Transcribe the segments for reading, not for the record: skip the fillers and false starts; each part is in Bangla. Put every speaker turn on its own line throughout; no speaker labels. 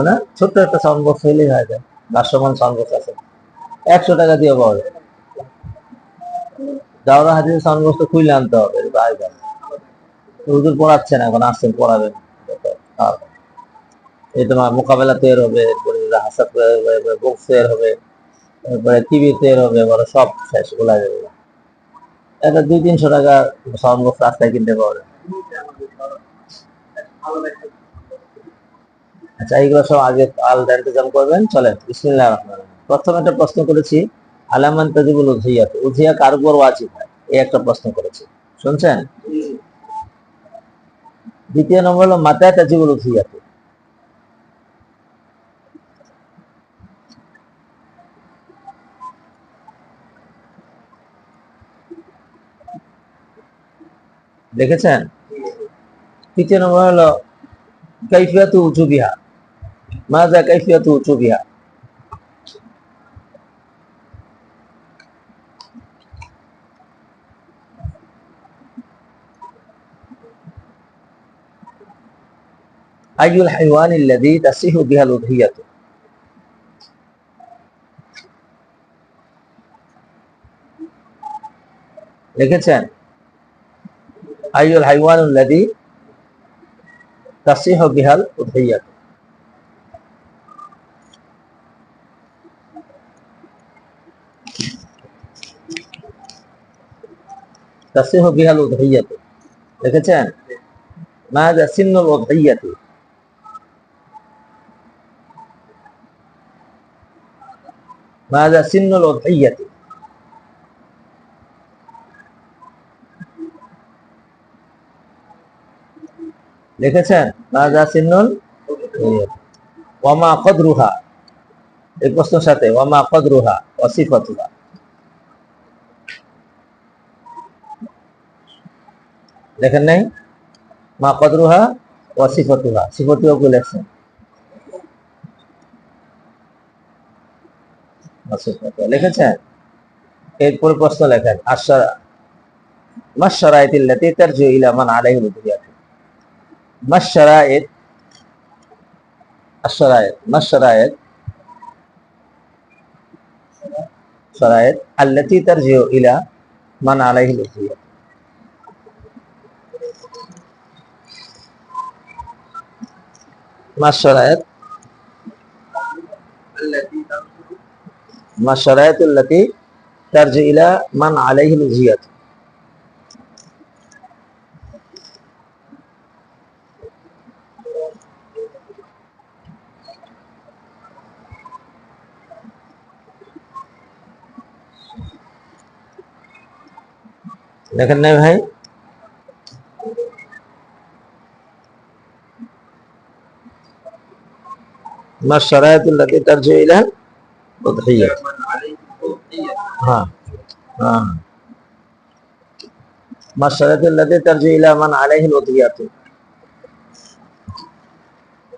না, ছোট্ট একটা সাউন্ড বক্স হইলেই হয়ে যায়। ভাষ্যমান সাউন্ড বক্স আছে, 100 টাকা দিয়ে পাওয়া যায়। দাওরা হাদিস সাউন্ড বক্স খুলে আনতে হবে, হুজুর পড়াচ্ছে না এখন, আসছেন পড়াবেন। আর এই তোমার মোকাবেলা তৈরি হবে, এরপরে হাসাত বক্স তৈরি হবে, এরপরে টিভি তৈরি হবে, বড় সব শেষ খোলা যাবে। এটা 200-300 টাকা সাউন্ড বক্স রাস্তায় কিনতে পাওয়া যায়। আচ্ছা, এইগুলো সব আগে আলাদা ইন্তজাম করবেন। চলেন বিসমিল্লাহির রহমানির রহিম। প্রথম একটা প্রশ্ন করেছি, আলামান তাজিবুল উযহিয়া, উযহিয়া কার উপর ওয়াজিব হয়, এই একটা প্রশ্ন করেছি, শুনছেন? দ্বিতীয় নম্বর হলো মাতা তাজিবুল উযহিয়া, দেখেছেন? তৃতীয় নম্বর হলো কাইফিয়াতু উজুবিহা, মাযা কাইফিয়াতু উজুবিহা। আইয়ুল হাইওয়ানিল্লাযী তাসিহু বিহাল উযহিয়াতু, লিখেছেন? আইয়ুল হাইওয়ানুল্লাযী তাসিহু বিহাল উযহিয়াতু, তাসিহু বিহাল উযহিয়াতু, লিখেছেন? মাযা সিন্নুল উযহিয়াতু, মাযা সিন্নুল উযহিয়াতু, লিখেছেন? মাযা সিন্নুল উযহিয়াতু। ওয়া মা কদরুহা, এই প্রশ্নের সাথে ওয়া মা কদরুহা ওয়া সিফাতুহা, দেখেন নাই? মা কদরুহা ওয়া সিফাতুহা, সিফাতুহা কে লেখছেন? লিখেছেন? এরপর প্রশ্ন লেখেন মাশশারাইতিল্লাতী তারজি ইলা মান আলাইহিল উযহিয়াতু, মাশশারাইত, আশ-শারাইত, মাশশারাইত, শারাইত আল্লাতী তারজি ইলা মান আলাইহিল উযহিয়াতু, মাশশারাইত, মাশশারাইতুল্লাতী তারজি ইলা মান আলাইহিল উযহিয়াতু। দেখেন নাই ভাই? মাশশারাইতুল্লাতী তারজি ইলা উযহিয়াতু, হ্যাঁ হ্যাঁ, মাশশারাইতুল্লাতী তারজি ইলা মান আলাইহিল উযহিয়াতু।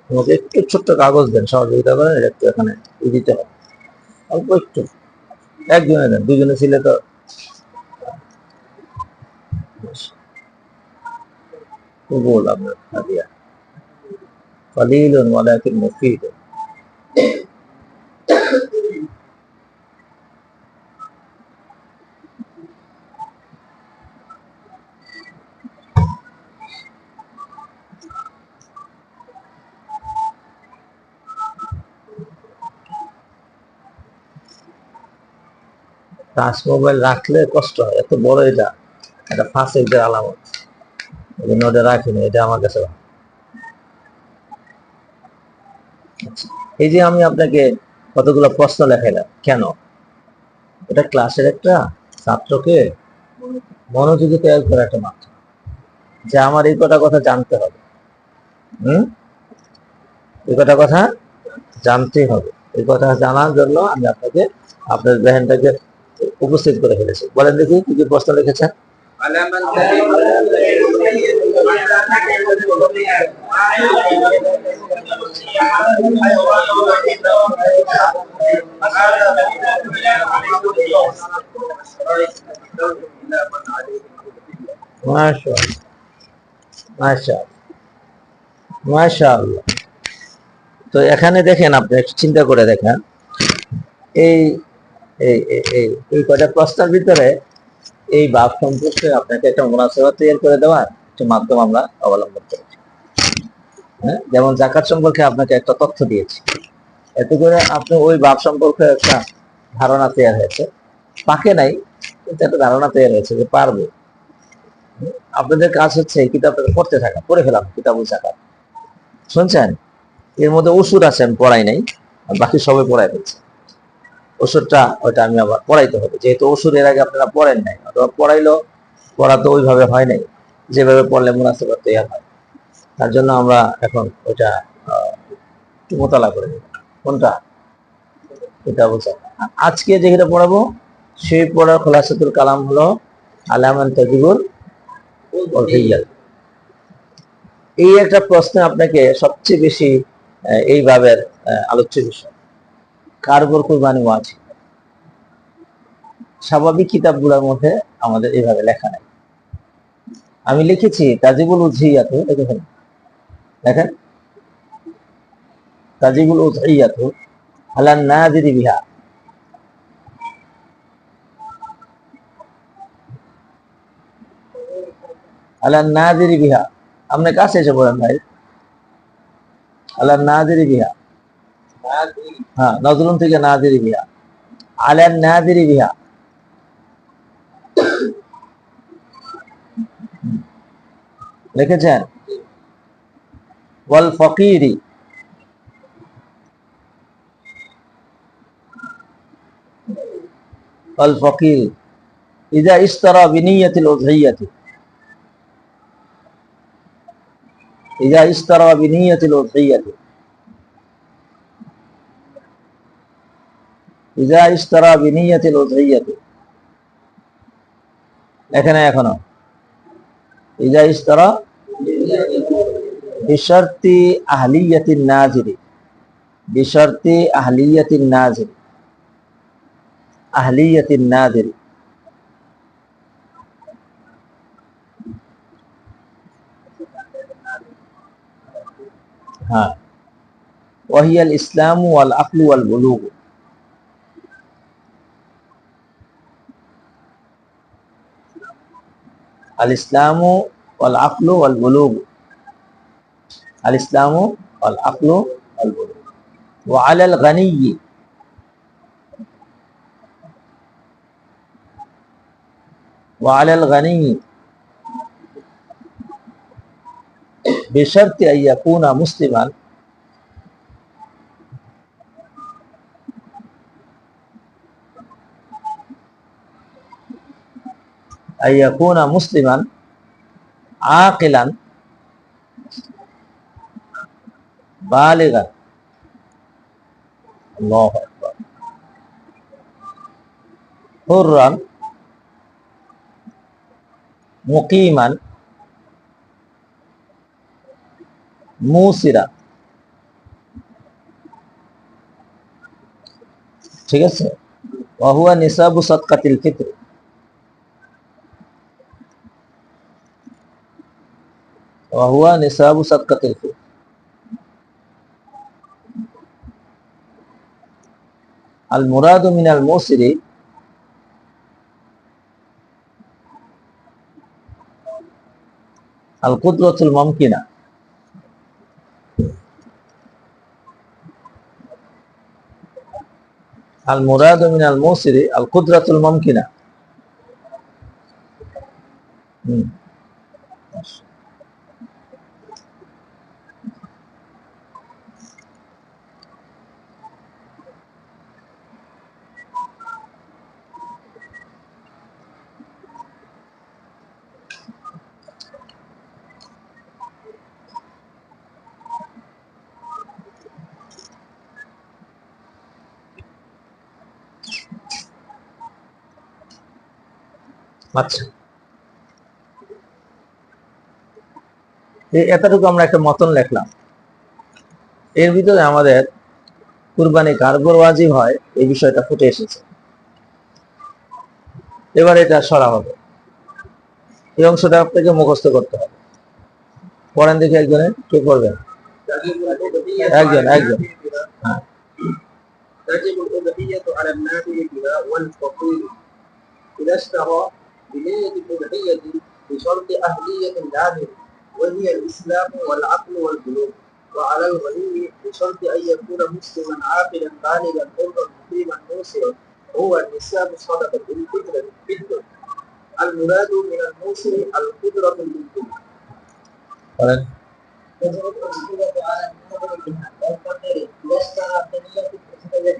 আমাকে একটু ছোট্ট কাগজ দেন, সহযোগিতা করেন, এটা একটু এখানে দিতে হবে, অল্প একটু, একজনে দেন, দুজনে ছিল তো কবুল আপনার হাদিয়া, কলিলুন ওয়ালাকিন মুফিদ। টাচ মোবাইল রাখলে কষ্ট হয়, এত বড় এটা, এটা ফাঁসের আলামত, এই জন্য ওটা রাখিনি, এটা আমার কাছে। এই যে আমি আপনাকে কতগুলো প্রশ্ন লেখাইলাম, কেন? এটা ক্লাসের একটা ছাত্রকে মনোযোগী তৈরি করা একটা মাত্রা, যে আমার এই কটা কথা জানতে হবে, এই কটা কথা জানতেই হবে। এই কথা জানার জন্য আমি আপনাকে আপনার ব্রেনটাকে উপস্থিত করে ফেলেছি। বলেন দেখি কি কি প্রশ্ন লিখেছেন? মাশাআল্লাহ, মাশাআল্লাহ। মাশাআল্লাহ। তো এখানে দেখেন, আপনি একটু চিন্তা করে দেখেন, এই এই এই এই এই কয়টা প্রশ্নের ভিতরে এই বাপ সম্পর্কে আপনাকে একটা মুনাসাবা তৈরি করে দেওয়ার একটা মাধ্যম আমরা অবলম্বন করেছি। হ্যাঁ, যেমন যাকাত সম্পর্কে আপনাকে একটা তথ্য দিয়েছি, এতে করে আপনি ওই বাপ সম্পর্কে একটা ধারণা তৈরি হয়েছে, পাকে নাই কিন্তু একটা ধারণা তৈরি হয়েছে যে পারবো। আপনাদের কাজ হচ্ছে এই কিতাবটা পড়তে থাকা, পড়ে ফেলাম কিতাবুল যাকাত, শুনছেন? এর মধ্যে ওষুধ আছে, আমি পড়াই নাই, আর বাকি সবাই পড়াই ফেলছে। ওষুধটা ওইটা আমি আবার পড়াইতে হবে, যেহেতু ওষুধ এর আগে আপনারা পড়েন নাই, অথবা পড়াইলো, পড়া তো ওইভাবে হয় নাই যেভাবে পড়লে মুনাসাবাত তৈরি হয়। তার জন্য আমরা এখন ওইটা একটু মোতালা করে নিই। কোনটা? এটা বলছে আজকে যেটা পড়াবো, সেই পড়ার খোলাসাতুল কালাম হলো আলামান তাজিবুল ওয়াফিয়াত। এই একটা প্রশ্ন আপনাকে সবচেয়ে বেশি এই ভাবের আলোচ্য বিষয়, কার উপর কুরবানি ওয়াজিব। স্বাভাবিক কিতাবগুলোর মধ্যে আমাদের এইভাবে লেখা নাই। আমি লিখেছি তাজিবুল উযহিয়াতু, দেখেন দেখেন, তাজিবুল উযহিয়াতু আলান নাযিরি বিহা, আলান নাযিরি বিহা। আপনার কাছে এসে পড়েন ভাই, আলান নাযিরি বিহা। হ্যাঁ, নজরুল থেকে নাযিরি বিহা, আলান নাযিরি বিহা। লিখেছেন? ওয়াল ফকিরি, ওয়াল ফকিরি ইযা ইশতারা বিনিয়াতিল উযহিয়াতি, ইযা ইশতারা বিনিয়াতিল উযহিয়াতি, ইযা ইশতারা বিনিয়াতিল উযহিয়াতি। এখানে এখনো ইযা ইশতারা বিশারতি আহলিয়াতিন নাযিরি, বিশারতি আহলিয়াতিন নাযিরি, আহলিয়াতিন নাযিরি। হ্যাঁ, ওয়াহিয়াল ইসলামু ওয়াল আকলু ওয়াল বুলুগ, আল ইসলামু ওয়াল আকলু ওয়াল বুলুগ, আল ইসলামু ওয়াল আকলু ওয়াল বুলুগ। ওয়া আলাল গানিয়্যি, ওয়া আলাল গানিয়্যি বিশারতি আন ইয়াকুনা মুসলিমান, আন ইয়াকুনা মুসলিমান আকিলান বালিগান, আল্লাহু আকবার, হুররান মুকিমান মুসিরা। ঠিক আছে? ওয়া হুয়া নিসাবু সাদকাতিল ফিতর, ওয়া হুয়া নিসাবু সাদকাতিল ফিতর। আল মুরাদু মিনাল মুসিরি আল কুদরাতুল মুমকিনা, আল মুরাদু মিনাল মুসিরি আল কুদরাতুল মুমকিনা। আচ্ছা, এতটুকু আমরা একটা মতন লিখলাম। এর ভিতরে আমাদের কুরবানি কার উপর ওয়াজিব হয় এই বিষয়টা ফুটে এসেছে। এবার এটা সরা হবে, এই অংশটা আপনাকে মুখস্থ করতে হবে। পড়েন দেখি একজনে, কে করবেন? একজন একজন হ্যাঁ
تجب الأضحية على النادر بها والفقير إذا اشترى بنية الأضحية بشرط أهلية النادر وهي الإسلام والعقل والبلوغ، وعلى الغني بشرط أن يكون مسلما عاقلا بالغا حرا مقيما موسرا هو النساب الصدقة الفطر. المراد من الموسر القدرة بالفطر.
বলেন
تجب الأضحية على النادر بها والفقير إذا اشترى بنية الأضحية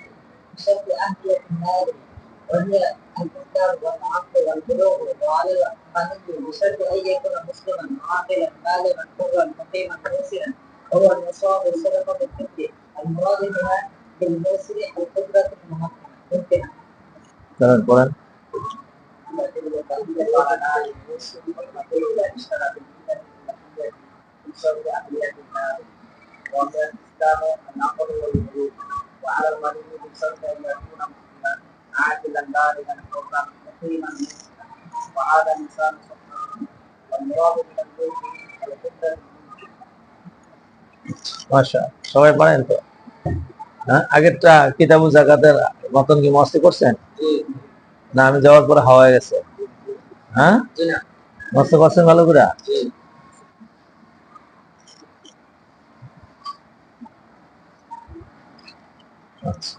بشرط أهلية النادر وهي الإسلام والعقل والبلوغ، وعلى الغني بشرط أن يكون مسلما عاقلا بالغا حرا مقيما موسرا هو النصاب صدقة الفطر. المراد بها بالموسر القدرة الممكنة.
বলেন বলেন
وعلى المريض بشرط ان يكون مسلما عاقلا بالغا حرا مقيما وهذا لسان سبحانه. والمراد من الملك القدرة.
মাশা সবাই পারেন তো হ্যাঁ আগেরটা কিতাবুল যাকাতের মতন কি মস্তি করছেন না আমি যাওয়ার পরে হাওয়া গেছে হ্যাঁ মস্ত করছেন ভালো করে আচ্ছা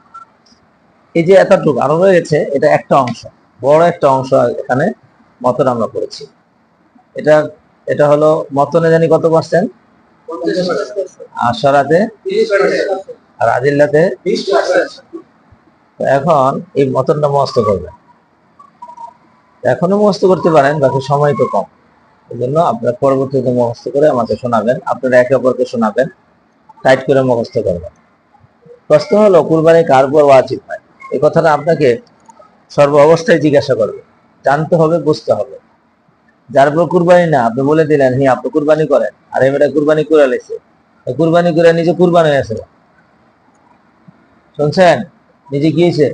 এই যে এতটুকু আরো রয়েছে এটা একটা অংশ বড় একটা অংশ এখানে মতন আমরা করেছি এটা এটা হলো মতনে জানি কত পার্সেন্ট আশরাতে আর আদিল্লাতে এখন এই মতনটা মস্ত করবে এখনো মুখস্থ করতে পারেন বাকি সময় তো কম এই জন্য আপনারা পরবর্তীতে মুখস্থ করে আমাকে শোনাবেন আপনারা একে অপরকে শোনাবেন টাইট করে মুখস্থ করবেন প্রশ্ন হলো কুরবানি কার উপর ওয়াজিব হয় এই কথাটা আপনাকে সর্ব অবস্থায় জিজ্ঞাসা করবে জানতে হবে বুঝতে হবে যার উপর কুরবানি না আপনি বলে দিলেন হ্যাঁ আপনি কুরবানি করেন আর এবারে কুরবানি করে লেছে কুরবানি করে নিজে কুরবানি হয়েছে শুনছেন নিজে গিয়েছে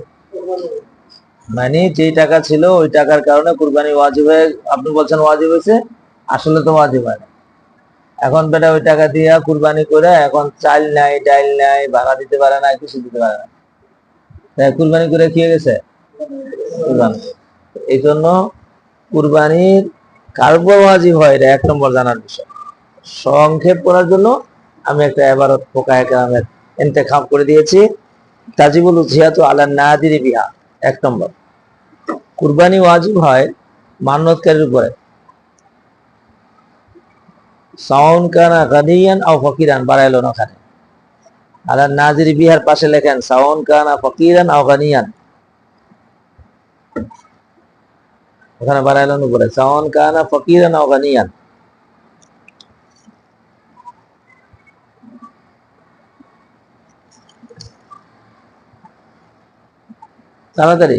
মানে যে টাকা ছিল ওই টাকার কারণে কুরবানি ওয়াজিব হয়ে আপনি বলছেন ওয়াজিব হয়েছে আসলে তো ওয়াজিব হয় না এখন বেটা ওই টাকা দিয়ে কুরবানি করে এখন চাল নাই ডাল নাই ভাড়া দিতে পারে না কিছু দিতে পারে না তাই কুরবানি করে কি হয়ে গেছে কুরবানি এই জন্য কুরবানির কার উপর ওয়াজিব হয় এটা এক নম্বর জানার বিষয় সংক্ষেপ করার জন্য আমি একটা এবারত ফোকায়ে কেরামের ইন্তেখাব করে দিয়েছি তাজিবুল উযহিয়াতু আলা নাদিরি বিহা এক নম্বর কুরবানি ওয়াজিব হয় মান্যতকারীর উপরে সাউন কানা গানিয়ান আও ফকিরান বাড়াইলো না ওখানে আলা নাদিরি বিহার পাশে লেখেন সাউন কানা ফকিরান আও গানিয়ান ওখানে বাড়াইলো না উপরে সাউন কানা ফকিরান আও গানিয়ান তাড়াতাড়ি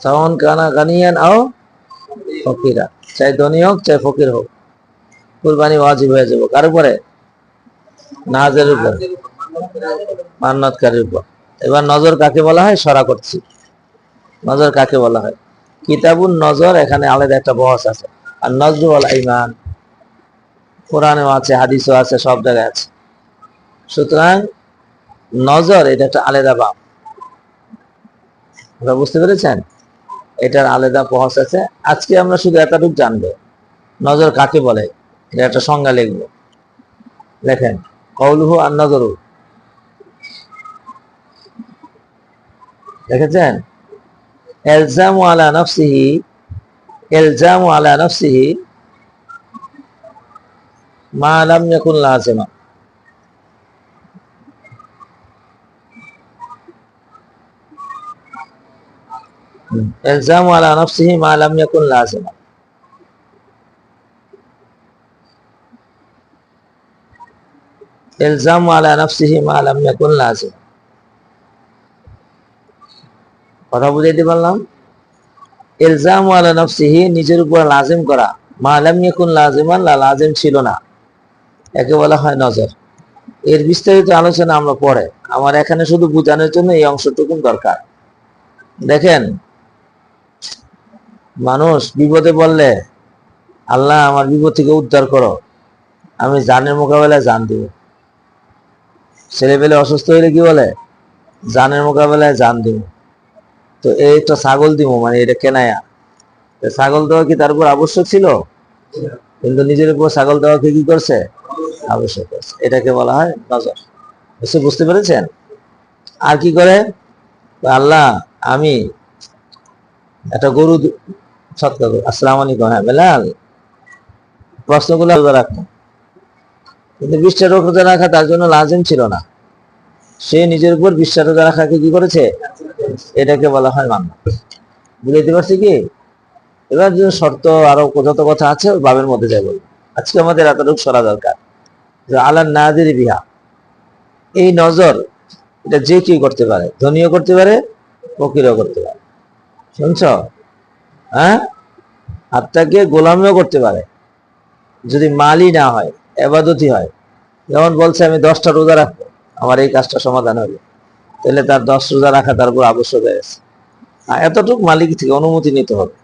সাউন কানা গানিয়ান আও ফকিরা চাই ধনী হোক চাই ফকির হোক কুরবানি ওয়াজিব হয়ে যাবে কার উপরে নাজের উপর মান্যতকারীর উপর এবার নজর কাকে বলা হয় সরা করছি নজর কাকে বলা হয় কিতাবুন নজর এখানে আলাদা একটা বহস আছে আর নজরু ওয়াল ঈমান কোরআনেও আছে হাদিসও আছে সব জায়গায় আছে সুতরাং নজর এটা একটা আলাদা বাব আপনারা বুঝতে পেরেছেন এটার আলাদা বহস আছে আজকে আমরা শুধু এতটুকু জানবো নজর কাকে বলে এটা একটা সংজ্ঞা লিখবো লেখেন কওলুহু আন নজরু দেখেছেন ইলজামু আলা নাফসিহি মা লাম ইয়াকুন লাযিমা ইলজামু আলা নাফসিহি মা লাম ইয়াকুন লাযিমা ইলজামু আলা নাফসিহি মা লাম ইয়াকুন লাযিমা কথা বুঝাইতে পারলাম ইলজামু আলা নাফসিহি নিজের উপর লাজিম করা মা লাম ইয়াকুন লাযিমান লাজিম ছিল না একে বলা হয় নজর এর বিস্তারিত আলোচনা আমরা পরে আমার এখানে শুধু বোঝানোর জন্য এই অংশটুকু দরকার দেখেন মানুষ বিপদে বললে আল্লাহ আমার বিপদ থেকে উদ্ধার করো আমি জানের মোকাবেলায় জান দিব। ছেলে পেলে অসুস্থ হইলে কি বলে? জানের মোকাবেলায় জান দিব। তো এই তো ছাগল দিব, মানে এটা কেনায়া। ছাগল দেওয়া কি তার উপর আবশ্যক ছিল? কিন্তু নিজের উপর ছাগল দেওয়াকে কি করছে? আবশ্যক করছে। এটাকে বলা হয় নজর। বুঝতে পেরেছেন? আর কি করে? আল্লাহ আমি একটা গরু সৎকার করি। আসসালামু আলাইকুম। হ্যাঁ বেলাল, প্রশ্নগুলো রোজা রাখো। কিন্তু 20টা রোজা রাখা তার জন্য লাজিম ছিল না। সে নিজের উপর 20টা রোজা রাখাকে কি করেছে? এটাকে বলা হয় মান্নাত। বুঝতে পারছি কি? এবার যে শর্ত আরো যত কথা আছে বাবের মধ্যে যাই বলবো। আজকে আমাদের এতটুকু সরা দরকার যে আল্লাহ নাজির বিহা, এই নজর এটা যে কি করতে পারে, ধনীও করতে পারে, ফকিরও করতে পারে। শুনছ? হ্যাঁ, আত্মাকে গোলামিও করতে পারে যদি মালই না হয়, এবাদতি হয়। যেমন বলছে আমি 10টা রোজা রাখবো, আমার এই কাজটা সমাধান হবে, তাহলে তার 10 রোজা রাখা তার উপর আবশ্যক হয়ে গেছে। এতটুকু মালিক থেকে অনুমতি নিতে হবে।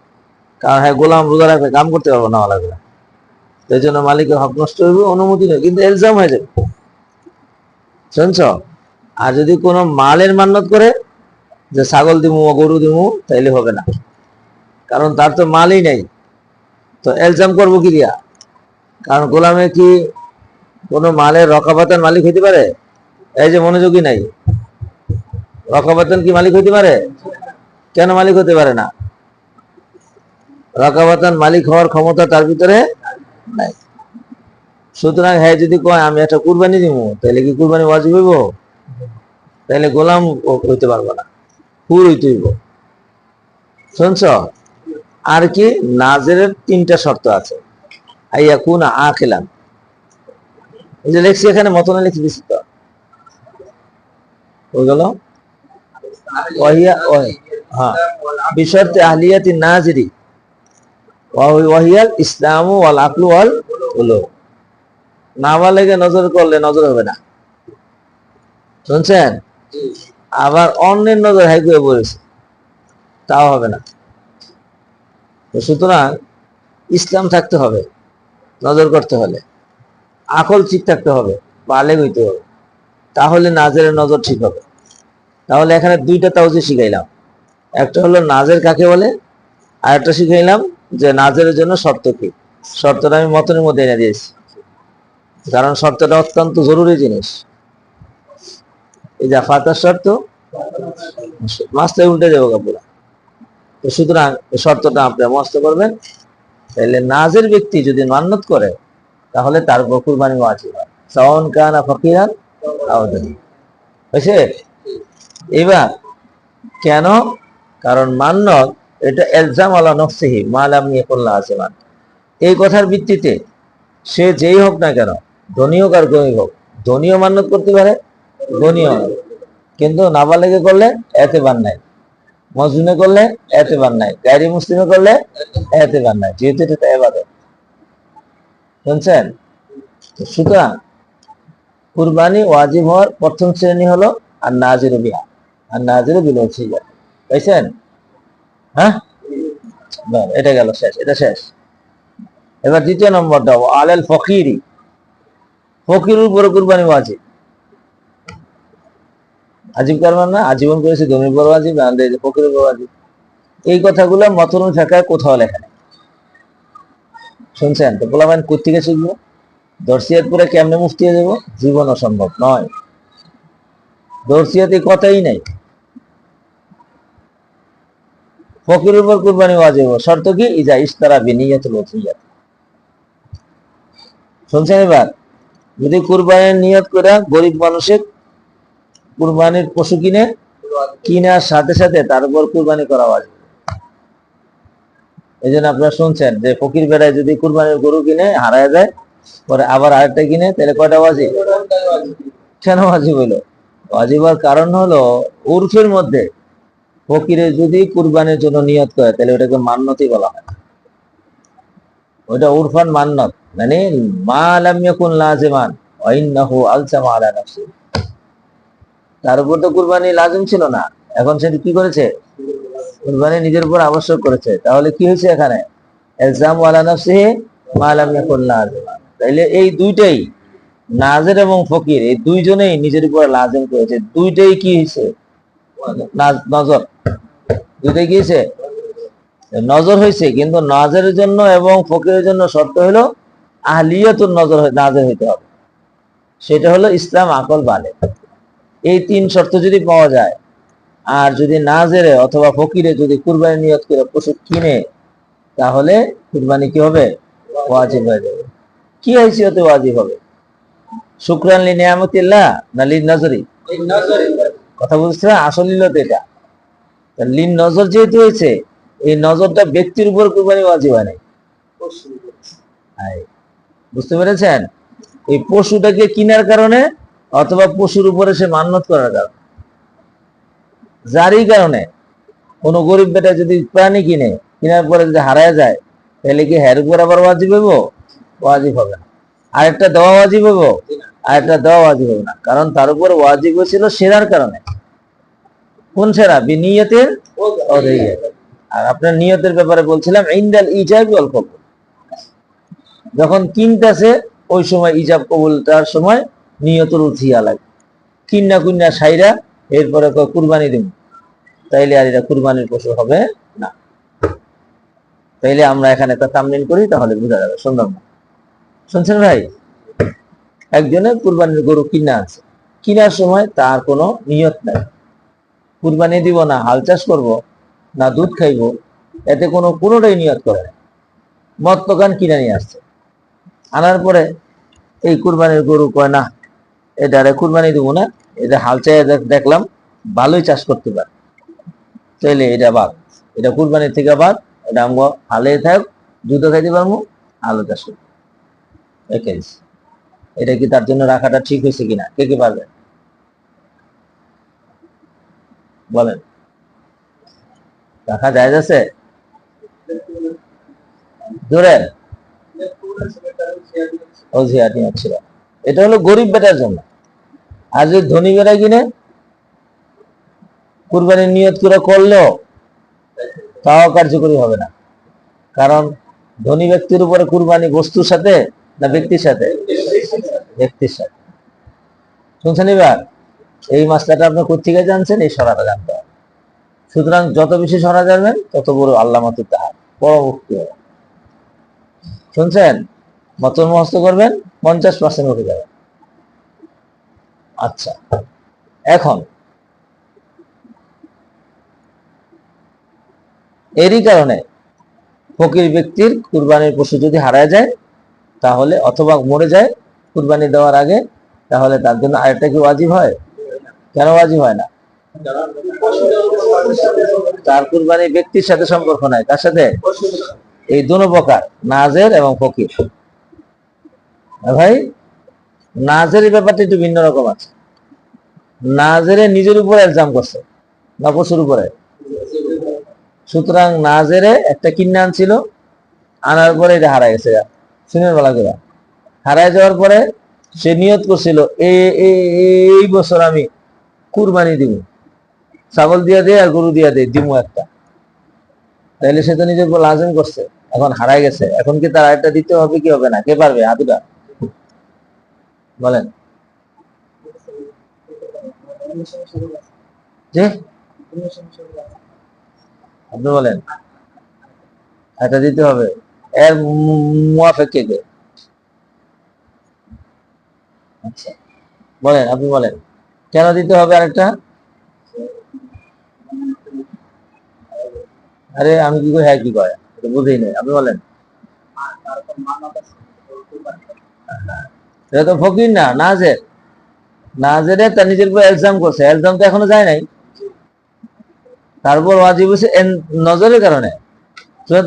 কারণ হ্যাঁ, গোলাম রোজা রাখবে, কাম করতে পারবো না লাগবে, এই জন্য মালিকের হক নষ্ট হইবে, অনুমতি নেই, কিন্তু এলজাম হয়ে যাবে। শুনছ? আর যদি কোনো মালের মান্যত করে যে ছাগল দিমু গরু দিমু, তাইলে হবে না, কারণ তার তো মালই নেই। তো এলজাম করবো কি দিয়া? কারণ গোলামে কি কোনো মালের রকাবাতার মালিক হইতে পারে? এই যে মনোযোগী নাই, রকাবাতান কি মালিক হইতে পারে? কেন মালিক হতে পারে না? রকাবাতান মালিক হওয়ার ক্ষমতা তার ভিতরে নাই। সুতরাং হ্যাঁ, যদি কয় আমি একটা কুরবানি দিব, তাহলে কি কুরবানি ওয়াজিব হইব? তাহলে গোলাম হইতে পারবো না, হুর হইতে হইব। শুনছ? আর কি নাজেরের 3টা শর্ত আছে। আইয়া কোন আখিলান, এই যে লেখছি এখানে মতনে লিখে দিচ্ছি তো, হয়ে গেল। ওয়াহিয়া হ্যাঁ, বিশর্তে আহলিয়াতি নাজিরি ওয়াহিয়াল ইসলামু ওয়াল আকলু ওয়াল উলুম। নাবালেগে নজর করলে নজর হবে না। শুনছেন? আবার অন্যের নজর হাই করে বলেছে, তাও হবে না। সুতরাং ইসলাম থাকতে হবে নজর করতে হলে, আকল ঠিক থাকতে হবে, বালেগ হইতে হবে, তাহলে নাজেরের নজর ঠিক হবে। তাহলে এখানে 2টা তাওজি শিখাইলাম। একটা হলো নাজের কাকে বলে, আর একটা শিখাইলাম যে নাজেরের জন্য শর্ত কি। শর্তটা আমি মতনের মধ্যে এনে দিয়েছি, কারণ শর্তটা অত্যন্ত জরুরি জিনিস। এই যা ফাতার শর্ত, মাছটাই উল্টে যাবো কাপুরা। তো সুতরাং এই শর্তটা আপনি মস্ত করবেন। তাহলে নাজের ব্যক্তি যদি মান্নত করে, তাহলে তার উপর কুরবানি ওয়াজিব হয়, সাওয়ান কানা ফাকিরান আও দানি। হয়েছে? এবার কেন? কারণ মান্নত এটা এলজাম আলা নফসিহি মা লাম ইয়াকুল্লা আসিমান। এই কথার ভিত্তিতে সে যেই হোক না কেন, ধনী হোক আর গরিব হোক, ধনীও মান্নত করতে পারে, গণীয়, কিন্তু নাবালেগে করলে এতেবার নাই, মজনুনে করলে এতেবার নাই, গায়রি মুসলিমে করলে এতেবার নাই, যেহেতু এটা ইবাদত। শুনছেন? সুতরাং কুরবানি ওয়াজিব হওয়ার প্রথম শ্রেণী হলো আর নাজির বিহা, আর নাজির বিল ওসিয়া। পাইছেন? হ্যাঁ, এটা গেল শেষ, এটা শেষ। এবার 2য় নম্বরটা আলাল ফকিরি, ফকিরের উপর কুরবানি ওয়াজিব। আজিব করবেন না, আজীবন করেছে ধনীর উপর ওয়াজিব, ফকিরের উপর ওয়াজিব। এই কথাগুলো মতনুল ফিকহে কোথাও লেখা নেই। শুনছেন? তো পোলাপান কোত্থেকে শিখবো? দর্শিয়াতপুরে কেমনে মুফতি হয়ে যাবো? জীবন অসম্ভব নয়। দর্শিয়াতে কথাই নাই। ফকিরের উপর কুরবানি ওয়াজিব, শর্ত কি? ইজা ইশতারা বিনিয়াতুল উযহিয়াত। শুনছেন? এবার যদি কুরবানির নিয়ত করে গরিব মানুষের কুরবানির পশু কিনার সাথে সাথে তার উপর কুরবানি করা ওয়াজিব। এই জন্য আপনারা শুনছেন যে ফকির বেড়ায় যদি কুরবানির গরু কিনে হারায় যায়, পরে আবার আরেকটা কিনে, তাহলে কয়টা ওয়াজিব? কেন ওয়াজিব হইলো? ওয়াজিব হওয়ার কারণ হলো উরফের মধ্যে ফকিরে যদি কুরবানির জন্য নিয়ত করে, তাহলে ওটাকে মান্নতই বলা হয়। ওটা উরফান মান্নত, মানে মা লাম ইয়াকুন লাজিমান ওয়া ইন্নাহু আলজামা আলা নাফসি। তার উপর তো কুরবানি লাজিম ছিল না, এখন সে কি করেছে? কুরবানি নিজের উপর আবশ্যক করেছে। তাহলে কি হয়েছে এখানে? ইলজাম আলা নাফসিহি মা লাম ইয়াকুন লাজিমান। তাইলে এই দুইটাই নাজের এবং ফকির এই দুইজনেই নিজের উপরে লাজিম করেছে, দুইটাই কি হয়েছে নজর, দুইটাই কি হয়েছে নজর হয়েছে। কিন্তু নাজের জন্য এবং ফকিরের জন্য শর্ত হলো আহলিয়াতুন নজর নাজের হইতে হবে, সেটা হলো ইসলাম, আকল, বালে। এই তিন শর্ত যদি পাওয়া যায়, আর যদি নাজেরে অথবা ফকিরে যদি কুরবানি নিয়ত করে পশু কিনে, তাহলে কুরবানি কি হবে ওয়াজিব হয়ে যাবে। কি হাইসিয়তে ওয়াজিব হবে? শুকরান লি নিয়ামতিল্লাহ না লিন নজরি? কথা বুঝতে আসল ইলত এটা। লিন নজর যেহেতু হয়েছে, এই নজরটা ব্যক্তির উপর কুরবানি ওয়াজিব হয় নাই। বুঝতে পেরেছেন? এই পশুটাকে কিনার কারণে অথবা পশুর উপরে সে মান্যত করার কারণে, যারই কারণে কোনো গরিব বেটা যদি প্রাণী কিনে, কেনার পরে যদি হারায় যায়, তাহলে কি হের উপর আবার ওয়াজিব হইব? ওয়াজিব হবে না। আরেকটা দেওয়া ওয়াজিব হইব? আরেকটা দেওয়া ওয়াজিব হবে না, কারণ তার উপর ওয়াজিব হয়েছিল সেরার কারণে। কোন সেরা? বিনিয়তের অদহিয়ত। আর আপনার নিয়তের ব্যাপারে বলছিলাম ইনদাল ইজাব ওয়াল কবুল, যখন কিনতেছে ওই সময় ইজাব কবুলটার সময় নিয়তের উঠিয়া লাগে। কিন্না কুন্না সাইরা এরপরে কুরবানি দিব, তাইলে আর এটা কুরবানির পশু হবে না। তাইলে আমরা এখানে একটা তামলিন করি, তাহলে বোঝা যাবে। সুন্দর না? শুনছেন ভাই? একজনে কুরবানির গরু কিনা আছে, কিনার সময় তার কোনো নিয়ত নাই, কুরবানি দিব না হাল চাষ করবো না দুধ খাইবো, এতে কোনোটাই নিয়ত করে না। মদ দোকান কিনে নিয়ে আসছে, আনার পরে এই কুরবানির গরু কয় না এটারে কুরবানি দিব না, এটা হাল চাই দেখলাম ভালোই চাষ করতে পারে, তাইলে এটা বাদ, এটা কুরবানির থেকে বাদ, এটা আমগো হালে থাক, দুধও খাইতে পারবো, আলো চাষ করবো। এটা কি তার জন্য রাখাটা ঠিক হয়েছে কিনা? কে কে পারবেন বলেন? রাখা যায় আছে? ধরে ছিল, এটা হলো গরিব বেটার জন্য। আর যদি ধনী বেটা কিনে কুরবানির নিয়ত করে করলেও তাও কার্যকরী হবে না, কারণ ধনী ব্যক্তির উপরে কুরবানি বস্তুর সাথে না ব্যক্তির সাথে? ব্যক্তির সাথে। শুনছেন? এবার এই মাসলাটা আপনি কোথেকে জানছেন? এই সরাটা জানতে হবে। সুতরাং যত বেশি সরা জানবেন তত বড় আল্লাহ মাতুর তাহার বড় মুক্তি হবে। শুনছেন? মত মুখস্থ করবেন, 50% উঠে যাবে। আচ্ছা, এখন এরই কারণে ফকির ব্যক্তির কুরবানির পশু যদি হারায় যায়, তাহলে অথবা মরে যায় কুরবানি দেওয়ার আগে, তাহলে তার জন্য আরেকটা কি ওয়াজিব হয়? কেন ওয়াজিব হয় না? তার কুরবানি ব্যক্তির সাথে সম্পর্ক নাই। তার সাথে এই দুনো প্রকার, নাজের এবং ফকির। ভাই, নাজের ব্যাপারটা একটু ভিন্ন রকম আছে। নাজেরে নিজের উপরে ইলজাম করছে না পশুর উপরে? সুতরাং নাজেরে একটা কিনে আনছিল, আনার পরে এটা হারাই গেছে, শুনের বেলা করে হারাই যাওয়ার পরে সে নিয়ত করছিল এই বছর আমি কুরবানি দিব, ছাগল দিয়া দে আর গরু দিয়া দে দিব একটা, তাইলে সে তো নিজের উপর লাজিম করছে, এখন হারাই গেছে, এখন কি তার আরেকটা দিতে হবে কি হবে না? কে পারবে? হাতুটা বলেন। যে আপনি বলেন এটা দিতে হবে, এর মুয়াফেক কে? আচ্ছা বলেন, আপনি বলেন কেন দিতে হবে আরেকটা? আরে আমি কি কই, হ্যাঁ কি কয় বুঝেই নাই, আপনি বলেন। এটা তো ফকির না, নাজের। নাজেরে তার নিজের উপর এলজাম করছে, এলজাম তো এখনো যায় নাই, তারপর ওয়াজিব হয়েছে নজরের কারণে।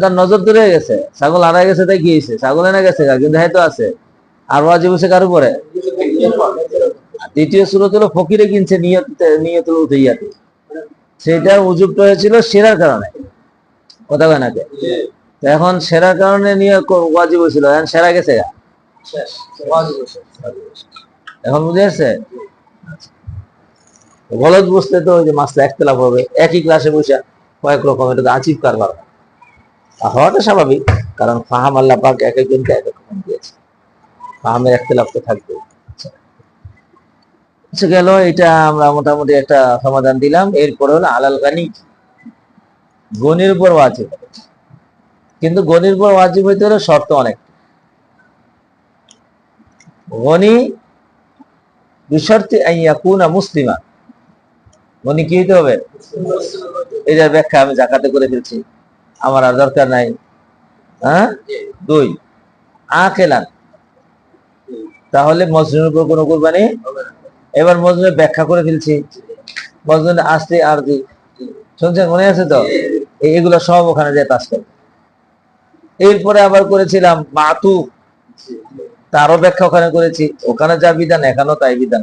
তার নজর ধরে গেছে, ছাগল হারাই গেছে, তাই কি হয়েছে? ছাগল এনে গেছে কিন্তু হয়তো আছে, আর ওয়াজিব হয়েছে কার উপরে? দ্বিতীয় সূরত হলো ফকিরে কিনছে নিয়তুল উদহিয়াতে, সেটা উযুবটা হয়েছিল সেরার কারণে। কথা কয় নাকি? এখন সেরার কারণে নিয়ে ওয়াজিব হয়েছিল, এখন সেরা গেছে, এখন বুঝে আসছে? গলত বুঝতে তো ওই যে মাসলা একতলাফ হবে, একই ক্লাসে বসে কয়েক রকম, এটা তো আচিব কারবার হওয়াটা স্বাভাবিক, কারণ ফাহাম আল্লাহ পাক এক একজনকে এক এক রকম দিয়েছে। ফাহামের ইখতিলাফ তো থাকবে। আচ্ছা গেল, এটা আমরা মোটামুটি একটা সমাধান দিলাম। এরপরে হলো আলাল গানি, গনির উপর ওয়াজিব। কিন্তু গনির উপর ওয়াজিব হইতে হলে শর্ত অনেক। গনি বিশর্তি আন ইয়াকুনা মুসলিমা, গনি কি হইতে হবে? এটার ব্যাখ্যা আমি জাকাতে করে ফেলছি, আমার আর দরকার নাই। হ্যাঁ, 2 আকিলান, তাহলে মজনুর উপর কোনো কুরবানি। এবার মজনুর ব্যাখ্যা করে ফেলছি, মজনুর আসলি আরজি, শুনছেন, মনে আছে তো? এগুলো সব ওখানে যায় পাস করবে। এরপরে আবার করেছিলাম মাতুফ, তারও ব্যাখ্যা ওখানে করেছি। ওখানে যা বিধান এখানেও তাই বিধান।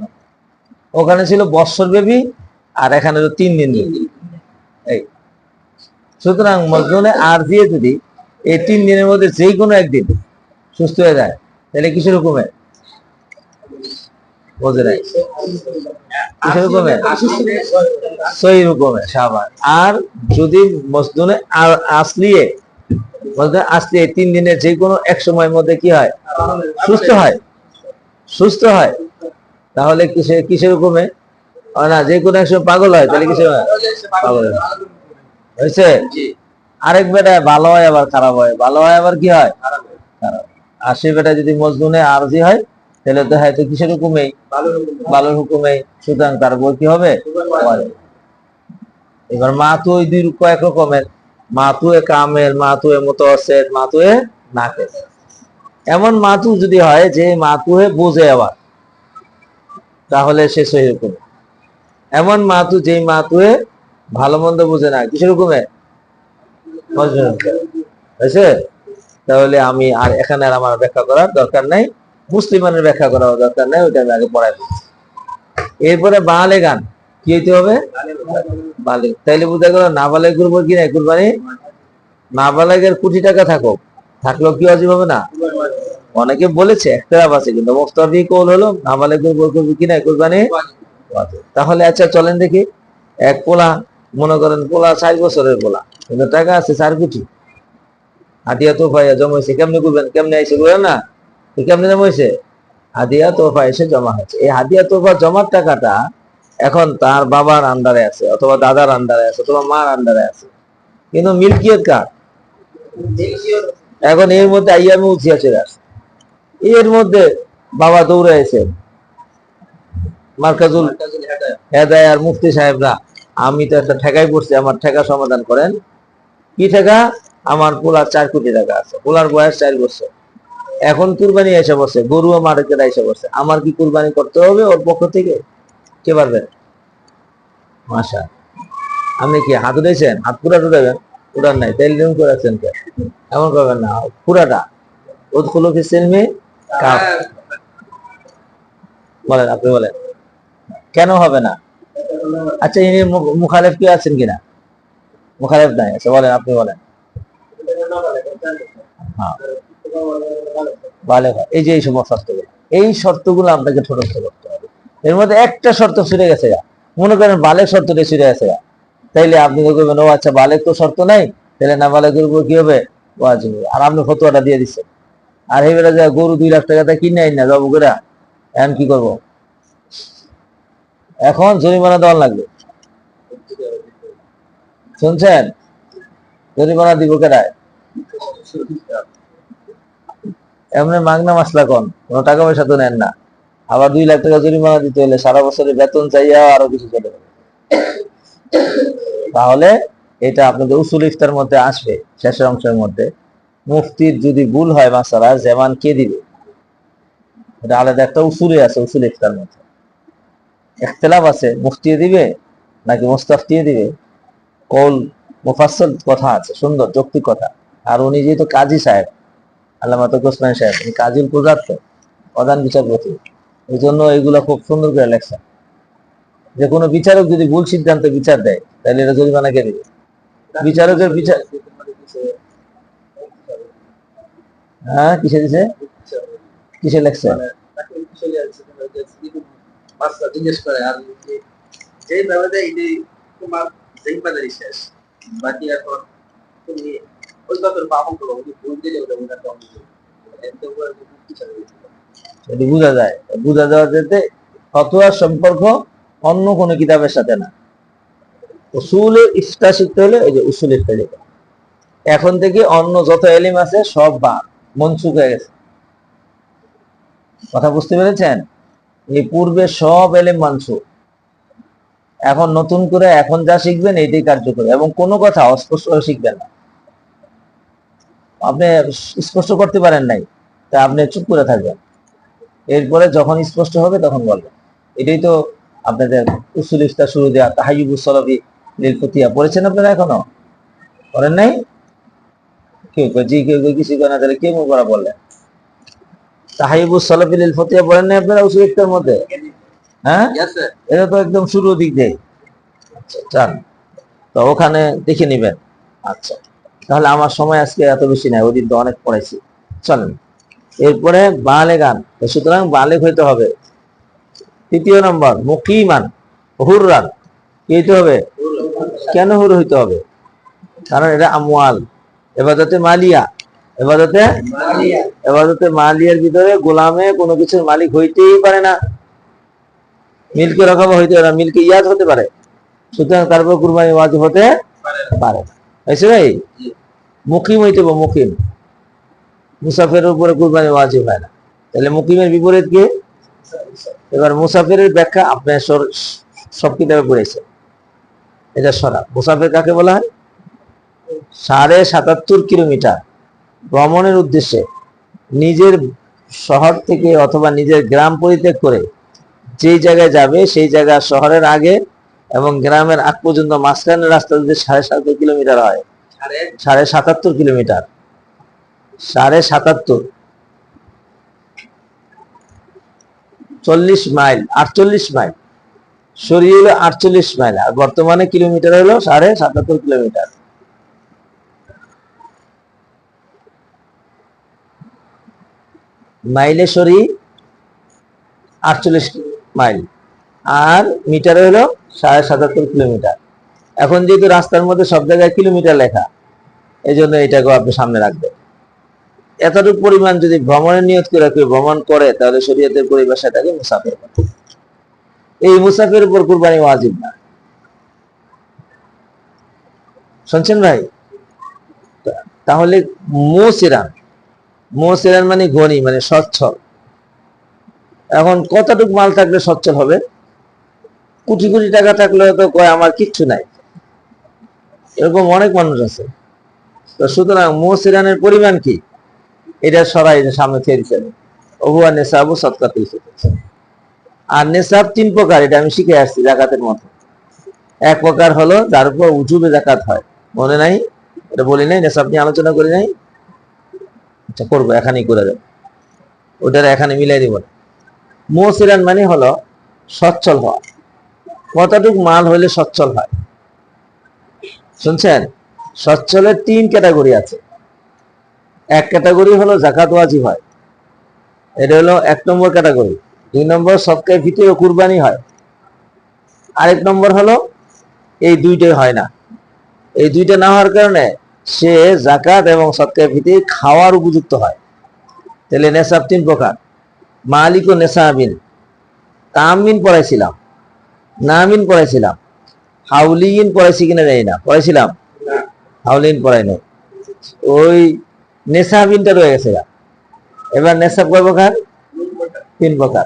ওখানে ছিল বৎসর ব্যাপী, আর এখানে 3 দিন ব্যাপী। এই সুতরাং মজনুনে আর দিয়ে যদি এই 3 দিনের মধ্যে যে কোনো একদিন সুস্থ হয়ে যায়, তাহলে কিসের হুকুমে? বোঝে নাই, কিসের হুকুমে? সহি হুকুমে, শাবাশ। আর যদি মজনুনে আসলিয়ে, মজনুনে আসলি এই 3 দিনের যে কোনো এক সময়ের মধ্যে কি হয়? সুস্থ হয়, সুস্থ হয়, তাহলে কিসের হুকুমে? না, যে কোনো এক সময় পাগল হয়, তাহলে কিসের পাগল হয়েছে? আরেক বেটায় ভালো হয় আবার খারাপ হয়, ভালো হয় আবার কি হয়? খারাপ। আর সে বেটা যদি মজনুনে আরজি হয়, তাহলে তো হয়তো কিসের হুকুমেই? ভালোর হুকুমেই। সুতরাং তার বই কি হবে? এবার মাতু ওই কয়েক রকমের, মাতুয়ে কামেল, মাতুয়ে মুতাওয়াসসিত, মাতুয়ে নাকিস। এমন মাতু যদি হয় যে মাতুয়ে বোঝে আবার, তাহলে সে সহি হুকুমে। এমন মাতু যেই মাতুয়ে ভালো মন্দ বোঝে না, কিসের হুকুমে? হয়েছে? তাহলে আমি আর এখানে আর আমার ব্যাখ্যা করার দরকার নাই, মুসলিমানের ব্যাখ্যা করার দরকার নাই, ওইটা আমি আগে পড়াই দিচ্ছি। এরপরে বালেগান কি হইতে হবে? বালেগ। তাইলে বোঝা গেল নাবালেগের উপর কি নাই কুরবানি? নাবালেগের কোটি টাকা থাকলেও কি ওয়াজিব হবে না? অনেকে বলেছে ইখতিলাফ আছে, কিন্তু মুফতাদি কওল হলো নাবালেগের উপর কি নাই কুরবানি ওয়াজিব। তাহলে আচ্ছা চলেন দেখি, এক পোলা, মনে করেন পোলা 4 বছরের পোলা, কিন্তু টাকা আছে 4 কোটি, হাদিয়া তোফা জমাইছে, কেমনে করবেন? কেমনে আইসে বলেন না, কেমনে জমাইছে? হাদিয়া তোফা এসে জমা হয়েছে। এই হাদিয়া তোফা জমার টাকাটা এখন তার বাবার আন্ডারে আছে, অথবা দাদার আন্ডারে আছে, অথবা মার আন্ডারে আছে, কিন্তু মিল্কিয়ত কার? এখন এর মধ্যে আইয়ামে উঠিয়া চলে আসে, এর মধ্যে বাবা দৌড়ে এসে মার্কাজুল হেদায় আর মুফতি সাহেবরা, আমি তো একটা ঠেকাই পড়ছি, আমার ঠেকা সমাধান করেন। কি ঠেকা? আমার পোলার 4 কোটি টাকা আছে, পোলার বয়স 4 বছর, এখন কুরবানি এসে বসে, গরু মার্কেট এসে বসে, আমার কি কুরবানি করতে হবে ওর পক্ষ থেকে? কে পারবেন? মাশা, আপনি কি হাত উঠেছেন? হাত পুরা উঠাবেন? উঠান নাই, তেল ডিম করে রাখছেন কে? এমন করবেন না, পুরাটা উদখুলু ফিস সিলমি কাফ। বলেন, আপনি বলেন কেন হবে না? আচ্ছা, ইনি মুখালেফ কি আছেন কিনা? মুখালেফ নাই, আচ্ছা বলেন, আপনি বলেন। হ্যাঁ, ভালো হয়। এই যে এই সমস্ত শর্তগুলো, এই শর্তগুলো আপনাকে ঠোঁটস্থ করতে হবে। এর মধ্যে একটা শর্ত ছুটে গেছে গা, মনে করেন বালেক শর্তটা ছুটে গেছে গা, তাইলে আপনি করবেন ও আচ্ছা বালেক তো শর্ত নাই, তাহলে না বালেকের উপর কি হবে? ওয়াজিব হবে। আর আপনি ফতোয়াটা দিয়ে দিচ্ছেন। আর এবারে যা গরু 2 লাখ টাকাতে কিনে আইন না জব করে, এখন কি করবো? এখন জরিমানা দেওয়া লাগবে, শুনছেন? জরিমানা দিব কেডায়? এমনি মাগনা মাসলা কোন কোনো টাকা পয়সা তো নেন না, আবার 2 লাখ টাকা জরিমানা দিতে হলে সারা বছরের বেতন চাইয়া আরো কিছু চলে যাবে। তাহলে এটা আপনাদের উসুল ইফতার মধ্যে আসবে, শেষের অংশের মধ্যে। মুফতির যদি ভুল হয় মাসালা, যেমন কে দিবে, এটা আলাদা একটা উসুলে আছে, উসুল ইফতার মধ্যে ইখতিলাফ আছে, মুফতি দিবে নাকি মুস্তাফতি দিবে, কৌল মুফাসসাল কথা আছে, সুন্দর যৌক্তিক কথা। আর উনি যেহেতু কাজী সাহেব, আল্লামা তকি ওসমানী সাহেব, উনি কাজীর পদার্থ, প্রধান বিচারপতি, এই জন্য এগুলো খুব সুন্দর করে লেখছেন। যে কোনো বিচারক যদি ভুল সিদ্ধান্তে বিচার দেয়, তাহলে এটা জরিমানা কে দিবে? বিচারকের বিচার। হ্যাঁ, কিসে দিছে? কিসে লেখছে? জিজ্ঞেস করে আর যে ব্যাপারে তোমার জিম্মাদারি শেষ, বাকি এখন তুমি ওই ব্যাপারে পাবো করো, ভুল দিলে ওটা ওটা কম দিবে। এত বড় কিছু এটি বোঝা যায়, বোঝা যাওয়া যেতে ফতোয়ার সম্পর্ক অন্য কোনো কিতাবের সাথে না। উসুলের ইফতা শিখতে হলে এই যে উসুল ইফতা লেখা, এখন থেকে অন্য যত এলিম আছে সব বা মনসুখ হয়ে গেছে। কথা বুঝতে পেরেছেন? এই পূর্বে সব এলিম মানসুখ, এখন নতুন করে এখন যা শিখবেন এইটাই কার্যকরী, এবং কোনো কথা অস্পষ্ট শিখবেন না। আপনি স্পষ্ট করতে পারেন নাই, তা আপনি চুপ করে থাকবেন, এরপরে যখন স্পষ্ট হবে তখন বলবেন। এটাই তো আপনাদের উসুল ইফতা শুরু দেওয়া তাহাইয়ুবুস সলাফি লিল ফতিয়া পড়েছেন আপনারা? এখনো পড়েন নাই? কেউ জি, কেউ কিছু না, তাহলে কে মুখ করা বললেন? তাহাইয়ুবুস সলাফি লিল ফতিয়া পড়েন নাই আপনারা উসুল ইফতার মধ্যে? হ্যাঁ, এটা তো একদম শুরু দিক দিয়ে। আচ্ছা চান, তো ওখানে দেখে নিবেন। আচ্ছা, তাহলে আমার সময় আজকে এত বেশি নাই, ওই দিন তো অনেক পড়াইছি। চলেন এরপরে বালেগান, সুতরাং বালেগ হইতে হবে। তৃতীয় নম্বর মুকিমান হুররান, কি হইতে হবে? কেন হুর হইতে হবে? কারণ এটা আমওয়াল, এবাদতে মালিয়া, এবাদতে মালিয়ার ভিতরে গোলামে কোনো কিছুর মালিক হইতেই পারে না, মিল্কে রকম হইতে পারে না, মিল্কে ইয়াদ হতে পারে, সুতরাং তারপর কুরবানি ওয়াজিব হতে পারে না। হয়েছে ভাই? মুকিম হইতে হবে, মুকিম। মুসাফিরের উপরে কুরবানি ওয়াজিব হয় না, তাহলে মুকিমের বিপরীত কি? এবার মুসাফিরের ব্যাখ্যা আপনার সব কিতাবে পড়েছে। এটা সরা মুসাফির কাকে বলা হয়? ৭৭.৫ কিলোমিটার ভ্রমণের উদ্দেশ্যে নিজের শহর থেকে অথবা নিজের গ্রাম পরিত্যাগ করে যেই জায়গায় যাবে সেই জায়গা শহরের আগে এবং গ্রামের আগ পর্যন্ত মাঝখানের রাস্তা যদি ৭৭.৫ কিলোমিটার হয়, ৭৭.৫ কিলোমিটার, ৭৭.৫, ৪০ মাইল, ৪৮ মাইল, সরিয়ে হলো ৪৮ মাইল, আর বর্তমানে কিলোমিটার হলো ৭৭.৫ কিলোমিটার। মাইলে সরি ৪৮ মাইল, আর মিটারে হলো ৭৭.৫ কিলোমিটার। এখন যেহেতু রাস্তার মধ্যে সব জায়গায় কিলোমিটার লেখা, এই জন্য এটাকেও আপনি সামনে রাখবেন। এতটুকু পরিমাণ যদি ভ্রমণের নিয়ত করে কেউ ভ্রমণ করে, তাহলে শরীয়তের পরিভাষায় তাকে মুসাফির। এই মুসাফির উপর কুরবানি ওয়াজিব না। শুনছেন ভাই? তাহলে মুসিরান, মুসিরান মানে গনি, মানে সচ্ছল। এখন কতটুকু মাল থাকলে সচ্ছল হবে? কোটি কোটি টাকা থাকলে তো কয় আমার কিচ্ছু নাই, এরকম অনেক মানুষ আছে। তো সুতরাং মুসিরানের পরিমাণ কি, এটা সরাই সামনে থেকে দিচ্ছে। ওহুয়া নেশাবু সৎকাতুল ফিতর। আর নেশাব ৩ প্রকার, এটা আমি শিখে আসছি জাকাতের মতো। এক প্রকার হলো যার উপর উজুবে জাকাত হয়, মনে নাই? এটা বলি নাই, নেশাব নিয়ে আলোচনা করি নাই? আচ্ছা করবো, এখানেই করে দেবো, ওটার এখানে মিলাই দিব। মুসিরান মানে হলো সচ্ছল হওয়া। কতটুক মাল হইলে সচ্ছল হয়? শুনছেন? সচ্ছলের ৩ ক্যাটাগরি আছে। এক ক্যাটাগরি হলো জাকাত ওয়াজিব হয়, এটা হলো ১ নম্বর ক্যাটাগরি। ২ নম্বর সদকায়ে ফিতর ও কুরবানি হয়। আরেক নম্বর হলো এই দুইটাই হয় না। এই দুইটা না হওয়ার কারণে সে জাকাত এবং সদকায়ে ফিতর খাওয়ার উপযুক্ত হয়। তাহলে নেশাব ৩ প্রকার। মালিক ও নেশাবিন, তামিন পড়াইছিলাম, নামিন পড়াইছিলাম, হাউলিন পড়াইছি কিনা জানি না, পড়াইছিলাম? হাউলিন পড়াই নাই। ওই নেশাবিনটা রয়ে গেছে। এবার নেশাব কয় প্রকার? ৩ প্রকার।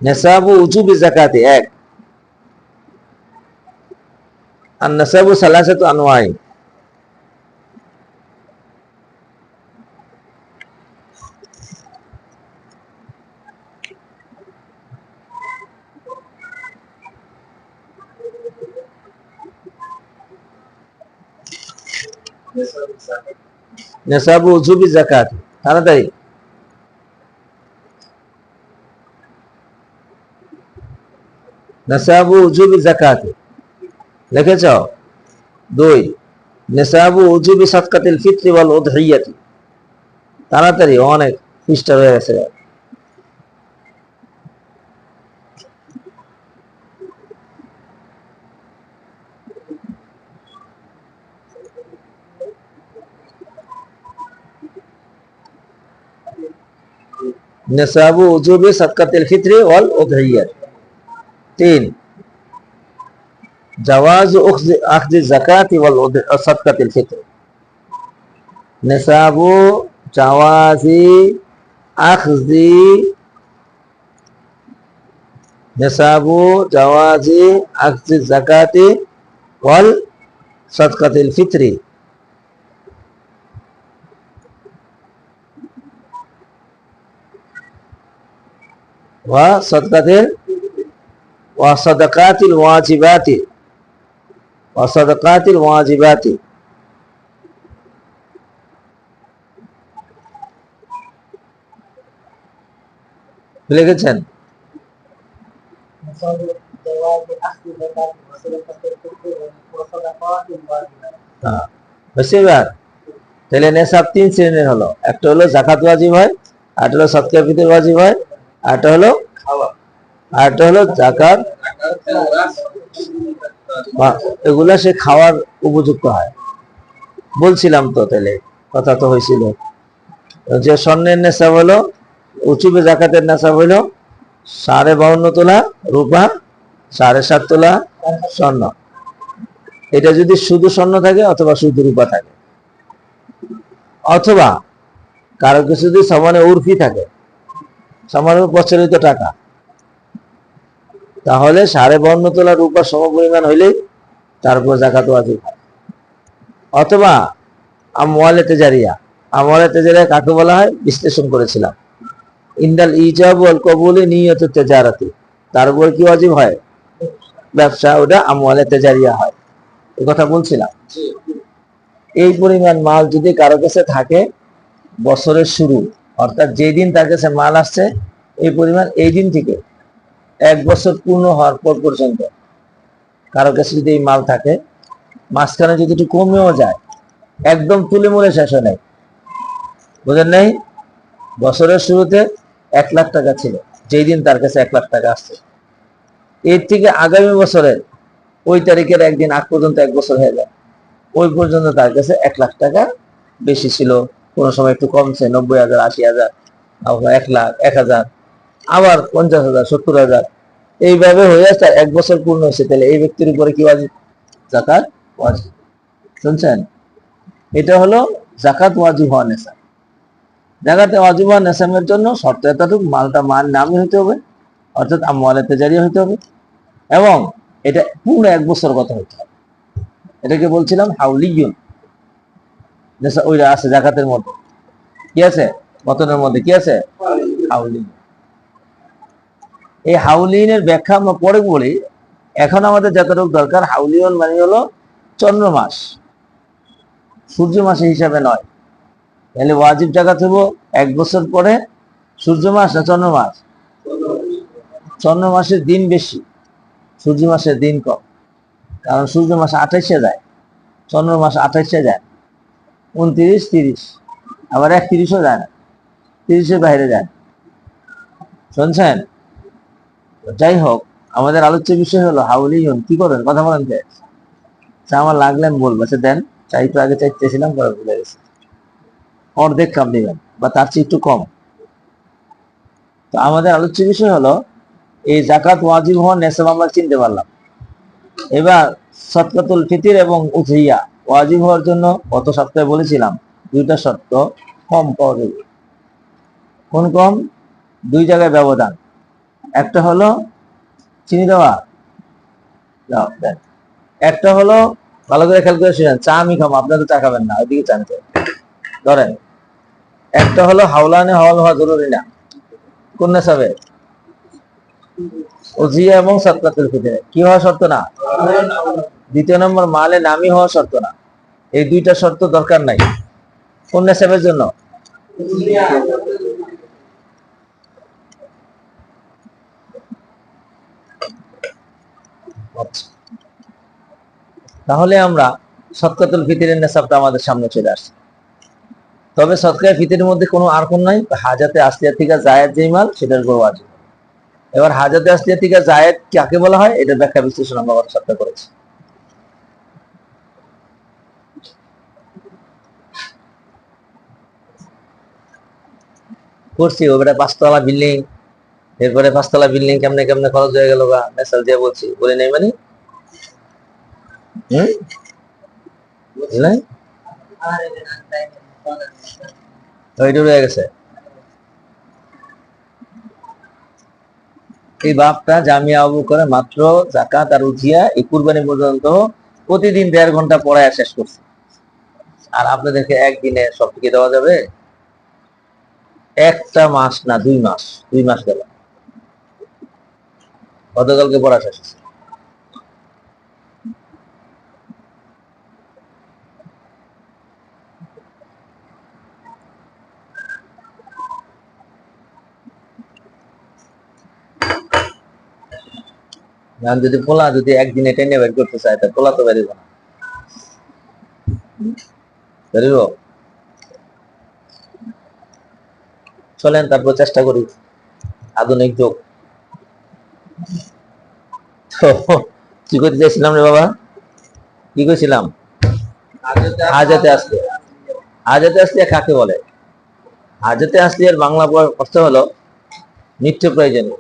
নেশাবু উজুবি জাকাতে ১, আর নেশাবু সালাসাতু আনওয়াই। নেশাবু উজুবি জাকাত, তাড়াতাড়ি। নেশাবু উজুবি জাকাত লিখেছ? ২, নেশাবু উজুবি সাদকাতিল ফিতরি ওয়াল উদহিয়াতি। তাড়াতাড়ি, অনেক পৃষ্ঠা রয়ে গেছে। निसाबु उजूबी सदकातिल फित्री वल उदहिय्या। 3 जवाज अख्ज़ ज़काति वल सदकातिल फित्री। निसाबु जवाज़ी अख्ज़ी निसाबु जवाज़ी अख्ज़ ज़काति वल सदकातिल फित्री व सदकातिल वाजिबाति লিখেছেন? হ্যাঁ, বেশিরভাগ তাহলে নেশাব 3 শ্রেণীর হলো। একটা হলো যাকাত ওয়াজিব হয়, আরেকটা হলো সদকা ফিতর ওয়াজিব হয়, আরেকটা হলো যাকাত, এগুলা সে খাওয়ার উপযুক্ত হয়। বলছিলাম তো, তাহলে কথা তো হয়েছিল যে স্বর্ণের নেশাব হলো, উচুবে জাকাতের নেশাব হলো 52.5 তোলা রূপা, 7.5 তোলা স্বর্ণ। এটা যদি শুধু স্বর্ণ থাকে অথবা শুধু রূপা থাকে, অথবা কারো কিছু যদি সমানে উর্ফি থাকে, সমানে প্রচলিত টাকা, তাহলে 52.5 তোলা রূপা সমপরিমাণ হইলেই তারপর যাকাত ওয়াজিব হয়। অথবা আমওয়ালে তেজারিয়া, আমওয়ালে তেজারিয়া কাকে বলা হয় বিশ্লেষণ করেছিলাম। ইন্দাল ইজাব ওয়াল কবুলি নিয়ত তেজারাতি, তার উপর কি ওয়াজিব হয়? ব্যবসা, ওটা আমওয়ালে তেজারিয়া হয়। এই কথা বলছিলাম। এই পরিমাণ মাল যদি কারো কাছে থাকে বছরের শুরু, অর্থাৎ যেই দিন তার কাছে মাল আসছে এই পরিমাণ, এই দিন থেকে 1 বছর পূর্ণ হওয়ার পর পর্যন্ত কারো কাছে যদি এই মাল থাকে, মাঝখানে যদি একটু কমেও যায়, একদম তুলে মুলে শেষ হয় নাই, বুঝেন নাই? বছরের শুরুতে 1 লাখ টাকা ছিল, যেই দিন তার কাছে 1 লাখ টাকা আসছে, এর থেকে আগামী বছরের ওই তারিখের একদিন আগ পর্যন্ত 1 বছর হয়ে যায়, ওই পর্যন্ত তার কাছে 1 লাখ টাকা বেশি ছিল, কোন সময় একটু কমছে, 90,000, 80,000, আবার 1 লাখ, 1,000, আবার 50,000, 70,000, এইভাবে হয়ে আসছে 1 বছর পূর্ণ হয়েছে। তাহলে এই ব্যক্তির উপরে কি ওয়াজিব? যাকাত ওয়াজিব। শুনছেন? এটা হলো যাকাত ওয়াজিব হওয়া নেশা। জাকাতে ওয়াজিব হওয়া নেশামের জন্য শর্ত এতটুকু, মালটা মান নামই হইতে হবে, অর্থাৎ আমওয়ালে তেজারিয়া হইতে হবে, এবং এটা পুরো 1 বছর গত হইতে হবে। এটাকে বলছিলাম হাউলিয়ুন নেশা। ওইটা আছে যাকাতের মধ্যে, কি আছে? মতনের মধ্যে কি আছে? হাউলিন। এই হাউলিনের ব্যাখ্যা আমরা পরে বলি। এখন আমাদের যতটুকু দরকার, হাউলিয়ন মানে হলো চন্দ্র মাস, সূর্য মাসের হিসাবে নয়। তাহলে ওয়াজিব জাকাত হবো 1 বছর পরে, সূর্য মাস না চন্দ্র মাস? চন্দ্র মাসের দিন বেশি, সূর্য মাসের দিন কম, কারণ সূর্য মাস 28-এ যায়, চন্দ্র মাস 28-এ যায়, 29, 30, আবার 31-ও যায় না, 30-এর বাইরে যায়। শুনছেন? যাই হোক, আমাদের আলোচ্য বিষয় হলো হাউলিয়ন। কি করেন? কথা বলেন কে? আমার লাগলে আমি বলবো। আচ্ছা দেন, চাই তো আগে চাইতেছিলাম, পরে ভুলে গেছি। অর্ধেক কাপ দিবেন বা তার চেয়ে একটু কম। তো আমাদের আলোচ্য বিষয় হলো এই যাকাত ওয়াজিব হওয়ার নেশাব আমরা চিনতে পারলাম। এবার সদকাতুল ফিতর এবং উযহিয়া ওয়াজিব হওয়ার জন্য গত সপ্তাহে বলেছিলাম 2টা শর্ত কম পাওয়া যাবে। কোন কম? 2 জায়গায় ব্যবধান। একটা হলো চিনি দেওয়া, একটা হলো ভালো করে খেয়াল করে শুনেন, চা আমি খাবো, আপনারা তো চা খাবেন না, ওইদিকে চান ধরেন। একটা হলো হাওলানে হওয়াল হওয়া জরুরি না, কোন নেশাবে? উযহিয়া এবং সদকাতুল ফিতরে কি হওয়া শর্ত না। 2 নম্বর মালে নামি হওয়া শর্ত না। এই 2টা শর্ত দরকার নাই কোন নেশাবের জন্য? তাহলে আমরা সদকাতুল ফিতরের নেশাবটা আমাদের সামনে চলে আসছে। তবে সদকায়ে ফিতরের মধ্যে কোনো আর কোন নাই, হাজাতে আসলিয়া থেকে জায়েদ যেই মাল সেটার উপর ওয়াজিব। এবার হাজাতে আসলিয়া থেকে জায়েদ কাকে বলা হয়, এটার ব্যাখ্যা বিশ্লেষণ আমরা গত সপ্তাহে করেছি। করছি ওটা 5 তলা বিল্ডিং, এরপরে 5 তলা বিল্ডিং কেমনে কেমনে খরচ হয়ে গেল গা, মেসাল দিয়ে বলছি, বলে নেই মানে হম বুঝলেন? ওইটা রয়ে গেছে। এই বাপটা জামিয়া আবু করে মাত্র জাকাত আর উঠিয়া এই কুরবানি পর্যন্ত প্রতিদিন 1.5 ঘন্টা পড়ায় শেষ করছে। আর আপনাদেরকে একদিনে সব থেকে দেওয়া যাবে? একটা মাস না 2 মাস, 2 মাস গেল, গতকালকে পড়া শেষ হয়েছে। যদি পোলা যদি একদিনে টেনে বের করতে চায় তা পোলা তো বেরিব না, বেরিব? চলেন তারপর চেষ্টা করি, আধুনিক যুগ। তো কি করতে চাইছিলাম রে বাবা, কি কইছিলাম? হাজতে আসলে, হাজতে আসলে কাকে বলে? হাজতে আসলে এর বাংলা অর্থ হলো নিত্য প্রয়োজনীয়।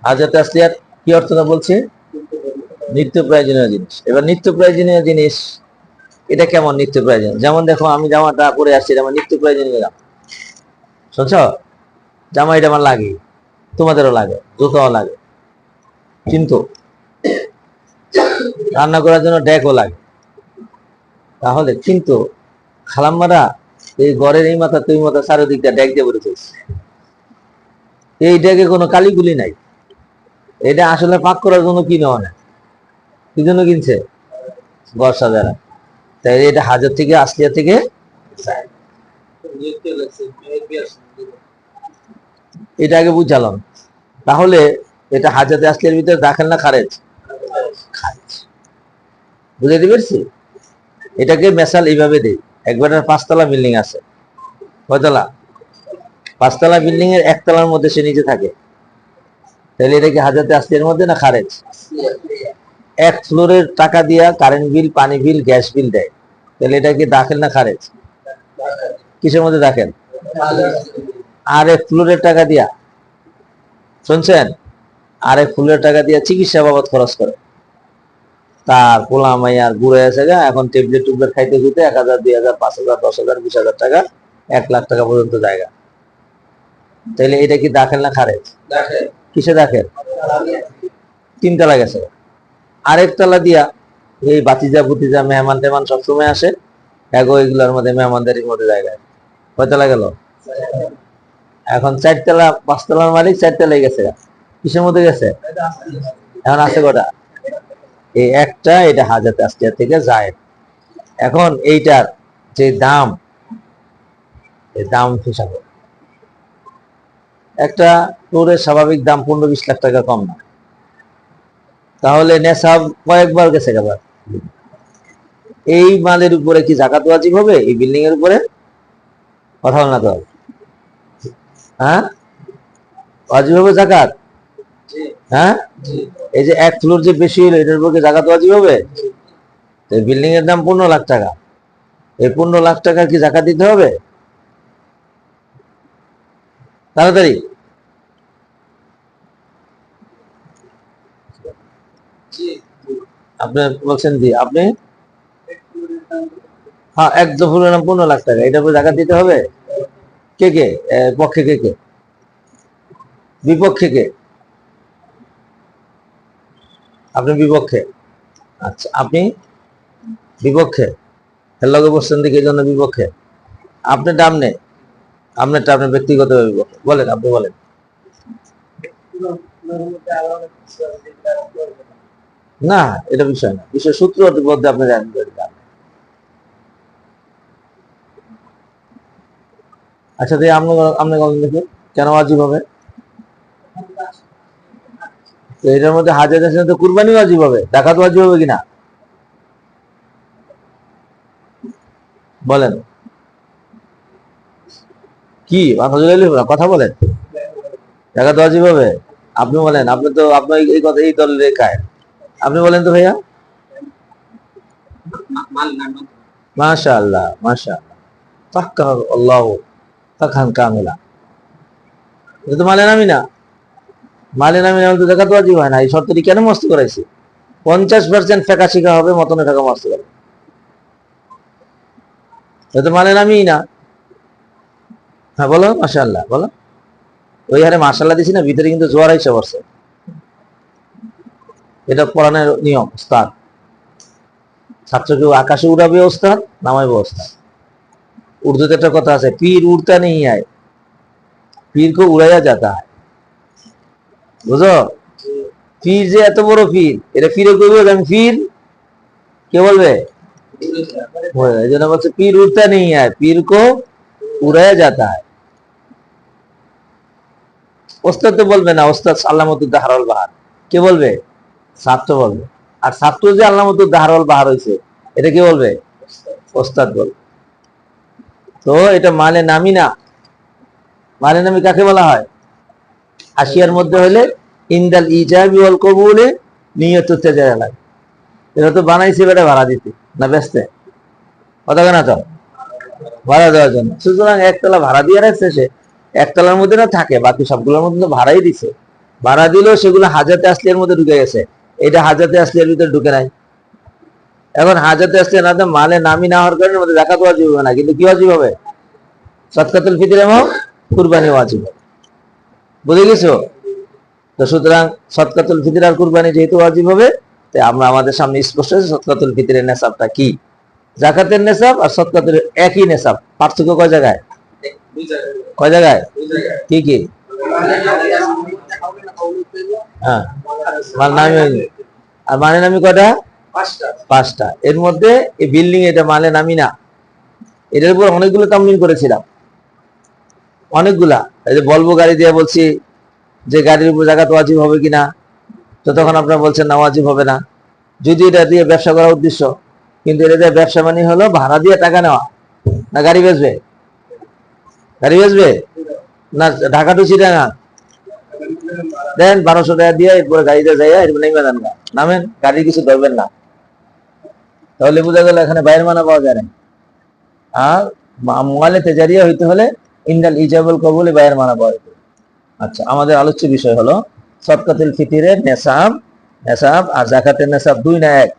হাজতে আসলিয়াত কি অর্থ না বলছি? নিত্য প্রয়োজনীয় জিনিস। এবার নিত্য প্রয়োজনীয় জিনিস এটা কেমন নিত্য প্রয়োজন? যেমন দেখো আমি জামাটা পরে আসছি, এটা আমার নিত্য প্রয়োজনীয় জামা, শুনছ? জামা এটা আমার লাগে, তোমাদেরও লাগে, জুতাও লাগে, কিন্তু রান্না করার জন্য ডেকও লাগে। তাহলে কিন্তু খালাম্মারা এই ঘরের এই মাথা তুই মাথা চারিদিকটা ডেক দিয়ে বলে চলছে। এই ডেকে কোনো কালিগুলি নাই, এটা আসলে পাক করার জন্য কিনে অনেক, কি জন্য কিনছে? ঘর সাজানো। তাই এটা হাজার থেকে আসলিয়া থেকে এটা আগে বুঝালাম। তাহলে এটা হাজাতে আসলিয়ার ভিতরে দাখিল না খারেজ? খারেজ। বুঝাইতে পেরেছি? এটাকে মেশাল এইভাবে দেই, একবার 5 তলা বিল্ডিং আছে, কয়তলা? 5 তলা বিল্ডিং এর 1 তলার মধ্যে সে নিচে থাকে, তাহলে এটা কি হাজাতে আসলিয়ার মধ্যে না খারেজ? 1 ফ্লোরের টাকা দিয়া কারেন্ট বিল, পানি বিল, গ্যাস বিল দেয়, তাহলে এটা কি দাখিল না খারেজ? কিসের মধ্যে দাখিল? আর 1 ফ্লোরের টাকা দিয়া, শুনছেন, আর 1 ফ্লোরের টাকা দিয়া চিকিৎসা বাবদ খরচ করে, তার পোলা মাইয়ার ঘুরে আছে গা, এখন ট্যাবলেট টুবলেট খাইতে খুঁজতে 1,000, 2,000, 5,000, 10,000, 20,000 টাকা, 1 লাখ টাকা পর্যন্ত জায়গা, তাহলে এটা কি দাখিল না খারেজ? কিসে দাখিল? 3 তলা গেছে। আরেক তলা দিয়া এই বাতিজা বুতিজা মেহমান টেমান সবসময় আসে, এগো এগুলোর মধ্যে মেহমানদারির মধ্যে জায়গায়, কয়তলা গেল? এখন 4 তলা, 5 তলার মালিক 4 তলায় গেছে, কিসের মধ্যে গেছে? এখন আছে কটা? এই একটা, এটা হাজাতে আসলিয়া থেকে যায়। এখন এইটার যে দাম, এই দাম হিসাবে একটা ফ্লোরের স্বাভাবিক দাম 15-20 লাখ টাকা কম না, তাহলে নেশাব কয়েকবার গেছে আবার। এই মালের উপরে কি জাকাত ওয়াজিব হবে? এই বিল্ডিং এর উপরে? কথা বল না তো, হ্যাঁ? ওয়াজিব হবে জাকাত? হ্যাঁ, এই যে 1 ফ্লোর যে বেশি হলো এটার উপরে জাকাত ওয়াজিব হবে? এই বিল্ডিং এর দাম 15 লাখ টাকা, এই 15 লাখ টাকা কি জাকাত দিতে হবে? তাড়াতাড়ি আপনি বলছেন জি, আপনি হ্যাঁ, 1 ফ্লোরের দাম 15 লাখ টাকা, এটার উপরে জাকাত দিতে হবে? কে কে পক্ষে, কে কে বিপক্ষে, কে? আপনি বিপক্ষে? আচ্ছা, আপনি বিপক্ষে, এর লগে বসছেন দেখে এই জন্য বিপক্ষে। আপনি দাম নেই, আপনারটা আপনার ব্যক্তিগত বিপক্ষে, বলেন, আপনি বলেন। না, এটা বিষয় না, বিষয় সূত্র মধ্যে আপনি জানেন। আচ্ছা, তাই আপনি বলেন দেখি কেন ওয়াজিব হবে? তো এটার মধ্যে হাজার আছে তো কুরবানি ওয়াজিব হবে, জাকাত ওয়াজিব হবে কিনা বলেন? কি কথা বলেন, জাকাত ওয়াজিব হবে? আপনি বলেন, আপনি তো আপনার এই কথা এই দলের রেখায়, আপনি বলেন তো ভাইয়া। মাশাআল্লাহ, মাশাআল্লাহ। ফাক্কাহ আল্লাহ ফাকহান কামিলা। এটা তো মানে নামি না, মানে নামি না তো জাকাত ওয়াজিব হয় না। এই শর্তটি কেন মস্ত করাইছি? 50% ফেকা শিখা হবে, মতনে টাকা মস্ত করে। এটা তো মানে নামি না। হ্যাঁ বলো মাশাআল্লাহ, বলো। ওই হারে মাশাআল্লাহ দিছি না, ভিতরে কিন্তু জোয়ার এসে পড়ছে। এটা কোরআনের নিয়ম। ওস্তাদ ছাত্রকে আকাশে উড়াবে, ওস্তাদ নামাইবে ওস্তাদ। উর্দুতে একটা কথা আছে, পীর উড়তা নেই আয়, পীর কো উড়াইয়া যাতা হয়। বুঝো? পীর যে এত বড় পীর, এটা পীরে কইবে আমি পীর, কে বলবে? এই জন্য বলছে পীর উড়তা নেই আয়, পীর কো উড়াইয়া যাতা হয়। ওস্তাদ তো বলবে না, ওস্তাদ আল্লামতুদ্দাহ হারল বাহার, কে বলবে? ছাত্র বলবে। আর ছাত্র যে আল্লামতুদ্দাহ হারল বাহার হয়েছে, এটা কে বলবে? ওস্তাদ বলবে। তো এটা মানে নামি না। মানে নামি কাকে বলা হয়? আশিয়ার মধ্যে হলে ইনদাল ইজাবি ওয়াল কবুলে নিয়তু তেজালা। এটা তো বানাইছে বেটা ভাড়া দিতে না বেচতে, কথা কেনা তো ভাড়া দেওয়ার জন্য। সুতরাং একতলা ভাড়া দিয়ে রাখছে, সে একতলার মধ্যে না থাকে, বাকি সবগুলোর মধ্যে তো ভাড়াই দিছে। ভাড়া দিলেও সেগুলো হাজাতে আসলিয়ার মধ্যে ঢুকে গেছে, এটা হাজাতে আসলিয়ার ভিতরে ঢুকে নাই। এখন হাজাতে আসলিয়া না, মালে নামি না হওয়ার কারণে মধ্যে যাকাত ওয়াজিব হবে না, কিন্তু কি ওয়াজিব হবে? সদকাতুল ফিতর এবং কুরবানি ওয়াজিব হবে। বুঝে গেছো? তো সুতরাং সদকাতুল ফিতর আর কুরবানি যেহেতু ওয়াজিব হবে, তাই আমরা আমাদের সামনে স্পষ্ট আছে সদকাতুল ফিতরের নেসাবটা কি। যাকাতের নেসাব আর সদকাতুল একই নেসাব, পার্থক্য কয় জায়গায়? কয় জায়গায়? কি কি? হ্যাঁ, আর মানে নামি কয়টা? 5টা। এর মধ্যে এই বিল্ডিং এটা মানে নামি না, এটার উপর অনেকগুলো তামলিন করেছিলাম, অনেকগুলা। এই যে বলবো গাড়ি দিয়ে বলছি যে গাড়ির উপর জাকাত ওয়াজিব হবে কিনা, তো তখন আপনারা বলছেন না ওয়াজিব হবে না, যদি এটা দিয়ে ব্যবসা করার উদ্দেশ্য। কিন্তু এটা দিয়ে ব্যবসা মানে হলো ভাড়া দিয়ে টাকা নেওয়া, না গাড়ি বেচবে? গাড়ি বেচবে না ঢাকা টু চিটাগাং দেন 1200 টাকা দিয়ে, এরপরে গাড়িতে যাইয়া এরপর নেমে যান না, নামেন, গাড়ির কিছু ধরবেন না। তাহলে বোঝা গেল এখানে বাইরের মানা পাওয়া যায় না। আর মুআলে তেজারিয়া হইতে হলে ইনদাল ইজাবুল কবুলে বাইরের মানা পাওয়া যেত। আচ্ছা, আমাদের আলোচ্য বিষয় হলো সদকাতুল ফিতরের নেসাব। নেসাব আর যাকাতের নেসাব দুই না এক?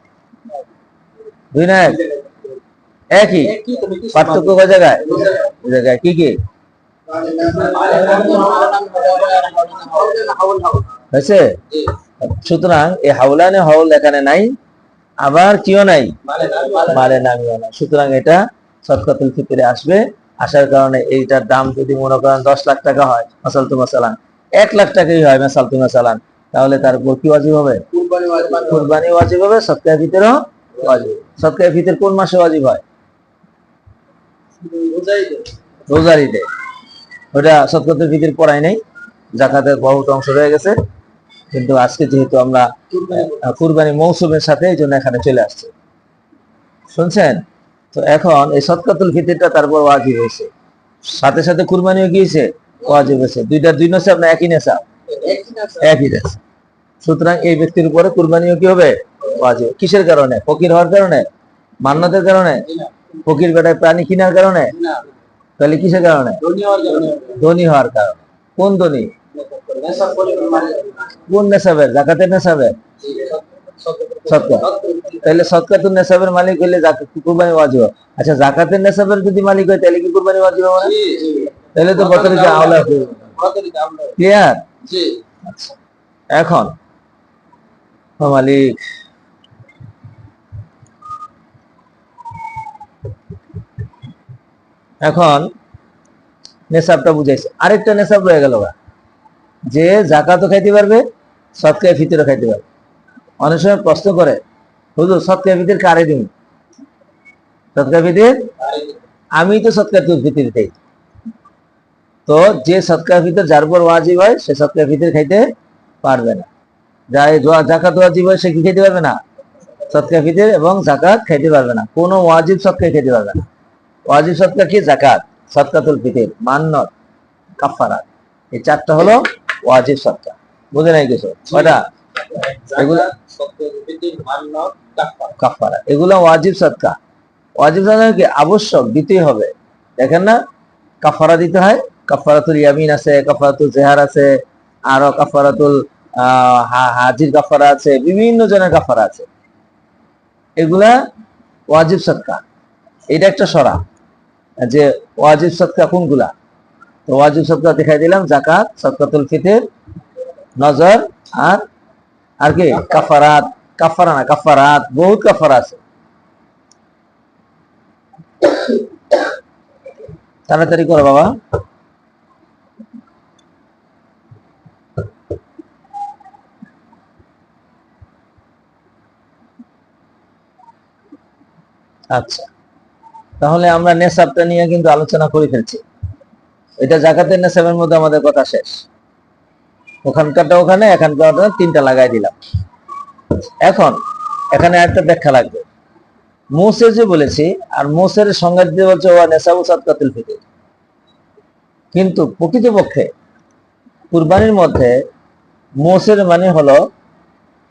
দুই না এক? একই। পার্থক্য কয় জায়গায়? জায়গায় কি কি হয়েছে? সুতরাং এই হাউলানে হাউল এখানে নাই, আবার কিও নাই, মালে নামিও নাই। সুতরাং এটা সদকাতুল ফিতরে আসবে। আসার কারণে এইটার দাম যদি মনে করেন 10 লাখ টাকা হয়, মাসালতু মাসালান 1 লাখ টাকাই হয় মাসালতু মাসালান, তাহলে তার উপর কি ওয়াজিব হবে? কুরবানি ওয়াজিব হবে, সদকায়ে ফিতরও ওয়াজিব। সদকায়ে ফিতর কোন মাসে ওয়াজিব হয়? রোজার ঈদে। ওটা সদকাতুল ফিতর পড়াই নাই, যাকাতের বহুত অংশ রয়ে গেছে। কিন্তু আজকে যেহেতু আমরা কুরবানি মৌসুমের সাথে, এই জন্য এখানে চলে আসছে, শুনছেন? তো এখন এই সদকাতুল ফিতরটা তারপর ওয়াজিব হয়েছে, সাথে সাথে কুরবানিও গিয়েছে ওয়াজিব হয়েছে। দুইটার দুই নেসাব না একই নেসাব? একই নেসাব। সুতরাং এই ব্যক্তির উপরে কুরবানিও কি হবে? ওয়াজিব। কিসের কারণে? ফকির হওয়ার কারণে? মান্নাতের কারণে? ফকির বেটায় প্রাণী কিনার কারণে? তাহলে কিসের কারণে? ধনী হওয়ার কারণে। কোন ধনী? কোন নেসাবের? যাকাতের নেসাবের? সদকা। তাহলে সদকাতুন নেসাবের মালিক হইলে কুরবানি ওয়াজিব। আচ্ছা, যাকাতের নেসাবের যদি মালিক হয় তাহলে কি কুরবানি ওয়াজিব হবে না? তাহলে তো বতরিকা আওলা। ক্লিয়ার? আচ্ছা, এখন মালিক এখন নেসাবটা বুঝাইছে, আরেকটা নেসাব রয়ে গেল যে যাকাতও খাইতে পারবে, সদকায়ে ফিতরও খাইতে পারবে। অনেক সময় প্রশ্ন করে, হুজুর সদকায়ে ফিতর কারে দিন? সদকায়ে ফিতর আমি তো সদকাতুল ফিতর খাই। তো যে সদকায়ে ফিতর যার উপর ওয়াজিব হয় সে সদকায়ে ফিতর খাইতে পারবে না, যাই যাকাত ওয়াজিব হয় সে কি খাইতে পারবে না? সদকায়ে ফিতর এবং যাকাত খাইতে পারবে না। কোনো ওয়াজিব সদকা খাইতে পারবে না। ওয়াজিব সদকা কি? যাকাত, সদকাতুল ফিতর, মান্নত, কাফারাত, এই চারটা হলো ওয়াজিব সদকা। বুঝে নাই কিছু? কয়টা? এগুলা কাফারা, এগুলা ওয়াজিব সদকা। ওয়াজিব সদকা কি? আবশ্যক, দিতেই হবে। দেখেন না, কাফারা দিতে হয়। কাফারাতুল ইয়ামিন আছে, কাফারাতুল জেহার আছে, আরো কাফারাতুল হাজির কাফারা আছে, বিভিন্ন জনের কাফারা আছে। এগুলা ওয়াজিব সদকা। এটা একটা সরা যে ওয়াজিব সদকা কোনগুলা। তো ওয়াজিব সদকা দেখাই দিলাম, যাকাত, সদকাতুল ফিতর, নজর, আর আর কি কাফারাত। কাফারা না, কাফারাত, বহুত কাফারা আছে। তাড়াতাড়ি করো বাবা। আচ্ছা, তাহলে আমরা নেসাবটা নিয়ে কিন্তু আলোচনা করে ফেলছি। এটা জাকাতের নেসাবের মধ্যে আমাদের কথা শেষ। ওখানকারটা ওখানে, এখানকারটা তিনটা লাগাই দিলাম। এখন এখানে একটা ব্যাখ্যা লাগবে। মোসে যে বলেছি, আর মোসের সংজ্ঞা দিতে বলছে ওয়া নেসাবু সাদকাতুল ফিতর। কিন্তু প্রকৃতপক্ষে কুরবানির মধ্যে মোসের মানে হলো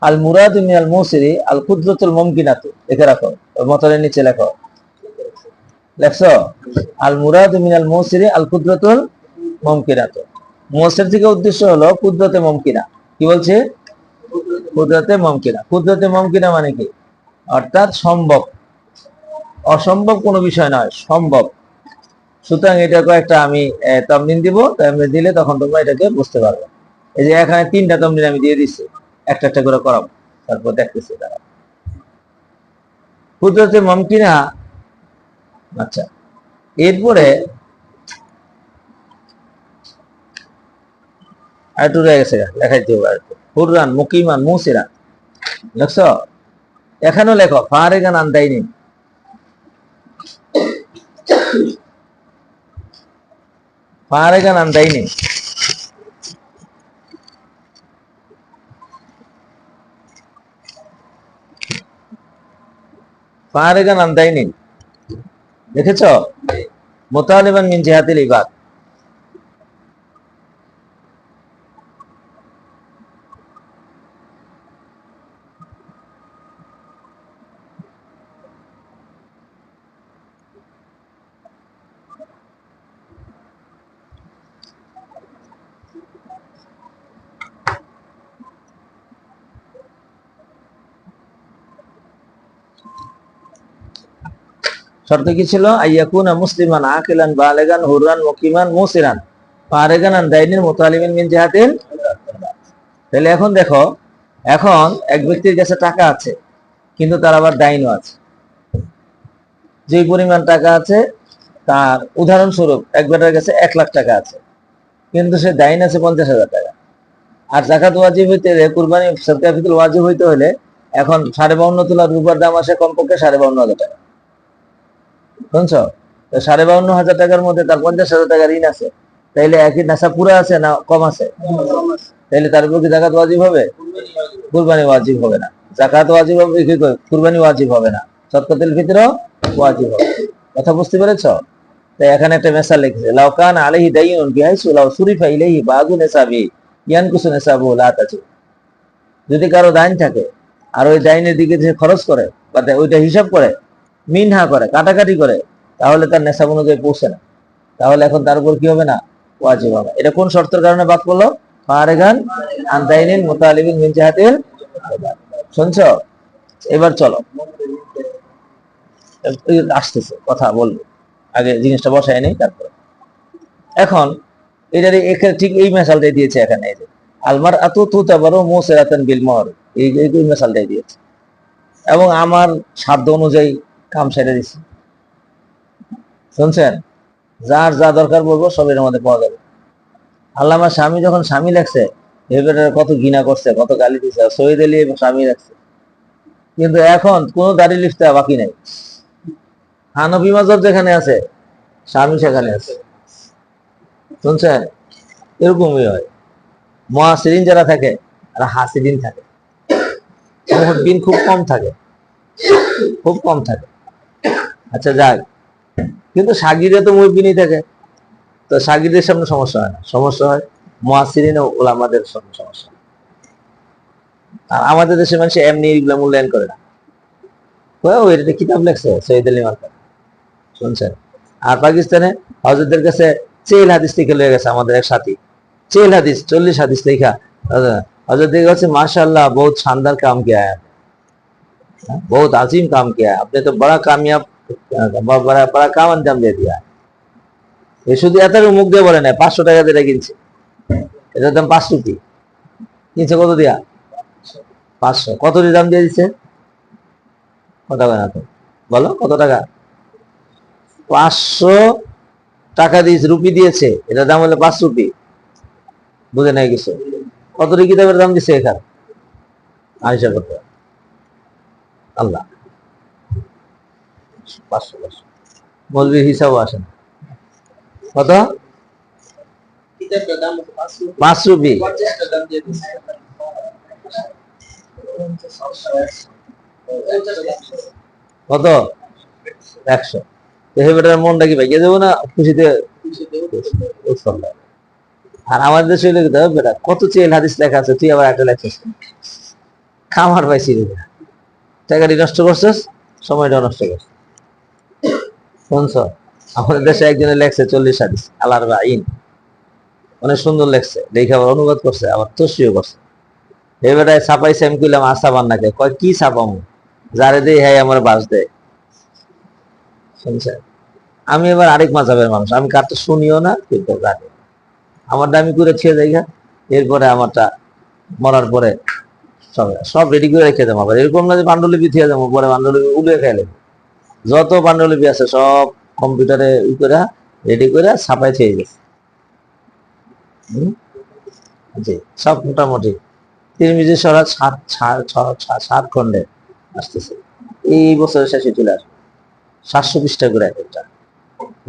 আল মুরাদু মিনাল মুসিরি আল কুদরতুল মুমকিনাতু। লিখে রাখো, মতনের নিচে লেখো, লেখছো? আল মুরাদু মিনাল মুসিরি আল কুদরতুল মুমকিনাতু। মোসের থেকে উদ্দেশ্য হলো কুদরতে মুমকিনা। কি বলছে? কুদরতে মুমকিনা। কুদরতে মুমকিনা মানে কি? অর্থাৎ সম্ভব, অসম্ভব কোনো বিষয় নয়, সম্ভব। সুতরাং এটা কয়েকটা আমি তামরিন দিব, তামরিন দিলে তখন তোমরা এটাকে বুঝতে পারবে। এই যে এখানে তিনটা তামরিন আমি দিয়ে দিচ্ছি, একটা একটা করে করাবো, তারপর দেখতেছি তারা। কুদরতে মুমকিনা। আচ্ছা, এরপরে আরেকটু রয়ে গেছে, লেখাইতে হবে আরেকটু। হুররান, মুকিমান, মুসিরান। দেখছো? এখানেও লেখো ফারেগান আন দাইনি। ফারেগান আন দাইনি। ফারেগান আন দাইনি, দেখেছো? মুতালিবান মিন জিহাতিল ইবাদ। শর্ত কি ছিল? আইয়াকুনা মুসলিমান আকিলান বালিগান হুররান মুকিমান মুসিরান ফারেগান আন দাইনিন মুতালিবিন মিন জিহাতিল। তাহলে এখন দেখো, এখন এক ব্যক্তির কাছে টাকা আছে, কিন্তু তার আবার দাইনও আছে। যে পরিমাণ টাকা আছে, তার উদাহরণস্বরূপ এক বেটার কাছে 1 লাখ টাকা আছে, কিন্তু সে দাইন আছে 50,000 টাকা। আর জাকাত ওয়াজিব হইতে হলে, কুরবানি সদকা ফিতর ওয়াজিব হইতে হলে এখন 52.5 তোলা রূপার দাম আসে কমপক্ষে 52,500 টাকা। শুনছো? তো 52,500 টাকার মধ্যে তার 50,000 টাকা ঋণ আছে। তাইলে একই নেশা পুরো আছে না কম আছে? তাইলে তার উপর কি জাকাত ওয়াজিব হবে? কুরবানি ওয়াজিব হবে না। জাকাত ওয়াজিব হবে, কুরবানি ওয়াজিব হবে না। সদকাতুল ফিতরও ওয়াজিব হবে। কথা বুঝতে পেরেছো? তাই এখানে একটা মেসাল লিখেছে, লাউ কান আলাইহি দাইনুন বিহাইসু লাউ সুরিফা ইলাইহি বাযু নিসাবি ইয়ানকুসু নিসাবু লা তাজু। যদি কারো দাইন থাকে আর ওই দাইনের দিকে যে খরচ করে বা ওইটা হিসাব করে, মিনহা করে, কাটাকাটি করে, তাহলে তার নেশাব অনুযায়ী পৌঁছে না। তাহলে এখন তার উপর কি হবে না? ওয়াজিব হবে। এটা কোন শর্তের কারণে বাদ করলো? ফারেগান আন দাইনিন মুতালিবিন মিন জিহাতিল। শুনছো? এবার চলো, আসতেছে কথা বলবো, আগে জিনিসটা বসায় নেই তারপরে। এখন এটার ঠিক এই মেসালটাই দিয়েছে এখানে, এই যে আলমার আতু তুতাবারু মুসিরাতান বিল মাহর, এই মেসালটাই দিয়েছে। এবং আমার সাধ্য অনুযায়ী কাম সেরে দিচ্ছি। শুনছেন? যার যা দরকার বলবো সব এর মধ্যে পাওয়া যাবে। আল্লাহ আমার স্বামী যখন স্বামী লেখছে, ভেবেটার কত ঘৃণা করছে, কত গালি দিচ্ছে, শহীদ আলী স্বামী রাখছে, কিন্তু এখন কোন দাড়ি লিখতে বাকি নাই। হানফি মাযহাব যেখানে আছে, স্বামী সেখানে আছে। শুনছেন? এরকমই হয়। মুআসিরিন যারা থাকে আর হাসিদিন থাকে, মুহিব্বিন খুব কম থাকে, খুব কম থাকে। আচ্ছা যাক, কিন্তু সাগিরে তো মুহিব্বিনই থাকে। তো সাগিদের সামনে সমস্যা হয় না, সমস্যা হয় মুআসিরিন ও উলামাদের সামনে সমস্যা। আর আমাদের দেশের মানুষ এমনি এগুলো মূল্যায়ন করে না। ও এটা কিতাব লেখছে সৈয়দ আলী মার্কা। শুনছেন? আর পাকিস্তানে হজরতদের কাছে চেল হাদিস লিখে লয়ে গেছে আমাদের এক সাথী, চেল হাদিস 40 হাদিস লেখা। हजरत से माशाल्लाह बहुत शानदार काम किया है, बहुत अजीम काम किया है आपने, तो बड़ा कामयाब बड़ा बड़ा काम अंजाम दे दिया है। ये শুধু এত মুখ দিয়ে বলে না, 500 টাকা দিয়ে কিনছে, এটার দাম 5 রুপি। কিনছে কত দিয়া? 500। কত দিয়ে দাম দিয়ে দিচ্ছে? কত টাকা না তো বলো, কত টাকা? 500 টাকা দিয়েছে, রুপি দিয়েছে, এটার দাম হলো 5 রুপি। বুঝে নাই কিছু? কত কিতাবের দাম দিচ্ছে এখানে? আয়সা কত? আল্লাহ, 500 মৌলবীর হিসাবও আসে না। কত?
কিতাবের দাম
5 রুপি।
50 টাকা দাম দিয়ে দিছে।
কত? 100। বেটার মনটা কি ভাইয়া দেবো না খুশিতে? আর আমাদের দেশে লিখতে হবে বেটা কত চেল হাদিস লেখা আছে, তুই আবার একটা লেখছিস, খামার পাইছি টাকাটি নষ্ট করছিস, সময়টা নষ্ট করছিস। শুনছ, আমাদের দেশে একজনে লেখছে 40 হাদিস আল্লাহর আইন, অনেক সুন্দর লেখছে, দেখে আবার অনুবাদ করছে, আবার তসিও করছে। এই বেটায় ছাপাইছে, আমি কইলাম আসাবান নাকি, কয় কি ছাপামু, যারে দেই হ্যাঁ আমার বাস দেয়। শুনছেন, আমি এবার আরেক মাযহাবের মানুষ, আমি কারটা শুনিও না, কিন্তু জানি আমারটা আমি করে ছেড়ে যাই। এরপরে আমারটা মরার পরে সব রেডি করে রেখে দেবো। আবার এরকম না যে পাণ্ডুলিপি থেকে যাবো, পরে পাণ্ডুলিপি উড়ে খেলে, যত পাণ্ডুলিপি আছে সব কম্পিউটারে ই করে রেডি করে ছাপাই থেকে গেছে। জি, সব মোটামুটি তিরমিজি সরাজ 7 খন্ডে আসতেছে, এই বছরের শেষে চলে আসবে। 700 পৃষ্ঠা করে একটা,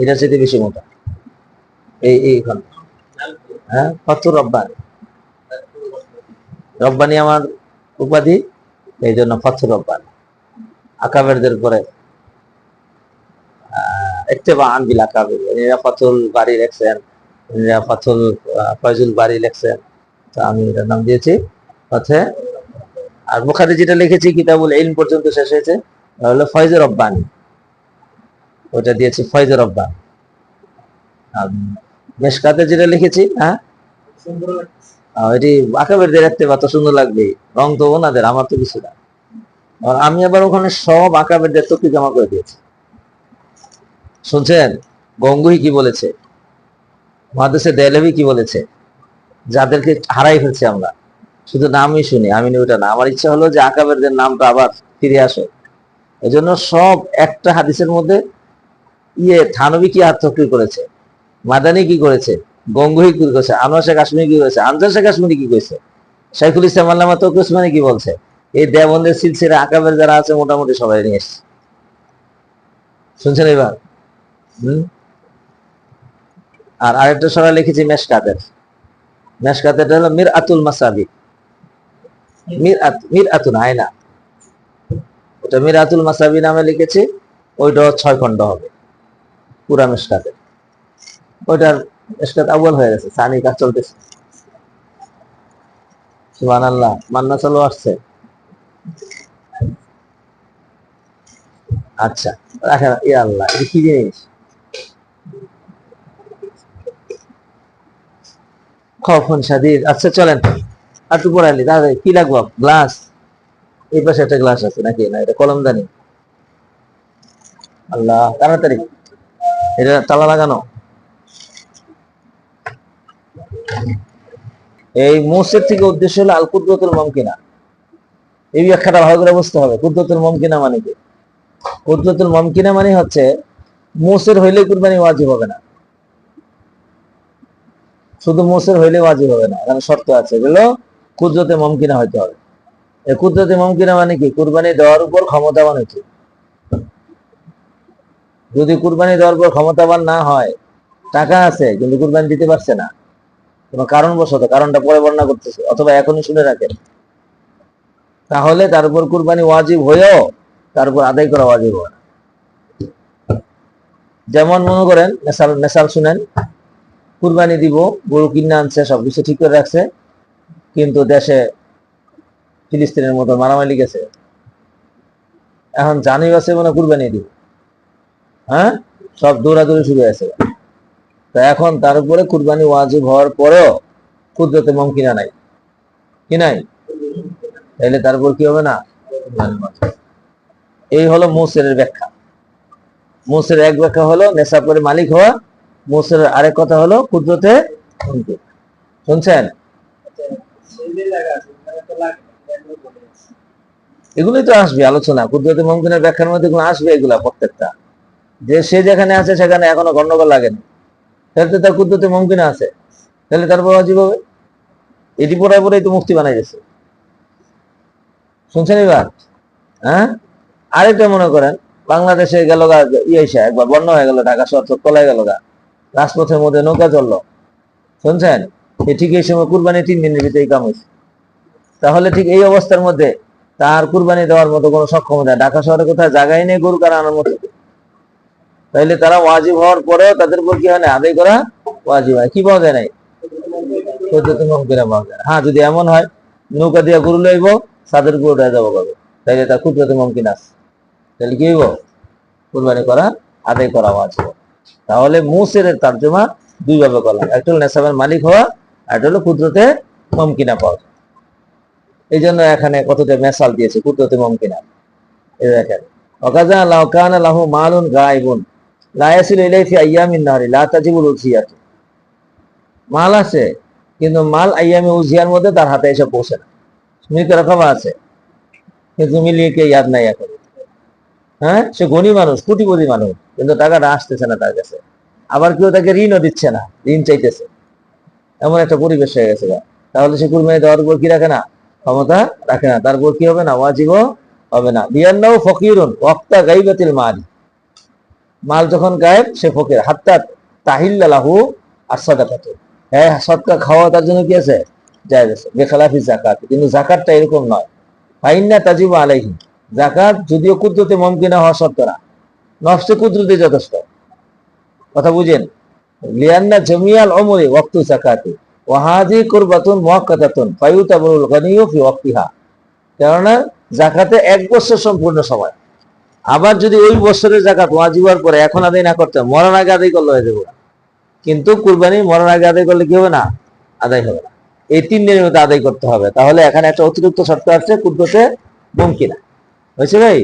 এটা চেয়ে বেশি মোটা এই খন্ড। হ্যাঁ, ফাতুর রব্বানি, রব্বানি আমার উপাধি, এই জন্য ফাতুর রব্বানি। আকাবেরদের পরে ইত্তেবা বিল আকাবির, এরা ফাতুল বারি লেখছেন, এরা ফাতুল ফয়জুল বারি লেখছেন, তো আমি এটার নাম দিয়েছি পথে। আর বুখারী যেটা লিখেছি কিতাবুল ইলম পর্যন্ত শেষ হয়েছে, হলো ফয়জুর রব্বানি, ওটা দিয়েছি ফয়জুর রব্বানি। আর মেশকাতে যেটা লিখেছি, হ্যাঁ এটি আকাবেরদের দেখতে কত সুন্দর লাগবে, রং তো ওনাদের, আমার তো কিছু না। আর আমি আবার ওখানে সব আকাবেরদের তকি জমা করে দিয়েছি। শুনছেন গঙ্গুহি কি বলেছে, মুহাদ্দিস দেহলভী কি বলেছে, যাদেরকে হারাই ফেলছি আমরা, শুধু নামই শুনি, আমি ওটা না। আমার ইচ্ছা হলো যে আকাবেরদের নামটা আবার ফিরে আসে, এই জন্য সব একটা হাদিসের মধ্যে থানবী কি আত্মক্রিয়া করেছে, মাদানী কি করেছে, গঙ্গুহি কি করেছে, আনোয়ার শেখ কাশ্মীরি কি করেছে, আনসার শেখ কাশ্মীরি কি করেছে, শাইখুল ইসলাম আল্লামা তৌকি উসমানী কি বলছে, এই দেওবন্দের সিলসিলা আকাবের যারা আছে মোটামুটি সবাই নিয়ে এসছে। শুনছেন এবার? আর আরেকটা সরা লিখেছি মেশকাতের, মেশকাতের হলো মিরআতুল মাসাবি, মিরআতুন আয়না, ওটা মিরআতুল মাসাবি নামে লিখেছি। ওইটা 6 খণ্ড হবে পুরা মেশকাতের, ওইটার মেশকাত আউয়াল হয়ে গেছে, সানি কাজ চলতেছে। সুবহানাল্লাহ, মান্না চালু আসছে। আচ্ছা রাখেন, ইয়া আল্লাহ, এটা কি জিনিস? কখন শাদীদ। আচ্ছা চলেন আর একটু পড়াইলি, দাদা কি লাগবো? গ্লাস, এই পাশে একটা গ্লাস আছে নাকি, না এটা কলমদানি? আল্লাহ, তাড়াতাড়ি, এটা তালা লাগানো। এই মৌসের থেকে উদ্দেশ্য হলো আল কুদরতুল মুমকিনা, এই ব্যাখ্যাটা ভালো করে বুঝতে হবে। কুদরতুল মুমকিনা মানে কি? কুদরতুল মুমকিনা মানে হচ্ছে মৌসের হইলে কুরবানি ওয়াজিব হবে না, শুধু মৌসের হইলে ওয়াজিব হবে না, এখানে শর্ত আছে, এগুলো কুদরতে মুমকিনা হইতে হবে। এই কুদরতে মুমকিনা মানে কি? কুরবানি দেওয়ার উপর ক্ষমতাবান হইতে। যদি কুরবানি দেওয়ার পর ক্ষমতাবান না হয়, টাকা আছে কিন্তু কুরবানি দিতে পারছে না, কোনো কারণবশত, কারণটা পরে বর্ণনা করতেছে, অথবা এখনই শুনে রাখেন, তাহলে তার উপর কুরবানি ওয়াজিব হয়েও তার উপর আদায় করা ওয়াজিব হয় না। যেমন মনে করেন মেসাল শুনেন, কুরবানি দিব, গরু কিনে আনছে, সবকিছু ঠিক করে রাখছে, কিন্তু দেশে ফিলিস্তিনের মতো মারামারি গেছে, এখন জানি আছে মনে কুরবানি দিব, হ্যাঁ সব দৌড়াদৌড়ি শুরু হয়েছে। তা এখন তার উপরে কুরবানি ওয়াজিব হওয়ার পরেও কুদরতে মুমকিনা নাই, কি নাই? তাহলে তার উপর কি হবে না? এই হলো মুসেরের ব্যাখ্যা। মুসের এক ব্যাখ্যা হলো নেশা করে মালিক হওয়া, মুসের আরেক কথা হলো কুদরতে মুমকিন। শুনছেন? এগুলোই তো আসবে আলোচনা, কুদরতে মুমকিনের ব্যাখ্যার মধ্যে এগুলো আসবে, এগুলা প্রত্যেকটা। যে সে যেখানে আছে সেখানে এখনো গন্ডগোল লাগেনি, তাহলে তো তার কুদরতে মুমকিন আছে, তাহলে তারপর ওয়াজিব হবে। এটি পড়ার পরেই তো মুফতি বানাই গেছে। শুনছেন এবার? হ্যাঁ, আরেকটা মনে করেন বাংলাদেশে গেল গা ইয়েসা একবার বন্যা হয়ে গেল, ঢাকা শহর তো তলায় গেল গা, রাজপথের মধ্যে নৌকা চললো। শুনছেন? ঠিক এই সময় কুরবানি 3 দিনের ভিতরে কাম হয়েছে। তাহলে ঠিক এই অবস্থার মধ্যে তার কুরবানি দেওয়ার মতো কোনো সক্ষমতা, ঢাকা শহরে কোথায় জায়গায় নেই গরু কারা আনার মতো, তাইলে তারা ওয়াজিব হওয়ার পরেও তাদের উপর কি হয় না, আদায় করা ওয়াজিব হয়। কি পাওয়া যায় নাই? কুদরতে মুমকিনা পাওয়া যায়। হ্যাঁ, যদি এমন হয় নৌকা দিয়ে গরু লইব, সাদের গরু উঠে যাবো পাবে, তাইলে তার কুদরতে মুমকিন আছে, তাহলে কি হইব? কুরবানি করা, আদায় করা ওয়াজিব। তাহলে মুসের তর্জমা দুই ভাবে করলাম, একটা হলো নেশাবের মালিক হওয়া, আর একটা হলো কুদরতে মুমকিনা পাওয়া। এই জন্য এখানে কতটা মেসাল দিয়েছে কুদরতে মুমকিনা। এই দেখেন, ওয়াকাযা লাউ কানা লাহু মালুন গায়বুন লা ইয়াসিলু ইলাইহি ফি আইয়ামিন নাহরি লা তাজিবুল উযিয়াতু। মাল আছে কিন্তু মাল আইয়ামে উযিয়ার মধ্যে তার হাতে এসে পৌঁছে না। মিলকে রকমা আছে কিন্তু মিলিকে ইয়াদ নাই এখন। হ্যাঁ, সে গণী মানুষ, কোটিপতি মানুষ, কিন্তু টাকাটা আসতেছে না তার কাছে। আবার কেউ তাকে ঋণও দিচ্ছে না, ঋণ চাইতেছে, এমন একটা পরিবেশ হয়ে গেছে। তাহলে সে কুরবানি দেওয়ার উপর কি রাখে না, ক্ষমতা রাখে না, তারপর কি হবে না, ওয়াজিব হবে না। বিয়ান্নাহু ফকিরুন ওয়াক্তা গাইবাতিল মাল, মাল যখন গায়েব সে ফকির। হাত্তা তাহিল্লা লাহু as-সাদাকাতু, হ্যাঁ সদকা খাওয়া তার জন্য কি আছে, জায়েজ আছে। বেখালাফি যাকাত, কিন্তু যাকাতটা এরকম নয়। ফাইন্না তাজিবু আলাইহি, যাকাত যদিও কুদরতে মুমকিনা হওয়া শর্তরা, নফসে কুদরতে যথেষ্ট। কথা বুঝেন? লিয়ান্না জামিয়াল উমরি ওয়াক্তু যাকাতি ওয়া হাযি কুরবাতুন মুআক্কাদাতুন ফায়ুতাবুল গানিয়্যু ফি ওয়াক্তিহা। কেননা যাকাতে 1 বছর সম্পূর্ণ সময়। আবার যদি ওই বছরের যাকাত ওয়াজিব হওয়ার পরে এখন আদায় না করতে, মরার আগে আদায় করলে হয়ে যাবে। কিন্তু কুরবানি মরার আগে আদায় করলে কি হবে না, আদায় হবে না। এই 3 দিনের মধ্যে আদায় করতে হবে। তাহলে এখানে একটা অতিরিক্ত শর্ত আছে কুদরতে মুমকিনা। হয়েছে ভাই?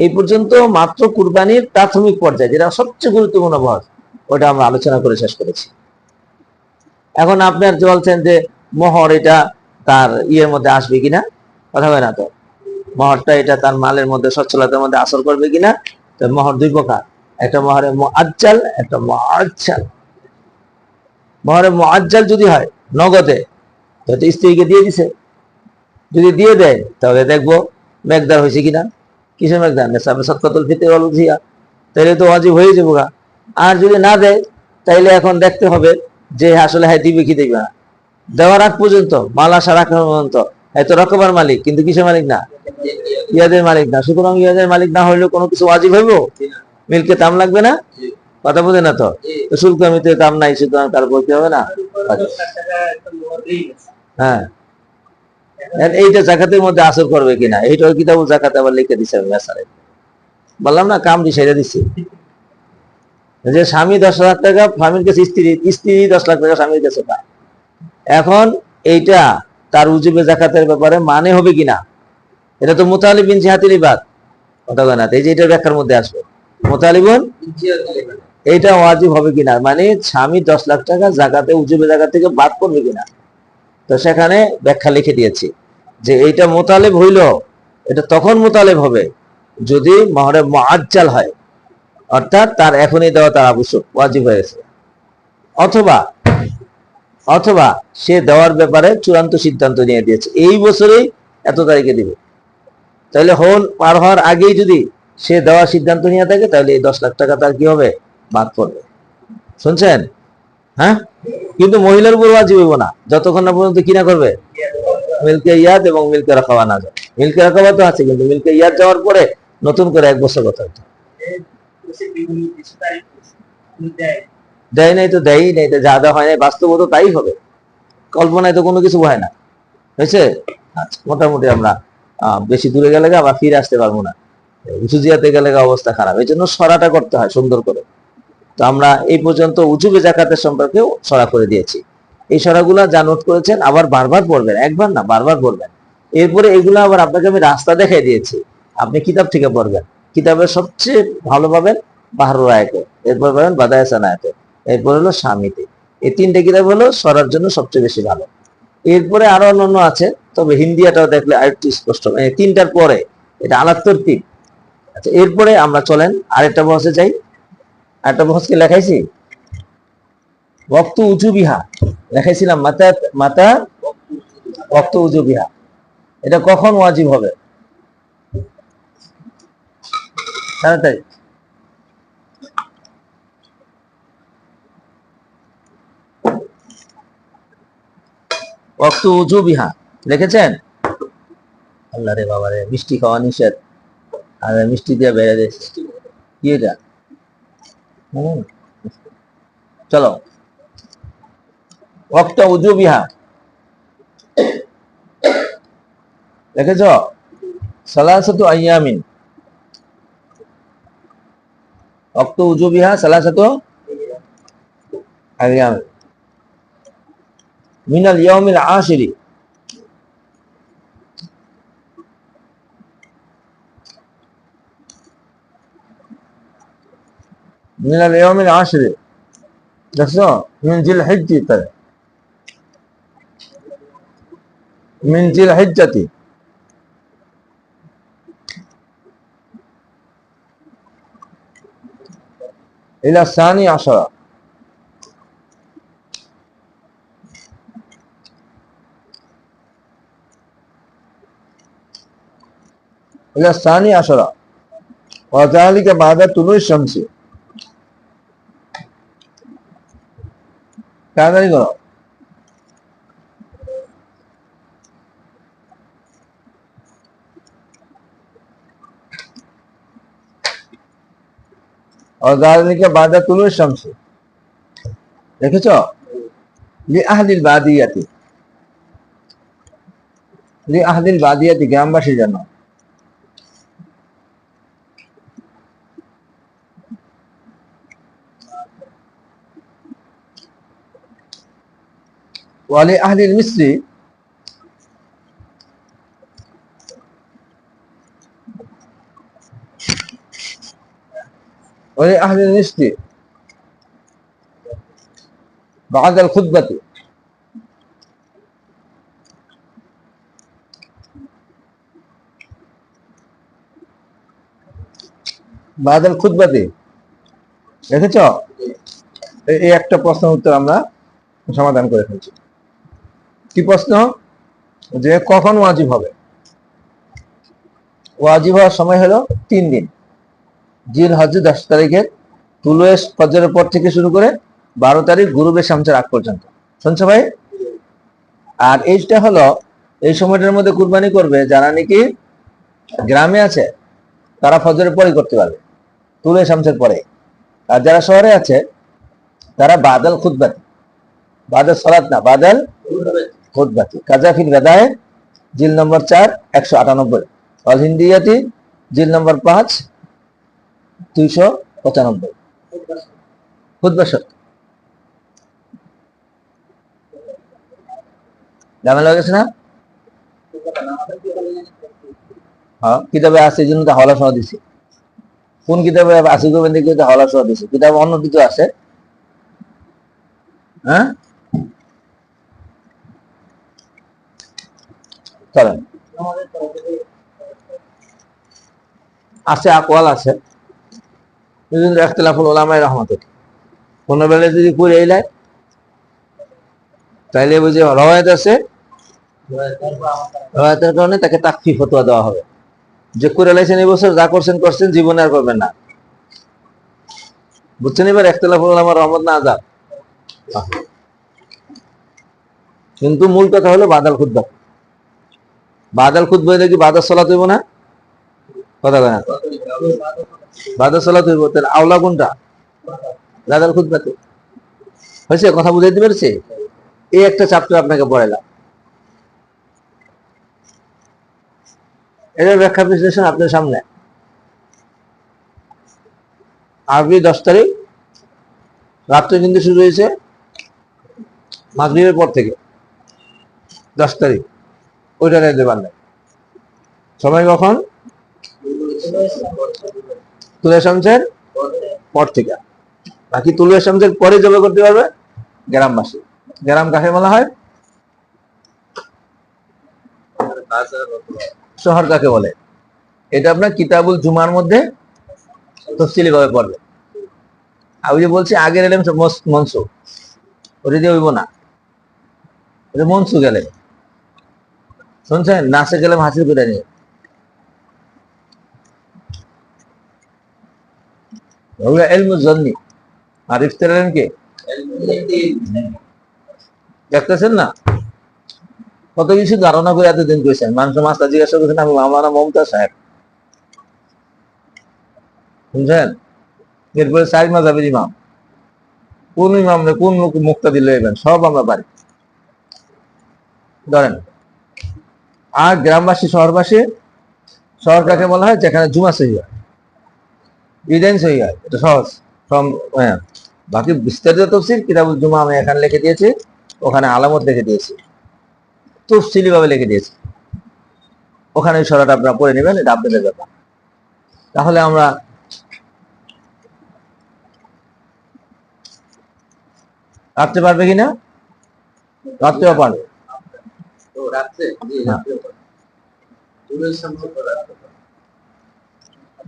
এই পর্যন্ত মাত্র কুরবানির প্রাথমিক পর্যায়ে, যেটা সবচেয়ে গুরুত্বপূর্ণ বহস, ওটা আমরা আলোচনা করে শেষ করেছি। এখন আপনার যে বলছেন যে মোহর এটা তার ইয়ের মধ্যে আসবে কিনা, কথা হয় না তো। মোহরটা এটা তার মালের মধ্যে সচ্ছলতার মধ্যে আসর করবে কিনা। তো মোহর 2 প্রকার, একটা মোহরে মুআজ্জাল, একটা মুআজ্জাল। মোহরে মুআজ্জাল যদি হয় নগদে, তো স্ত্রীকে দিয়ে দিছে, যদি দিয়ে দেয় তাহলে দেখবো মেকদার হয়েছে কিনা। কিসের মেকদার? নেশাবে সাদকাতুল ফিতর ওয়াল উযিয়া, তাহলে তো ওয়াজিব হয়ে যাবে। আর যদি না দেয় তাইলে এখন দেখতে হবে যে আসলে হ্যাঁ দিবে কি দিবে না। দেওয়ার আগ পর্যন্ত, মাল আসার আগ পর্যন্ত হয়তো রকবার মালিক, কিন্তু কিসের মালিক না, ইয়াদের মালিক না। সুতরাং ইয়াদের মালিক না হইলেও কোনো কিছু ওয়াজিব হইব, মিলকে দাম লাগবে না। কথা বোঝে না তো? শুল্ক আমিতে দাম নাই, সুতরাং তার বলতে হবে না। হ্যাঁ, এইটা জাকাতের মধ্যে আসর করবে কিনা, এইটা কিতাবুল জাকাত আবার লিখে দিছে। বললাম না, কাম ছেড়ে দিচ্ছি। যে স্বামী 10 লাখ টাকা স্বামীর কাছে, স্ত্রী 10 লাখ টাকা স্বামীর কাছে পায়। এখন এইটা তার উজুবে জাকাতের ব্যাপারে মানে হবে কিনা, এটা তো মুতালিবিন জিহাতিল ইবাদ, কথা বলে না। এই যে এটার ব্যাখ্যার মধ্যে আসবে মুতালিবুন, এইটা ওয়াজিব হবে কিনা, মানে স্বামী 10 লাখ টাকা জাকাতে উজুবে জাকাত থেকে বাদ পড়বে কিনা। তো সেখানে ব্যাখ্যা লিখে দিয়েছি যে এইটা মুতালিব হইল, এটা তখন মুতালিব হবে যদি মোহরে মুআজ্জাল হয়, অর্থাৎ তার এখনই দেওয়া তার আবশ্যক, ওয়াজিব হয়েছে। অথবা সে দেওয়ার ব্যাপারে চূড়ান্ত সিদ্ধান্ত নিয়ে দিয়েছে, এই বছরেই এত তারিখে দিবে। তাহলে হোল পার হওয়ার আগেই যদি সে দেওয়ার সিদ্ধান্ত নিয়ে থাকে, তাহলে এই 10 লাখ টাকা তার কি হবে, বাদ পড়বে। শুনছেন? হ্যাঁ, কিন্তু মহিলার উপর ওয়াজিব হইব না যতক্ষণ না পর্যন্ত কি না করবে, মিলকে ইয়াদ এবং মিলকে রাখাবা না যায়। মিলকে রাখাবা তো আছে, কিন্তু মিলকে ইয়াদ যাওয়ার পরে নতুন করে 1 বছর কথা হতো। দেয় নাই তো দেয়ই নাই, তো যা দেওয়া হয় নাই, বাস্তবত তাই হবে, কল্পনায় তো কোনো কিছু হয় না। হয়েছে? আচ্ছা, মোটামুটি আমরা বেশি দূরে গেলে আবার ফিরে আসতে পারবো না, উঁচু জিয়াতে গেলে অবস্থা খারাপ। এই জন্য সরাটা করতে হয় সুন্দর করে। তো আমরা এই পর্যন্ত উজুবে জাকাতের সম্পর্কে সরা করে দিয়েছি। এই সরাগুলা যা নোট করেছেন আবার বারবার পড়বেন, একবার না বারবার পড়বেন। এরপরে এগুলো আবার আপনাকে আমি রাস্তা দেখাই দিয়েছি, আপনি কিতাব থেকে পড়বেন। কিতাবের সবচেয়ে ভালো পাবেন বাহরুল আয়াতে, এরপর পাবেন বাদায়াসান আয়াতে, এরপর হলো স্বামীতে। এই তিনটে কিতাব হলো সরার জন্য সবচেয়ে বেশি ভালো। এরপরে আরো অন্যান্য আছে, তবে হিন্দিয়াটাও দেখলে আরেকটু স্পষ্ট, তিনটার পরে এটা আলাত্তর তিন। আচ্ছা, এরপরে আমরা চলেন আরেকটা বহসে যাই। আরেকটা বহসকে লেখাইছি ওয়াক্তু উজু বিহা, লেখাইছিলাম মাতা মাতা ওয়াক্তু উজু বিহা। এটা কখন ওয়াজিব হবে? তাড়াতাড়ি। ওয়াক্তু উজু বিহা লিখেছেন? আল্লাহ রে বাবা রে, মিষ্টি খাওয়া নিষেধ, আর মিষ্টি দিয়ে বেড়ে দিয়েছে কি এটা? চলো, ওয়াক্তু উজু বিহা লিখেছ? সালাসাতু আইয়ামিন, ওয়াক্তু উজু বিহা সালাসাতু আইয়াম মিনাল ইয়াউমিল আশিরি, মিনাল ইয়াউমিল আশিরি দেখছো? মিন জিল হিজ্জা, মিন জিল হিজ্জাতি ইলা সানি আশরা, ইলা সানি আশরা ওয়া যালিকা বাদা তুলুই শামসি। তাড়াতাড়ি করো। ওয়া যালিকা বাদা তুলুই শামসি দেখেছ? লি আহলিল বাদিয়াতি, লি আহলিল বাদিয়াতি গ্রামবাসীর জন্য। ওয়ালি আহলিল মিসরি, ওয়ালি আহলিল মিসরি বাদাল খুতবাতি, বাদাল খুতবাতি দেখেছ? এই একটা প্রশ্ন উত্তর আমরা সমাধান করে ফেলছি। কি প্রশ্ন? যে কখন ওয়াজিব হবে? ওয়াজিব হওয়ার সময় হলো 3 দিন, জিল হজ্জে 10 তারিখের তুলুয়ে ফজরের পর থেকে শুরু করে 12 তারিখ গুরুবে শামসের আগ পর্যন্ত। শুনছো ভাই? আর এইটা হলো এই সময়টার মধ্যে কুরবানি করবে যারা নাকি গ্রামে আছে, তারা ফজরের পরই করতে পারবে, তুলুয়ে শামসের পরে। আর যারা শহরে আছে তারা বাদাল খুতবাতি, বাদাল সালাত না, বাদাল খুতবাতি। কাজাফিল গাদায় জিল নম্বর 4 198, অল হিন্দিয়াতি জিল নম্বর 5 295। খুতবা শর্ত ঝামেলা হয়ে গেছে না? হ্যাঁ, কিতাবে আছে, এই জন্য তো হাওলা সহ দিছি। কোন কিতাবে আছে গোবিন্দ হাওলা সহ দিছি? কিতাব অন্য কিছু আছে? হ্যাঁ, চলেন। আছে, আকওয়াল আছে, বিভিন্ন ইখতিলাফুল উলামায়ে রাহমাতুল্লাহ। কোন বেলা যদি করে এলাই তাইলে বুঝে রওয়ায়াত আছে, রওয়ায়াতের কারণে তাকে তাকফির ফতোয়া দেওয়া হবে যে করে লাইছেন এই বছর যা করছেন করছেন, জীবনে আর করবেন না। বুঝছেন এবার ইখতিলাফুল উলামার রহমত না আযাব? কিন্তু মূল কথা হলো বাদাল খুতবা। বাদাল খুতবা হইলে কি বাদাল সালাত হইব না? কথা বলে না, বাদাল সালাত হইব। তাহলে আওলা কোনটা? বাদাল খুতবাতে হয়েছে। কথা বুঝাইতে পেরেছে? এই একটা চ্যাপ্টার আপনাকে পড়াইলাম, এর ব্যাখ্যা বিশ্লেষণ আপনার সামনে। আরবি 10 তারিখ রাত্রে কিন্তু শুরু হয়েছে মাগরিবের পর থেকে, 10 তারিখ, ওইটা নিতে পারলেন। সময় কখন? তুলা শামসের পর থেকে। বাকি তুলা শামসের পরে জবে করতে পারবে গ্রামবাসী। গ্রাম কাকে বলা হয়? শহর কাকে বলে? এটা আপনার কিতাবুল জুমার মধ্যে তফসিলি ভাবে পড়বে। আমি যে বলছি আগের এলেম মনসু, ওটা দিয়ে হইব না, এটা মনসু গেলে, শুনছেন? নাসে গেলাম হাসিল করে নিয়ে ওগুলো এলমুল জন্নি। আর ইফতারেন কে দেখতেছেন না কত কিছু ধারণা করে এতদিন করেছেন। মানুষ মাস্টার জিজ্ঞাসা করছেন, আমি মাওলানা মমতাজ সাহেব, শুনছেন? এরপরে সাইড মাযহাবের ইমাম, কোন ইমাম রে কোন মুক্তা দিলে এবেন, সব আমরা পারি, ধরেন। আর গ্রামবাসী শহরবাসী, শহর কাকে বলা হয়? যেখানে জুমা সহি হয়, ইদাইন সহি হয়, এটা সহজ। হ্যাঁ, বাকি বিস্তারিত তফসিল কিতাবুল জুমা আমি এখানে লিখে দিয়েছি, ওখানে আলামত লিখে দিয়েছি, তফসিলি ভাবে লিখে দিয়েছি, ওখানে ওই সরাটা আপনারা পড়ে নেবেন, এটা আপনাদের ব্যাপার। তাহলে আমরা রাখতে পারবে কিনা? রাখতেও পারবে।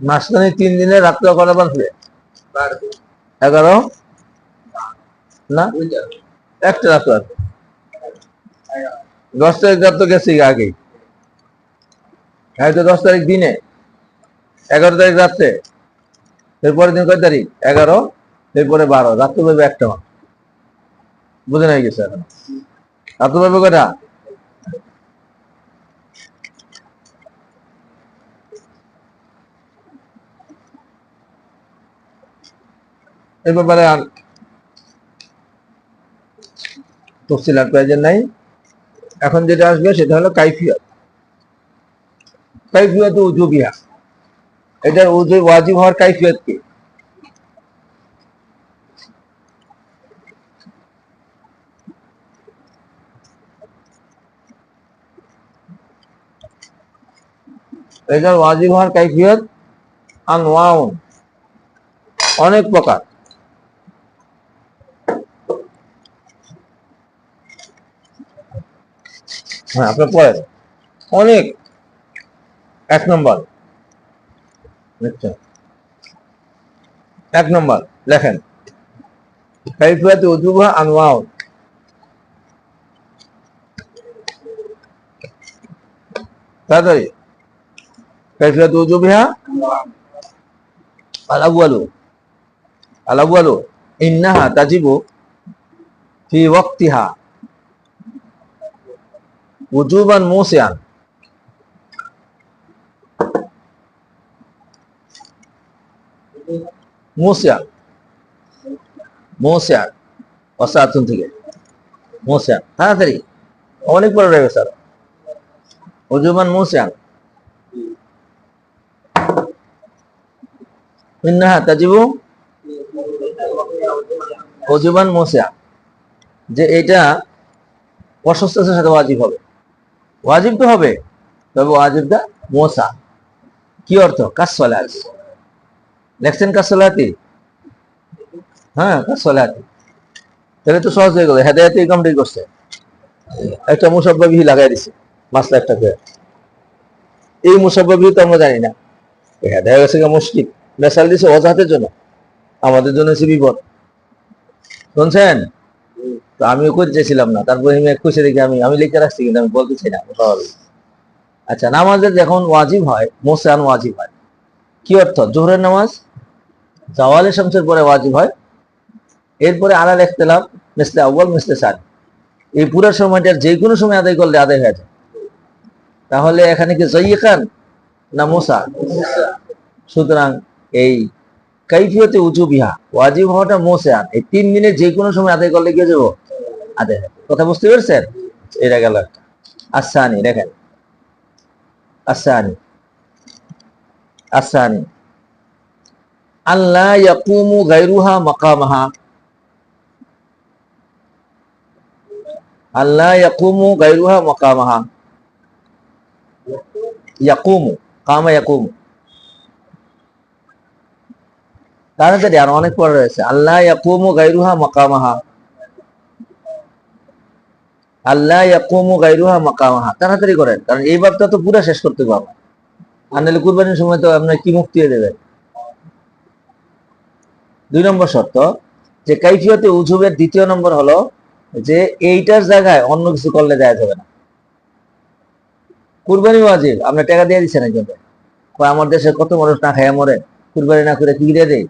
মাঝখানে 3 দিনে রাত্রে করা পারবে? 11 না, একটা রাত্র আছে। 10 তারিখ রাত তো গেছে আগে, হয়তো 10 তারিখ দিনে, 11 তারিখ রাত্রে, এরপরের দিন কয় তারিখ? 11, এরপরে 12, রাত্রে পাবে একটা মাস। বুঝে নাই গেছে এখন? রাত্রে পাবে কয়টা? এই ব্যাপারে আর তফসিল আর প্রয়োজন নাই। এখন যেটা আসবে সেটা হলো কাইফিয়ত। কাইফিয়ত উজুবিয়া, এটার ওয়াজিব হওয়ার কাইফিয়ত কি? এটার ওয়াজিব হওয়ার কাইফিয়ত আনওয়াউন, অনেক প্রকার। হ্যাঁ, আপনার পড়েন অনেক। 1 নম্বর, আচ্ছা, 1 নম্বর লেখেন, কাইফিয়ত উজুবহা আনওয়াউন। তাড়াতাড়ি, কাইফিয়ত উজুবিহা আল-আউয়ালু ইন্নাহা তাজিবু ফি ওয়াক্তিহা উজুবান মুসিয়ান। মুসিয়ান, মুসিয়ান অসাতুন থেকে মুসিয়ান, তাড়াতাড়ি, অনেক বড় রয়ে গেছে। উজুবান মুসিয়ান, ইন্নাহা তাজিবু উজুবান মুসিয়ান, যে এটা প্রশস্ততার সাথে ওয়াজিব হবে। ওয়াজিব তো হবে, তবে ওয়াজিবটা মোসা। কি অর্থ? কাসসালাত। লেখছেন কাসসালাতি? হ্যাঁ, কাসসালাতি। তাহলে তো সহজ হয়ে গেল, হেদায়েতে কমপ্লিট করছে, একটা মুসাব্বাবি লাগাই দিছে মাসলা একটা করে। এই মুসাব্বাবি তো আমরা জানি না, হেদায়েত গেছে মুশকিল, মেসাল দিছে ওজাহাতের জন্য, আমাদের জন্য হচ্ছে বিপদ। শুনছেন? তো আমিও করতে চাইছিলাম না, তারপরে আমি খুশি দেখি আমি লিখে রাখছি, কিন্তু আমি বলতে চাই না। আচ্ছা, নামাজের যখন ওয়াজিব হয়, মোসান ওয়াজিব হয়, কি অর্থ? জোহরের নামাজ জাওয়ালে শামসের পরে ওয়াজিব হয়, এরপরে আলাল ইখতিলাফ মিসলে আউয়াল মিসলে সানি, এই পুরো সময়টার যে কোনো সময় আদায় করলে আদায় হয়ে যায়। তাহলে এখানে কি যায়িকান না মুসা? সুতরাং এই কাইফিয়তে উজুবিহা, ওয়াজিব হওয়াটা মোসান, এই 3 দিনে যে কোনো সময় আদায় করলে গিয়ে যাবো আদায় হয়। কথা বুঝতে পেরেছেন? এটা গেল একটা। আসানি দেখেন, আসানি আল্লাহ ইয়াকুমু গায়রুহা মাকামাহা, আল্লাহ ইয়াকুমু গায়রুহা মাকামাহা। ইয়াকুমু, কামা ইয়াকুমু, তাড়াতাড়ি আর অনেক পরে রয়েছে। আল্লাহ ইয়াকুমু গায়রুহা মাকামাহা, আল্লাহ ইয়াকুমু গায়রুহা মাকামাহা, তাড়াতাড়ি করেন, কারণ এই বাবটা তো পুরো শেষ করতে পারবো, আর নাহলে কুরবানির সময় তো আপনার কি মুক্তি দেবেন। 2 নম্বর শর্ত যে কাইফিয়তে উজুবের 2য় নম্বর হলো যে এইটার জায়গায় অন্য কিছু করলে দেয়া যাবে না। কুরবানি ওয়াজিব, আপনি টাকা দিয়ে দিচ্ছেন একজন, আমার দেশে কত মানুষ না খাইয়া মরে, কুরবানি না করে কি দিয়ে দেয়।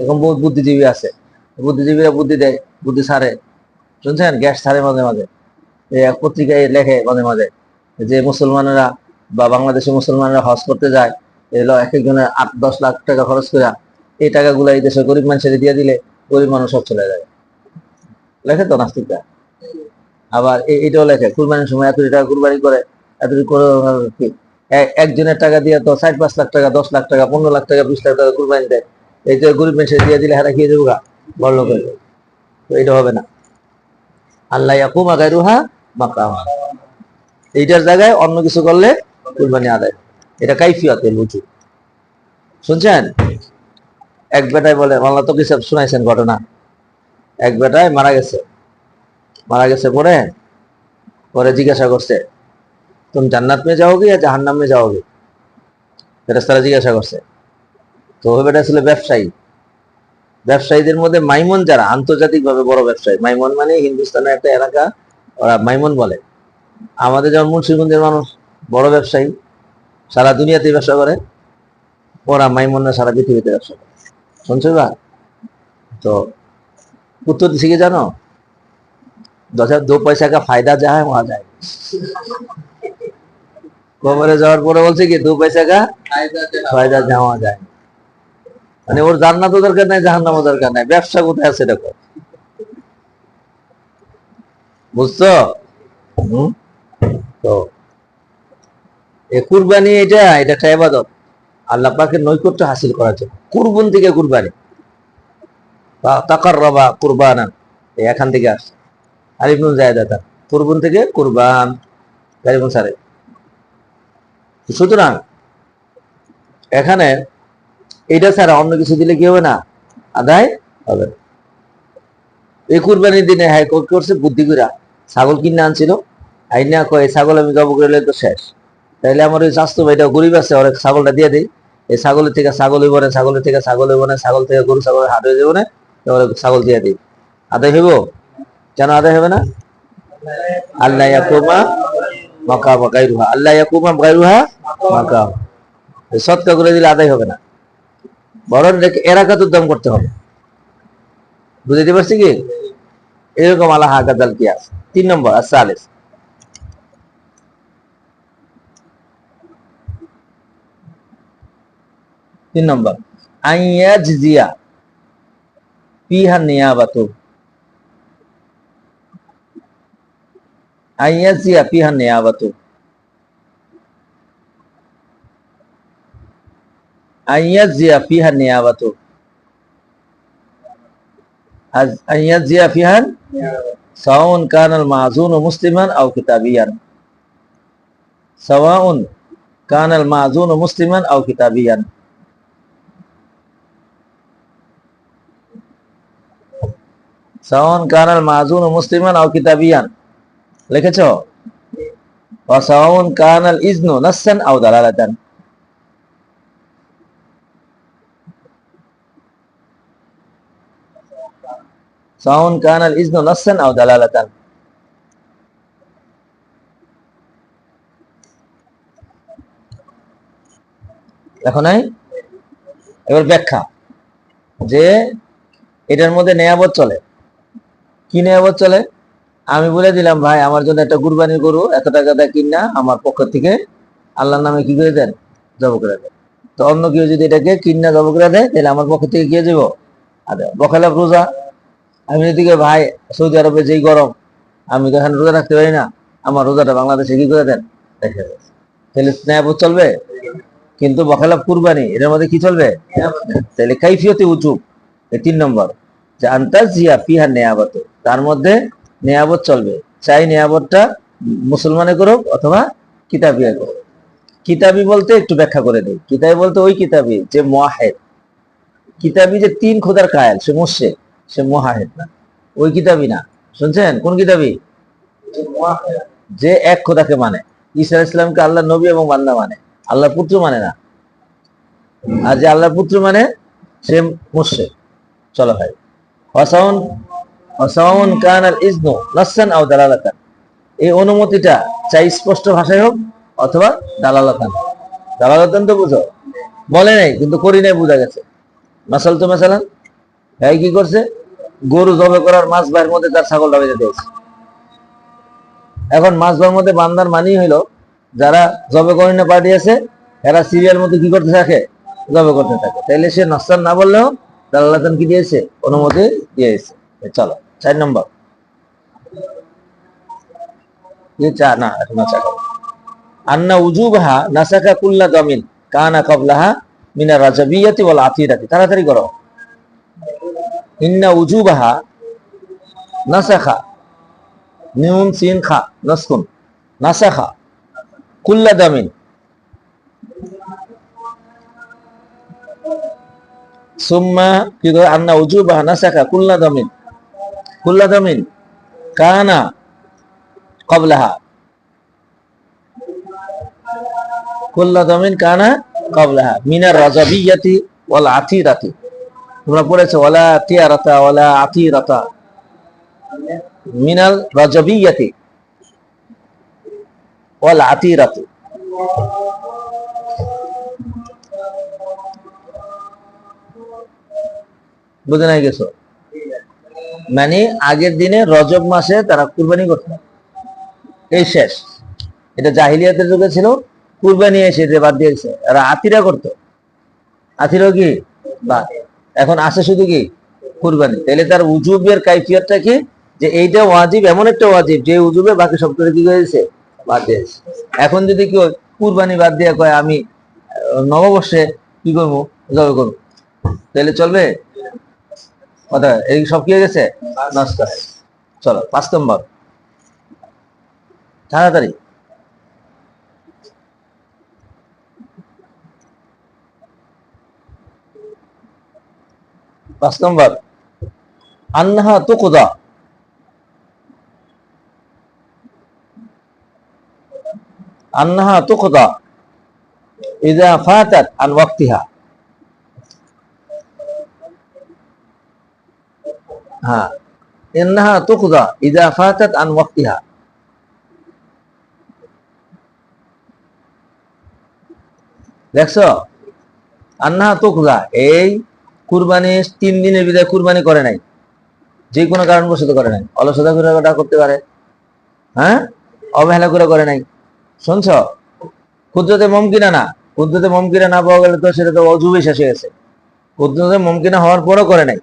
এখন বহুত বুদ্ধিজীবী আছে, বুদ্ধিজীবীরা বুদ্ধি দেয়, বুদ্ধি ছাড়ে, শুনছেন, গ্যাস ছাড়ে মাঝে মাঝে, এক পত্রিকায় লেখে মাঝে মাঝে যে মুসলমানেরা বা বাংলাদেশের মুসলমানরা হজ করতে যায়, এলো এক একজনের 8-10 লাখ টাকা খরচ করে, এই টাকাগুলো এই দেশের গরিব মানুষের দিয়ে দিলে গরিব মানুষ সব চলে যায়, লেখে তো নাস্তিকরা। আবার এটাও লেখে কুরবানির সময় এত টাকা কুরবানি করে, এত একজনের টাকা দিয়ে তো 4-5 লাখ টাকা, 10 লাখ টাকা, 15 লাখ টাকা, 20 লাখ টাকা কুরবানি দেয়, এই তো গরিব মানুষের দিয়ে দিলে হারা খেয়ে দেবো গা, বড় লোক। তো এটা হবে না। আল্লাহ ইয়াকুমা গায়রুহা মাকামাহা, এইটার জায়গায় অন্য কিছু করলে কুরবানি আদায়, এটা কাইফিয়াতুল উজুব। শুনছেন, এক বেটায় বলে, আল্লাহ তো কিছু শুনাইছেন ঘটনা, এক বেটায় মারা গেছে, পরে পরে জিজ্ঞাসা করছে তুমি জান্নাত মে যাওগে या জাহান্নাম মে যাওগে, ফেরেশতারা জিজ্ঞাসা করছে। তো ওই বেটা ছিল ব্যবসায়ী, ব্যবসায়ীদের মধ্যে মাইমন যারা আন্তর্জাতিক ভাবে বড় ব্যবসায়ী, মাইমন মানে হিন্দুস্তানের একটা এলাকা, ওরা মাইমন বলে। আমাদের যেমন মুন্সিগঞ্জের মানুষ বড় ব্যবসায়ী, সারা দুনিয়াতে ব্যবসা করে, ওরা মাইমনরা সারা পৃথিবীতে ব্যবসা করে। শুনছো বা? তো উত্তর দিকে জানো, 2 पैसा का फायदा जहाँ है वहां जाए। কবরে যাওয়ার পরে বলছে কি 2 पैसा का ফায়দা যাওয়া যায়, মানে ওর জান্নাতও দরকার নাই, জাহান্নামও দরকার নাই, ব্যবসা কোথায় আছে দেখো, বুঝছো? তো এই কুরবানি এটা একটা ইবাদত, আল্লাহ পাকের নৈকট্য হাসিল করার জন্য। কুরবান থেকে কুরবানি, তাকাররাবা কুরবানান, এখান থেকে আসছে আলিফুন জায়দাতা, কুরবান থেকে কুরবান, গালিবুন সারে। সুতরাং এখানে এটা ছাড়া অন্য কিছু দিলে কি হবে না, আদায় হবে। এই কুরবানির দিনে হাই কোর্ট করছে বুদ্ধি করে, ছাগল কিনে আনছিল, আইনা কয় ছাগল আমি জব করে তো শেষ, তাইলে আমার ওই স্বাস্থ্য ভাইটা গরিব আছে, ওর ছাগলটা দিয়ে দিই, এই ছাগলের থেকে ছাগল হইব না, ছাগলের থেকে ছাগল হইব না, ছাগল থেকে গরু ছাগলের হাট হয়ে যাবো না, ছাগল দিয়ে দিই, আদায় হইব। কেন আদায় হবে না? আল্লাহ ইয়াকুমা মাকামা গায়রুহা, আল্লাহ ইয়াকুমা গায়রুহা মাকামা, সৎকা করে দিলে আদায় হবে না, বরং এরাকাতুর দাম করতে হবে। বুঝতে পারছি কি? এরকম আল্লাহ হাকাদাল কিয়াস। 3 নম্বর আসালিস, 3 নম্বর আইয়াজিয়া ফিহা নিয়াবাতু, আইয়াজিয়া ফিহা নিয়াবাতু, আইয়াজিয়া ফিহা নিয়াবাতু, আইয়াজিয়া ফিহা সাওয়াউন কানাল মাযুন মুসলিমান আও কিতাবিয়ান, সাওয়াউন কানাল মাযুন মুসলিমান আও কিতাবিয়ান। সাওয়াউন কানাল মাযুন মুসলিমান আও কিতাবিয়ান লিখেছো, ওয়া সাওয়াউন কানাল ইজনু নাসসান আও দালালাতান। সাওয়াউন কানাল ইজনু নাসসান আও দালালাতান। এখন এবার ব্যাখ্যা, যে এটার মধ্যে নেয়াবত চলে, কি নেয়াবত চলে? আমি বলে দিলাম ভাই আমার জন্য একটা কুরবানি গরু এত টাকা দিয়ে কিনা আমার পক্ষ থেকে আল্লাহর নামে কি করে দেন, জব করে দেন। তো অন্য কেউ যদি এটাকে কিনা জব করে দেয় তাহলে আমার পক্ষ থেকে গিয়ে যাবো বখালাফ রোজা। আমি এদিকে ভাই সৌদি আরবে যেই গরম, আমি তো এখানে রোজা রাখতে পারি না, আমার রোজাটা বাংলাদেশে কি করে দেন, দেখে তাহলে নেয়াবত চলবে। কিন্তু বখালাফ কুরবানি এর মধ্যে কি চলবে, তাহলে কাইফিয়তে উজুব। 3 নম্বর যে আন্তাজিয়া ফিহা নিয়াবত, তার মধ্যে নিয়াবত চলবে। চাই নিয়াবতটা মুসলমানে করুক অথবা কিতাবিয়া করুক। কিতাবি বলতে একটু ব্যাখ্যা করে দেই। কিতাবি বলতে ওই কিতাবি যে মুওয়াহিদ। কিতাবি যে তিন খোদার কায়েল, সে মুশরিক, সে মুওয়াহিদ না, ওই কিতাবি না। শুনছেন? কোন কিতাবি? যে এক খোদাকে মানে, ঈসা আলাইহিস সালামকে আল্লাহর নবী এবং বান্দা মানে, আল্লাহর পুত্র মানে না। আর যে আল্লাহর পুত্র মানে সে মুশরিক। চলো ভাই, ওয়াসাউন কানাল ইজনু নাসসান আও দালালাতান, এই অনুমতিটা চাই স্পষ্ট ভাষায় হোক অথবা দালালাতান। দালালাতান তো বুঝো, বলে নাই কিন্তু করি নাই, বোঝা গেছে। মাসাল তো মাসালান, ভাই কি করছে? গরু জবে করার মাছ ভাইয়ের মধ্যে তার ছাগলটা বেঁধে দিয়েছে। এখন মাছ ভাইয়ের মধ্যে বান্দার মানি হইলো যারা জবে করেন না পার্টি আছে, এরা সিরিয়াল মতো কি করতে থাকে? জবে করতে থাকে। তাইলে সে নস্তান না বললেও দালালাতান কি দিয়েছে? অনুমতি দিয়েছে। চলো 4 নম্বর। না এখন চা খাবো। আন্না উজুবাহা নাসাকা কুল্লা দামিন কানা ক্বাবলাহা মিনা রাজাবিয়াতি ওয়াল আতিরাতি। তাড়াতাড়ি করো। ইন্না উজুবাহা নাসাখা, নুন সিন খা নাসকুন, নাসাখা কুল্লা দামিন, সুম্মা কি করে? আন্না উজুবাহা নাসাখা কুল্লা দামিন, কুল্লা দামিন কানা ক্বাবলাহা, কুল্লা দামিন কানা ক্বাবলাহা মিনার রাজাবিয়াতি ওয়াল আতিরাতি। তোমরা পড়েছো ওয়ালা তিয়ারাতা ওয়ালা আতিরাতা, মিনাল রাজাবিয়াতি ওয়াল আতিরাতি। বুঝে নাই গেছো? মানে আগের দিনে রজব মাসে তারা কুরবানি করত, এই শেষ। এটা জাহিলিয়াতের যুগে ছিল, কুরবানি এসে বাদ দিয়েছে। এরা আতিরা করতো, আতিরও কি বাদ। এখন আসে শুধু কি কুরবানি। তাহলে তার উজুবের কাইফিয়তটা কি? যে এইটা ওয়াজিব, এমন একটা ওয়াজিব যে উজুবে বাকি সবটা কি হয়েছে? বাদ দিয়েছে। এখন যদি কেউ কুরবানি বাদ দিয়ে কয় আমি নববর্ষে কি করবো? জবে করবো, তাহলে চলবে? কথা এই সব কি হয়ে গেছে? নষ্ট হয়ে। চলো 5 নম্বর, তাড়াতাড়ি। 5 নম্বর, আন্নাহা তুকদা, আন্নাহা তুকদা ইযা ফাতাত আন ওয়াক্তিহা। হ্যাঁ, ইন্নাহা তুকদা ইযা ফাতাত আন ওয়াক্তিহা। দেখছো? আন্নাহা তুকদা, এই কুরবানি 3 দিনের বিদায় কুরবানি করে নাই, যে কোনো কারণবশত করে নাই। অলসতা করে করতে পারে, হ্যাঁ, অবহেলা করে নাই। শুনছ? কুদরতে মুমকিনা না, কুদরতে মুমকিনা না পাওয়া গেলে তো সেটা তো অজুবে শেষ হয়ে গেছে। কুদরতে মুমকিনা হওয়ার পরও করে নাই,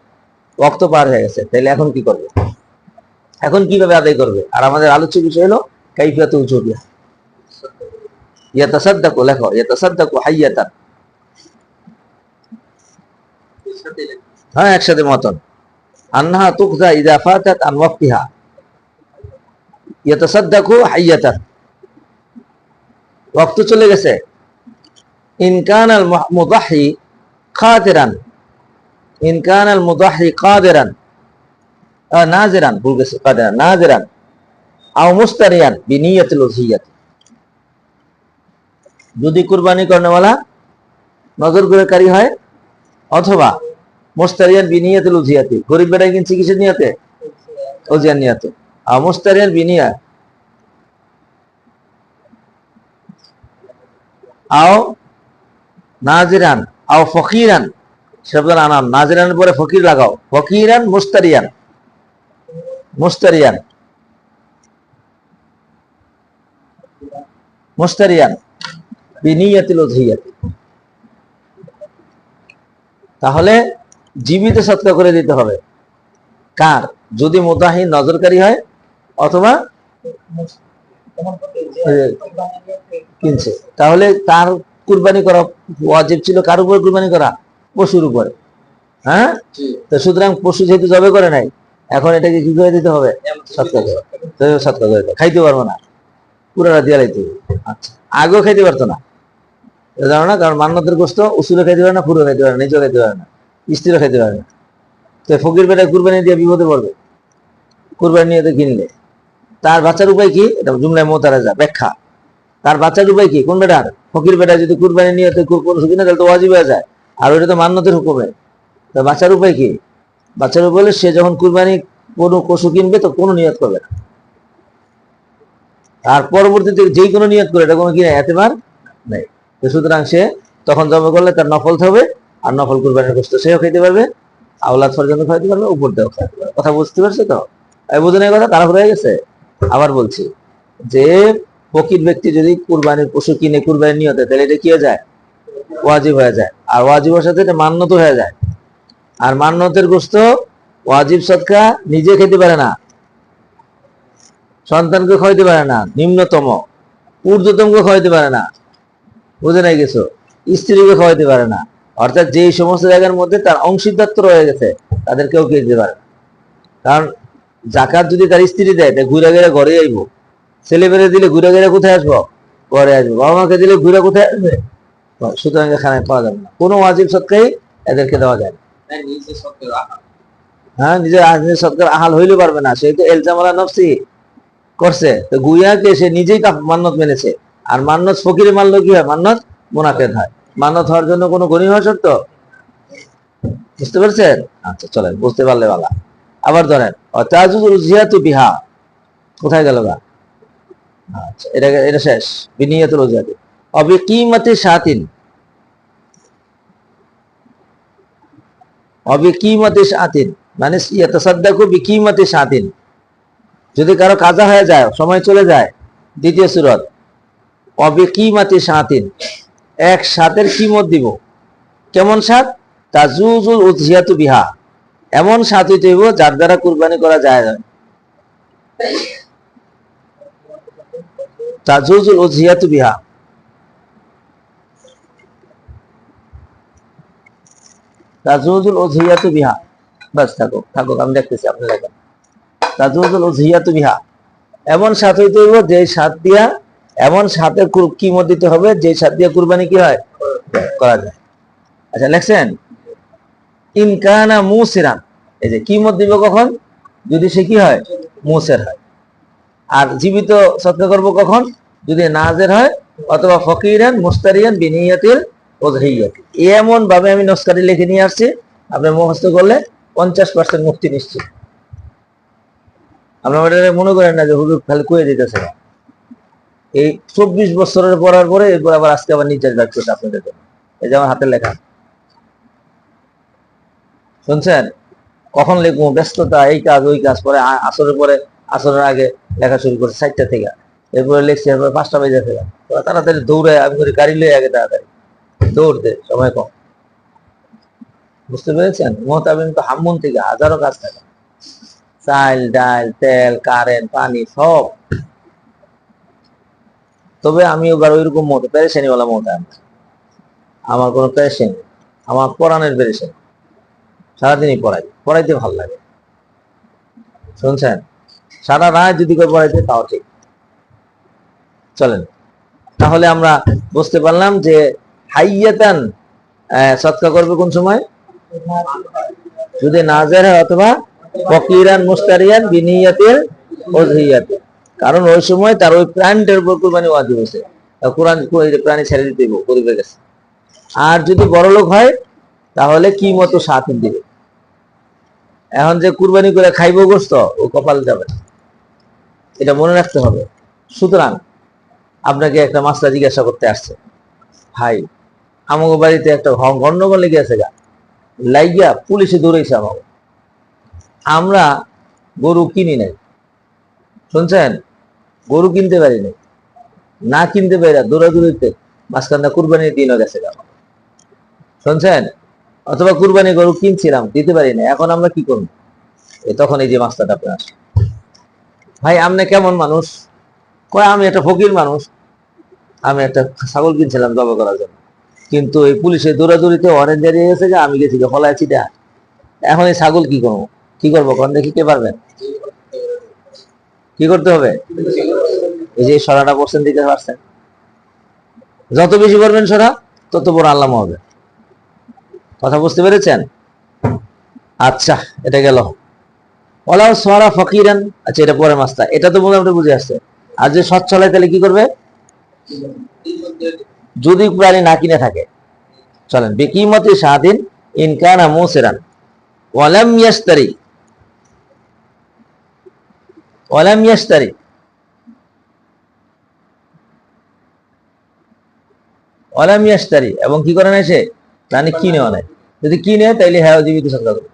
ওয়াক্ত পার হয়ে গেছে। তাহলে এখন কি করবে? এখন কিভাবে আদায় করবে? আর আমাদের আলোচ্য বিষয় হলো কাইফিয়াত উজুবিয়া। ইয়াতাসাদ্দাকু, লেখো ইয়াতাসাদ্দাকু হাইয়াতান। হ্যাঁ, একসাথে মতন। আন্নাহা তুকদা ইযা ফাতাত আন ওয়াক্তিহা, ইয়াতাসাদ্দাকু হাইয়াতান। ওয়াক্ত চলে গেছে। ইন কানাল মুদাহি কাদিরান, ইন কানাল মুদাহি কাদিরান, নাজিরান, ভুল গেছে, কাদিরান নাজিরান আও মুস্তারিয়ান বিনিয়াতিল উযহিয়াত। যদি কুরবানি করনেওয়ালা নজর গুরেকারী হয় অথবা মুস্তারিয়ান বিনিয়াতিল উযহিয়াতি, গরিব বেটাই কিনছে কিসের নিয়তে? উযহিয়ার নিয়তে। আও মুস্তারিয়ান বিনিয়া আও নাজিরান আও ফকিরান, শব্দুল আনাম, নাজিরানের পরে ফকির লাগাও, ফকিরান মুস্তারিয়ান, মুস্তারিয়ান, মুস্তারিয়ান বিনিয়াতিল উযহিয়াতি। তাহলে জীবিত সৎকা করে দিতে হবে। কার? যদি মুদাহি নজরকারী হয় অথবা কিনছে, তাহলে তার কুরবানি করা ওয়াজিব ছিল। কার উপর কুরবানি করা? পশুর উপরে। হ্যাঁ, তো সুতরাং পশু যেহেতু জবে করে নাই, এখন এটাকে কি করে দিতে হবে? সৎকার করে। তো সৎকার করে দাও। খাইতে পারবো না, পুরোটা দিয়ে লাইতে হবে। আচ্ছা, আগেও খাইতে পারতো না, জানো না? কারণ মান্নতের গোস্ত উসুলে খাইতে পারে না, পুরো খাইতে পারে না, নিজেও খাইতে পারে না, স্ত্রীও খাইতে পারে না। তো ফকির বেটা কুরবানি দিয়ে বিপদে পড়বে। কুরবানি নিয়ে তো কিনলে তার বাচ্চার উপায় কি? এটা জুমলায় মোতারাজা ব্যাখ্যা। তার বাচ্চার উপায় কি? কোন বেটার? ফকির বেটা যদি কুরবানি নিয়ে তো কিনে তাহলে তো ওয়াজিব হয়ে যায়, আর ওইটা তো মান্নতের হুকুমে। তো বাচ্চার উপায় কি? বাচ্চার উপায় হলো সে যখন কুরবানি কোনো পশু কিনবে তো কোনো নিয়ত করবে না, আর পরবর্তীতে যে কোনো নিয়ত করে এটা কোনো কিনা এতেবার নেই। তো সুতরাং সে তখন জমা করলে তার নফল হবে, আর নফল কুরবানির গোস্ত সেও খেতে পারবে, আওলাদ পর্যন্ত খাইতে পারবে, উপর দিয়েও খাইতে পারবে। কথা বুঝতে পারছো তো? বুঝে নেই কথা, তারা হয়ে গেছে। আবার বলছি যে ফকির ব্যক্তি যদি কুরবানির পশু কিনে কুরবানির নিয়তে, তাহলে এটা কি হয়ে যায়? ওয়াজিব হয়ে যায়। আর ওয়াজিবের সাথে এটা মান্নত হয়ে যায়। আর মান্নতের গোস্ত ওয়াজিব সদকা নিজে খেতে পারে না, সন্তানকে খাওয়াইতে পারে না, নিম্নতম ঊর্ধ্বতমকে খাওয়াইতে পারে না, বুঝে নাই গেছো, স্ত্রীকে খাওয়াইতে পারে না। অর্থাৎ যে সমস্ত জায়গার মধ্যে তার অংশীদারত্ব রয়ে গেছে তাদের কেউ খেতে পারে না। কারণ জাকাত যদি তার স্ত্রী দেয় তা ঘুরে গেলে ঘরে আইবো, ছেলে বেড়ে দিলে ঘুরে গেলে কোথায় আসবো? ঘরে আসবো। বাবা মাকে দিলে ঘুরে কোথায় আসবে? সুতরাং এখানে পাওয়া যাবে না, কোনো ওয়াজিব সৎকাই এদেরকে দেওয়া যায় না। হ্যাঁ, নিজের সৎকার আহাল হইলে পারবে না, সে তো এলজামালা নফসি করছে, তো গুইয়াকে সে নিজেই মান্নত মেনেছে। আর মান্নত ফকিরে মানলো কি হয়? মান্নত মুনাফেদ হয়। মান্নত হওয়ার জন্য কোনো গণিমা শর্ত, বুঝতে পারছেন? আচ্ছা চলেন, বুঝতে পারলে ভালো। আবার ধরেন তাজুজুল জিয়াতু বিহা, কোথায় গেল গা? আচ্ছা, এটা শেষ। বিনিয়াতুল জিয়াতি অবিকিমাতি শাতিন, অবিকিমাতি শাতিন মানে ইয়াতাসাদ্দাকু বিকিমাতি শাতিন। যদি কারো কাজা হয়ে যায়, সময় চলে যায়, দ্বিতীয় সূরত অবিকিমাতি শাতিন, এক সাতের কিমত দিব। কেমন সাত? তাজুজুল উযহিয়াতু বিহা, এমন সাত হইতে হইব যার দ্বারা কুরবানি করা যায় না। তাজুজুল উযহিয়াতু বিহা, তাজুজুল উযহিয়াতু বিহা। বাস থাকো থাকো, আমি দেখতেছি আপনি লেখেন। তাজুজুল উযহিয়াতু বিহা, এমন সাত হইতে হইব যে সাত দিয়া, এমন সাতের কিমত দিতে হবে যে সাত দিয়া কুরবানি কি হয়? করা যায়। আচ্ছা লেখছেন ইনকানা মুসিরান, এই যে কিমত দিব কখন? যদি সে কি হয়? মুসের হয়। আর জীবিত সৎকা করব কখন? যদি নাজের হয়, অথবা ফকিরান মুস্তারিয়ান বিনিয়াতিল উযহিয়াতি। এমন ভাবে আমি নস্কারি লিখে নিয়ে আসছি, আপনি মুখস্থ করলে 50% মুক্তি নিশ্চিত। আপনারা মনে করেন না যে হুজুর খালি কয়ে দিতেছে না। এই 24 বছরের পড়ার পরে এরপর আবার আজকে আবার নির্দেশ বাদ করছে আপনাদের জন্য। এই যে আমার হাতের লেখা, শুনছেন? কখন লিখবো, ব্যস্ততা, এই কাজ ওই কাজ, পরে আসরের পরে, আসরের আগে লেখা শুরু করছে 4টা থেকে, এরপরে লিখছি, এরপরে 5টা বেজে থেকে তাড়াতাড়ি দৌড়ে, আমি করি গাড়ি লয়ে আগে তাড়াতাড়ি দৌড়তে, সময় কম। বুঝতে পেরেছেন? মোহতাবিন তো হাম্মুন থেকে হাজারো কাজ থাকে, চাল ডাল তেল কারেন্ট পানি সব। তবে আমি এবার ওইরকম মতো পেরেশানিওয়ালা মতো, আমার কোনো পেরেশানি, আমার পড়ানোর পেরেশানি, সারাদিনই পড়াইতে ভালো লাগে। শুনছেন? সারা রাত যদি কেউ পড়াইতে তাও ঠিক। চলেন, তাহলে আমরা বুঝতে পারলাম যে হাইয়াতান সৎকা করবে কোন সময়? যদি নাজের হয়, অথবা ফকিরান মুস্তারিয়ান বিনিয়াতিল উযহিয়াতি, কারণ ওই সময় তার ওই প্রাণীটার উপর কুরবানি ওয়াজিব হয়েছে, কোরআন প্রাণী ছেড়ে দিতে গরিবের কাছে। আর যদি বড়লোক হয় তাহলে কি মতো সাথে দিবে। এখন যে কুরবানি করে খাইবো গোস্ত, ও কপাল যাবে না, এটা মনে রাখতে হবে। সুতরাং আপনাকে একটা মাসলা জিজ্ঞাসা করতে আসছে, ভাই আমাকে বাড়িতে একটা গন্ডগোল লেগে আছে গা, লাইগা পুলিশে দৌড়াইছে আমাকে, আমরা গরু কিনি নাই, শুনছেন? গরু কিনতে পারি নাই, না কিনতে পারি দৌড়াদৌড়িতে মাঝখানটা কুরবানির দিনও গেছে গা, শুনছেন? অথবা কুরবানি গরু কিনছিলাম, দিতে পারি না, এখন আমরা কি করবো? তখন এই যে মাসলাটা আপনার আসে, ভাই আপনি কেমন মানুষ? কয় আমি একটা ফকির মানুষ, আমি একটা ছাগল কিনছিলাম জবাই করার জন্য, কিন্তু এই পুলিশের দৌড়াদৌড়িতে অনেক দেরি হয়ে গেছে, আমি গেছি হলাইছি, এখন এই ছাগল কি করবো? কি করবো কোন দেখি, কে পারবেন? কি করতে হবে? এই যে সরাটা পড়ছেন, দিতে পারছেন? যত বেশি করবেন সরা, তত বড় আল্লাহ হবে। কথা বুঝতে পেরেছেন? আচ্ছা, এটা গেল। ওলাও সরা ফকিরান, আচ্ছা এটা পরে মাস্তা, এটা তো মোটামুটি বুঝে আসছে। আর যে সচ্ছলায় তাহলে কি করবে? যদি প্রাণী না কিনে থাকে, চলেন বিকিমতি স্বাধীন ইনকানা মুসিরান ওয়ালাম ইয়াশতারি, ওয়ালাম ইয়াশতারি, ওয়ালাম ইয়াশতারি, এবং কি করে না সে প্রাণী কিনেও নেয়। যদি কিনে তাইলে হ্যাঁ জীবিত সৎকার করবে।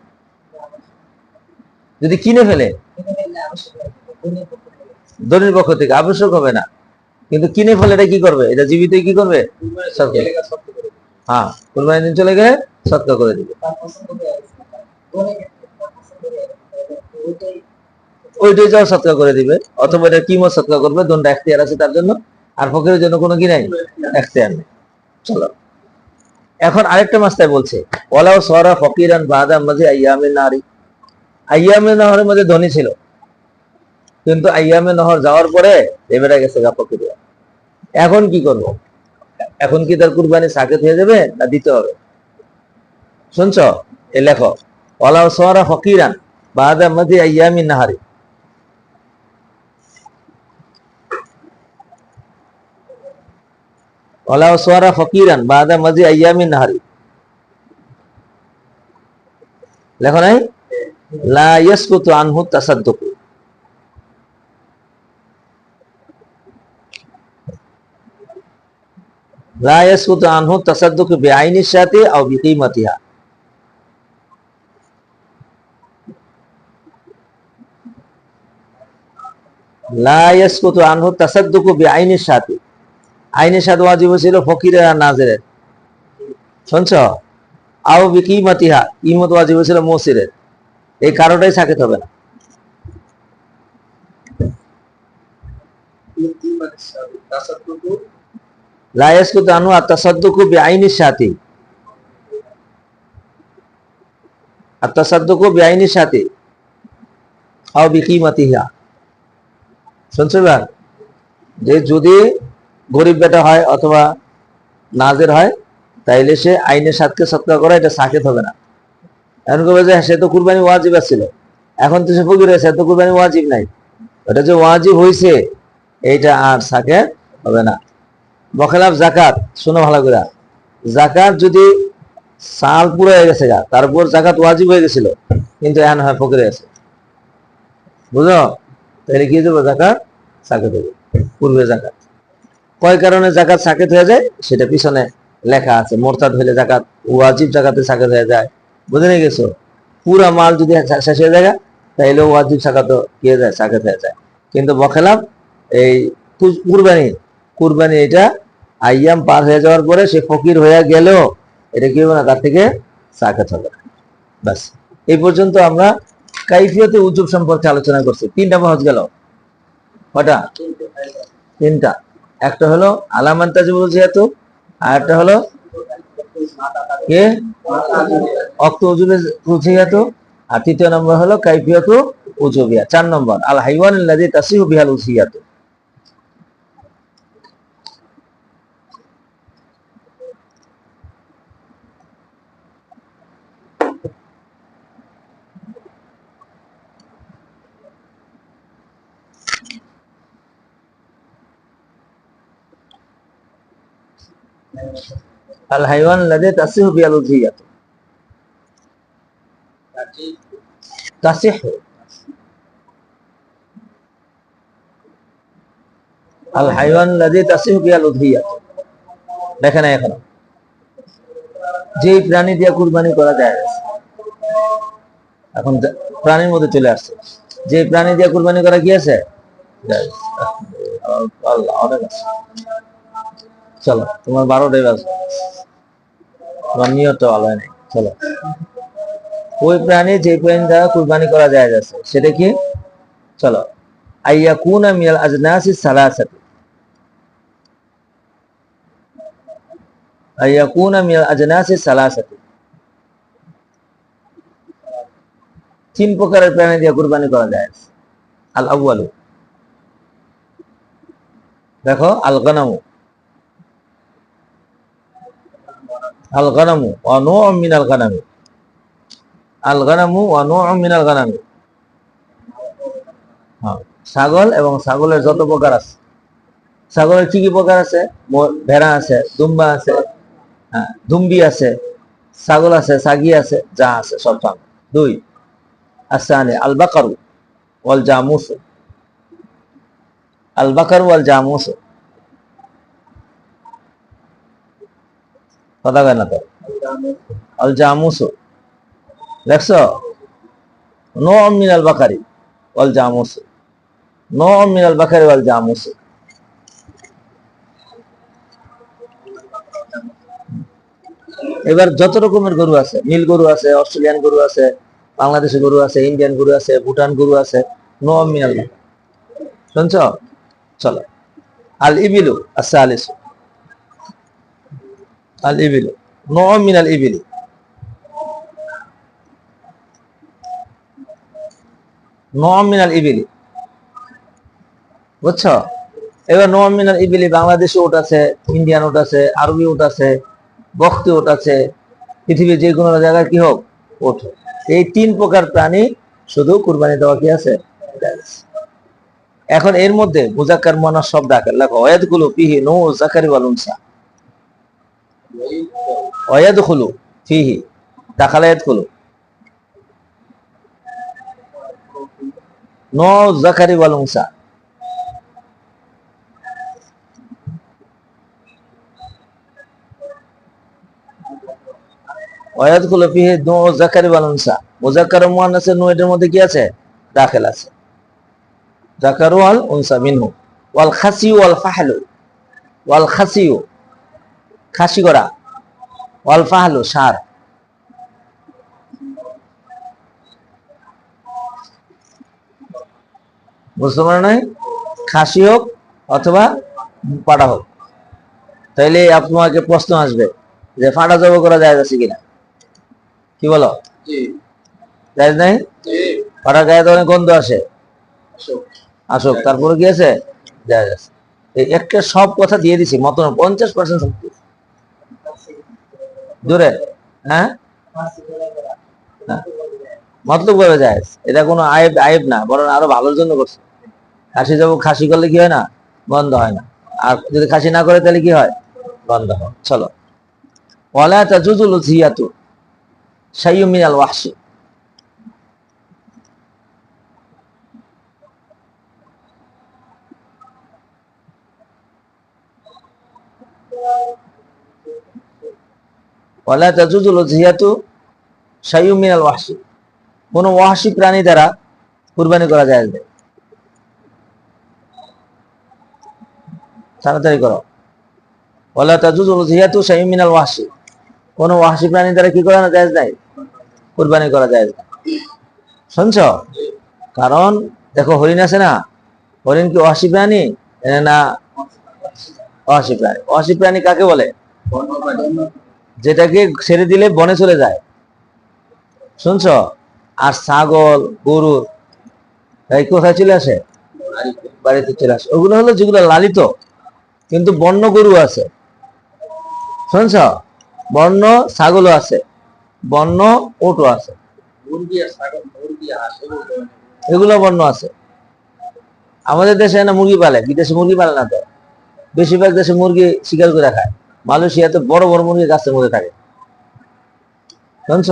যদি কিনে ফেলে দলিল পক্ষ থেকে আবশ্যক হবে না, কিন্তু কিনে ফেলে এটা কি করবে? এটা জীবিত কি করবে? সৎকার। হ্যাঁ, কুরবানির দিন চলে গেলে সৎকার করে দিবে। ওইটাই যাও সৎকার করে দিবে, অথবা এটা কিমত সৎকার করবে, দোনটা এখতিয়ার আছে তার জন্য। আর ফকিরের জন্য কোনো কি নাই, এখতিয়ার নেই। চলো এখন আরেকটা মাসলায় বলছে, ওয়ালাউ সরা ফকিরান বাদা মাঝে আইয়ামে নারী, আইয়ামে নহরের মধ্যে ধনী ছিল, কিন্তু আইয়ামে নহর যাওয়ার পরে এবারে গেছে গা ফকির। এখন কি করব? এখন কি তার কুরবানি সাকেত হয়ে যাবে না দিতে হবে? শুনছ? এই লেখো, ওয়ালাউ সরা ফকিরান বাদা মাঝে আইয়ামি নাহারি, ওয়ালাউ সরা ফকিরান বাদা মাঝে আইয়ামি নাহারি, লেখো নাই? লা ইয়াসকুতু আনহু তাসাদ্দুক, লা ইয়াসকুতু আনহু তাসাদ্দুক বিআইনি শাতি আও বিকিমাতিহা, লা ইয়াসকুতু আনহু তাসাদ্দুক বিআইনি শাতি, আইনি শাত ওয়াজিব ছিল ফকিরের আর নাজেরের, শুনছ? আও বিকিমাতিহা, কিমত ওয়াজিব ছিল মুসিরের। এই কারোটাই সাকেত হবে না। লা ইয়াসকুতু আনহু আত-তাসাদ্দুকু বিআইনি শাতি, আত-তাসাদ্দুকু বিআইনি শাতি আও বিকিমাতিহা। শুনছো এবার? যে যদি গরিব বেটা হয় অথবা নাজের হয়, তাইলে সে আইনের সাথে সৎকার করা, এটা সাকেত হবে না। এখন কবে যে সে তো কুরবানি ওয়াজিব ছিল, এখন তো সে ফকির হয়েছে, তো কুরবানি ওয়াজিব নাই, ওটা যে ওয়াজিব হয়েছে এইটা আর সাকেত হবে না। বখেলাফ জাকাত, শোনো ভালো করে, জাকাত যদি সাল পুরো হয়ে গেছে গা, তারপর জাকাত ওয়াজিব হয়ে গেছিল, কিন্তু এখন হয় ফকির হয়েছে, বুঝো? তাহলে কি দেবো? জাকাত সাকেত হবে, পূর্বে জাকাত। কয় কারণে জাকাত সাকেত হয়ে যায় সেটা পিছনে লেখা আছে। মোরতাদ হইলে জাকাত ওয়াজিব জাকাতে সাকেত হয়ে যায়, বুঝে নিয়ে গেছো? পুরা মাল যদি শেষ হয়ে যায় তাহলে ওয়াজিব জাকাত কি হয়ে যায়? সাকেত হয়ে যায়। কিন্তু বখেলাফ এই কুরবানি, কুরবানি এটা আইয়াম পার হয়ে যাওয়ার পরে সে ফকির হয়ে গেলেও এটা কি হবে না, তার থেকে সাকেত হবে না। বাস, এই পর্যন্ত আমরা কাইফিয়তে উজুব সম্পর্কে আলোচনা করছি। 3টা মহজ গেল, কটা? 3টা। একটা হলো আলামান তাজিবুল জিয়াতু, আর একটা হলো কে অক্ত উজুবে উজিয়াতু, আর 3য় নম্বর হলো কাইফিয়াতু উজুবিয়া। 4 নম্বর আল হাইওয়ান আল্লাযী তাসিহু বিহাল উজিয়াতু। আল হাইওয়ান আল্লাযী তাসিহু বিহাল উজিয়াতু, তাসিহু আল হাইওয়ান আল্লাযী তাসিহু বিহাল উজিয়াতু। দেখেন এখন যে প্রাণী দিয়ে কুরবানি করা যায়, এখন প্রাণীর মধ্যে চলে আসছে, যে প্রাণী দিয়ে কুরবানি করা গিয়েছে, আল্লাহ অনেক আছে। চলো তোমার 12টাই বাজে, তোমার নিয়তটা ভালো হয় নাই। চলো, ওই প্রাণী যে প্রাণী দ্বারা কুরবানি করা যায় যাচ্ছে সেটা কি? চলো, আইয়াকুনা মিনাল আজনাসি সালাসাতি, আইয়াকুনা মিনাল আজনাসি সালাসাতি, তিন প্রকারের প্রাণী দিয়ে কুরবানি করা যায়। আল আউয়ালু, দেখো আল গনামু, আল গনামু ওয়া নূউম মিনাল গনামি, আল গনামু ওয়া নূউম মিনাল গনামি। হ্যাঁ, ছাগল এবং ছাগলের যত প্রকার আছে। ছাগলের কি কি প্রকার আছে? ভেড়া আছে, দুম্বা আছে, হ্যাঁ দুম্বি আছে, ছাগল আছে, ছাগি আছে, যা আছে সব পান। দুই আসানে আল বাকারু ওয়াল জামুস, আল বাকারু ওয়াল জামুস, কথা কয় না তো? আল জামুস দেখছো, নূউম মিনাল বাকারি ওয়াল জামুস, নূউম মিনাল বাকারি ওয়াল জামুস। এবার যত রকমের গরু আছে, নীল গরু আছে, অস্ট্রেলিয়ান গরু আছে, বাংলাদেশি গরু আছে, ইন্ডিয়ান গরু আছে, ভুটান গরু আছে, নূউম মিনাল বাকারি। শুনছো? চলো আল ইবিলু আসালিস, আল ইবিলু নূউম মিনাল ইবিলি, নূউম মিনাল ইবিলি, বুঝছো? এবার নূউম মিনাল ইবিলি, বাংলাদেশি উট আছে, ইন্ডিয়ান উট আছে, আরবি উট আছে, বকতি উট আছে, পৃথিবীর যে কোনো জায়গায় কি হোক উট। এই তিন প্রকার প্রাণী শুধু কুরবানি দেওয়া কি আছে? এখন এর মধ্যে মুজাক্কার মুয়ান্নাস শব্দ আছে, লেখো ওয়ায়াদখুলু ফিহি নূউ যাকারি ওয়াল উনসা, ওয়ায়াদখুলু ফিহি, দাখালা ইয়াদখুলু, নূউ যাকারি ওয়াল উনসা। ওয়ায়াদখুলু ফিহি নূউ যাকারি ওয়াল উনসা, মুজাক্কার ও মুয়ান্নাসের নূউ এর মধ্যে কি আছে? দাখিল আছে, যাকারু ওয়াল উনসা মিনহু। ওয়াল খাসিউ ওয়াল ফাহলু, ওয়াল খাসিউ খাসি করা, ওয়াল ফাহলু ষাঁড়। বুঝতে পারো নাই? খাসি হোক অথবা পাড়া হোক। তাইলে আপনাকে প্রশ্ন আসবে যে ফাটা জব করা যায় আছে কিনা, কি বলো? যায় নাই? ফাটা গায়ে তো অনেক গন্ধ আসে, আসুক, তারপরে কি আছে? যায় আছে। এই একটা সব কথা দিয়ে দিছি, মত 50% জোরে, হ্যাঁ মতলব করে যায়, এটা কোনো আয়েব আয়েব না, বরং আরো ভালোর জন্য করছে। খাসি যাবো, খাসি করলে কি হয় না? বন্ধ হয় না। আর যদি খাসি না করে তাহলে কি হয়? বন্ধ হয়। চলো ওয়ালা তাজুজুল উযহিয়াতু শাইয়্যুম মিনাল ওয়াহশি, ওয়ালা তাজুজুল উযহিয়াতু শাইয়্যুম মিনাল ওয়াহশি, কোন ওয়াহশি প্রাণী দ্বারা কুরবানি করা যায় না। তাড়াতাড়ি করো। ওয়ালা তাজুজুল উযহিয়াতু শাইয়্যুম মিনাল ওয়াহশি, কোন ওয়াহশি প্রাণী দ্বারা কি করা যায় নাই? কুরবানি করা যায় না। শুনছো? কারণ দেখো হরিণ আছে না, হরিণ কি ওয়াহশি প্রাণী না? ওয়াহশি প্রাণী। ওয়াহশি প্রাণী কাকে বলে? যেটাকে ছেড়ে দিলে বনে চলে যায়। শুনছো? আর ছাগল গরু এই কোথায় চলে আসে? বাড়িতে চলে আসে। ওগুলো হলো যেগুলো লালিত, কিন্তু বন্য গরু আছে। শুনছ? বন্য ছাগলও আছে, বন্য ওটও আছে, এগুলো বন্য আছে। আমাদের দেশে না মুরগি পালে, বিদেশে মুরগি পালে না তো। বেশিরভাগ দেশে মুরগি শিকার করে খায়। মালয়েশিয়াতে বড় বড় মুরগি গাছের মধ্যে থাকে। শুনছ?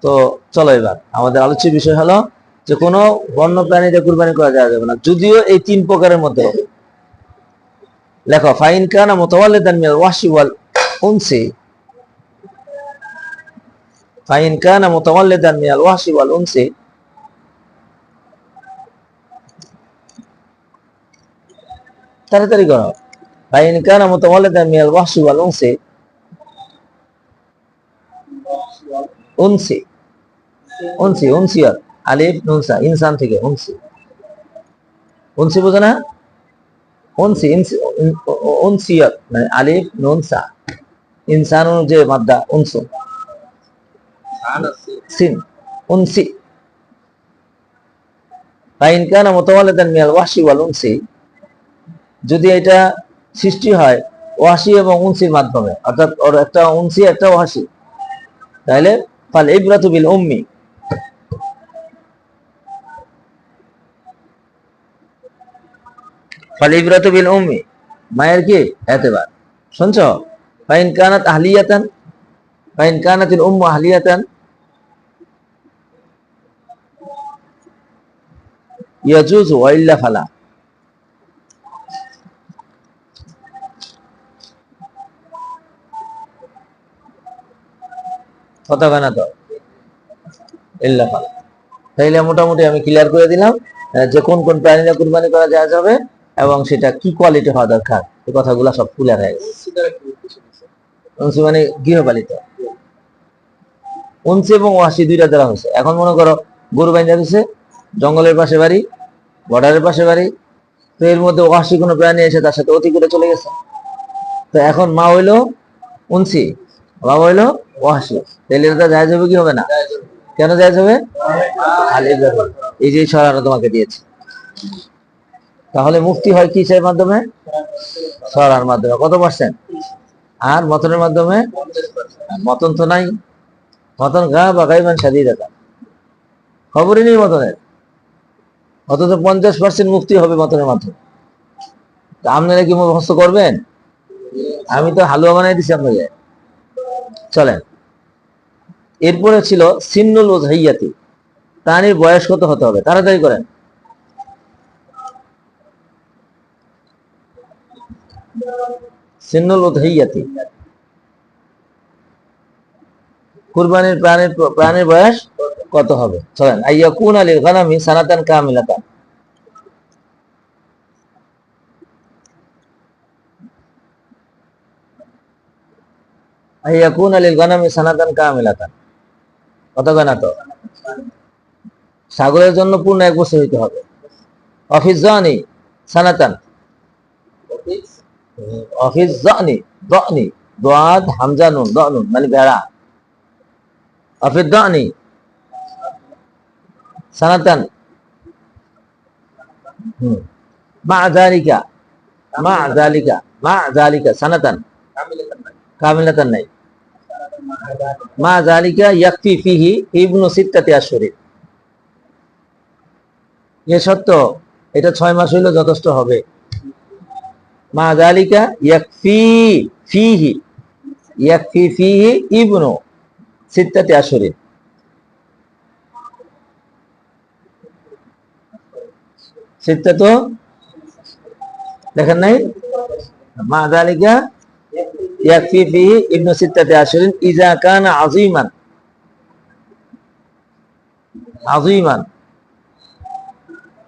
তো চলো এবার আমাদের আলোচ্য বিষয় হলো যে কোনো বন্য প্রাণীতে কুরবানি করা যাবে না, যদিও এই তিন প্রকারের মধ্যে। লেখো ফাইন কানা মুতাওয়াল্লিদান মিনাল ওয়াহশি ওয়াল উনসি, ফাইন কানা মুতাওয়াল্লিদান মিনাল ওয়াহশি ওয়াল উনসি, তাড়াতাড়ি করো। ফাইন কানা মুতাওয়াল্লিদান মিনাল ওয়াহশি ওয়াল উনসি, উনসি উনসি উনসিয়ত আলিফ নুনসা, ইনসান থেকে উনসি, উনসি বুঝো না? উনসি উনসিয়ত মানে আলিফ নুনসা, ইনসানুর যে মাদ্দা উনসু, সিন উনসি ফাইন কানা মুতাওয়াল্লিদান মিনাল ওয়াহশি ওয়াল উনসি, যদি এটা সৃষ্টি হয় ওয়াহশি এবং উনসির মাধ্যমে, অর্থাৎ ওর একটা উনসি একটা ওয়াহশি, তাহলে ফাল ইবরাতু বিল উম্মি, ফাল ইবরাতু বিল উম্মি, মায়ের কি এতেবার। শুনছো? ফাইন কানাত আহলিয়াতান, ফাইন কানাতিল উম্মু আহলিয়াতান ইয়াজুজু ওয়া ইল্লা ফালা। কথা কানা তো ইল্লা ফালা। তাইলে মোটামুটি আমি ক্লিয়ার করে দিলাম যে কোন কোন প্রাণীরা কুরবানি করা যায় যাবে এবং সেটা কি কোয়ালিটি হওয়া দরকার, এই কথাগুলো সব ক্লিয়ার হয়ে গেছে। উনসি মানে গৃহপালিত, উনসি এবং ওয়াহশি দুইটা দ্বারা হয়েছে। এখন মনে করো গরু বাইন্দা দিছে, জঙ্গলের পাশে বাড়ি, বর্ডারের পাশে বাড়ি, তো এর মধ্যে ওয়াহশি কোনো প্রাণী এসে তার সাথে অতি করে চলে গেছে, তো এখন মা হইলো উনসি, বাবা হইলো ওয়াহশি, তাহলে এটা জায়েজ হবে কি হবে না? কেন জায়েজ হবে? এই যে সরানো তোমাকে দিয়েছে। তাহলে মুফতি হয় কিসের মাধ্যমে? সরার মাধ্যমে। কত পার্সেন্ট? আর মতনের মাধ্যমে? মতন তো নাই, মতন গা বা গাইবান সাজিয়ে দেখা, খবরই নেই মতনের, অথচ 50% মুক্তি হবে মতনের মাধ্যমে। আপনারা কি মুখস্থ করবেন? আমি তো হালুয়া বানাই দিছি আপনাকে। চলেন, এরপরে ছিল সিন্নুল উযহিয়াতি, প্রাণীর বয়স কত হতে হবে? তাড়াতাড়ি করেন। সিন্নুল উযহিয়াতি, কুরবানির প্রাণীর বয়স কত হবে? চলেন, আইয়াকুনা লিল গানামি সানাতান কামিলাতান, আইয়াকুনা লিল গানামি সানাতান কামিলাতান, কত গানা তো? ছাগলের জন্য পূর্ণ 1 বছর হইতে হবে। অফিস জানি সানাতান, অফিস জানি, দানি দাদ হামজা নুন, দানুন মানে ভেড়া, অফিস দানি সানাতান, মা যালিকা, মা যালিকা, মা যালিকা সানাতান কামিলাতান নাই, মা যালিকা ইয়াকফি ফিহি ইবনু সিত্তাতি আশহুরিন, এ সত্য এটা 6 মাস হইলে যথেষ্ট হবে। মা যালিকা ইয়াকফি ফিহি, ইয়াকফি ফিহি ইবনু সিত্তাতি আশহুরিন, সিত্তাতু দেখেন নাই? মা যালিকা ইয়াকফি ফিহি ইবনু সিত্তাতি আশহুরিন ইযা কানা আযীমান, আযীমান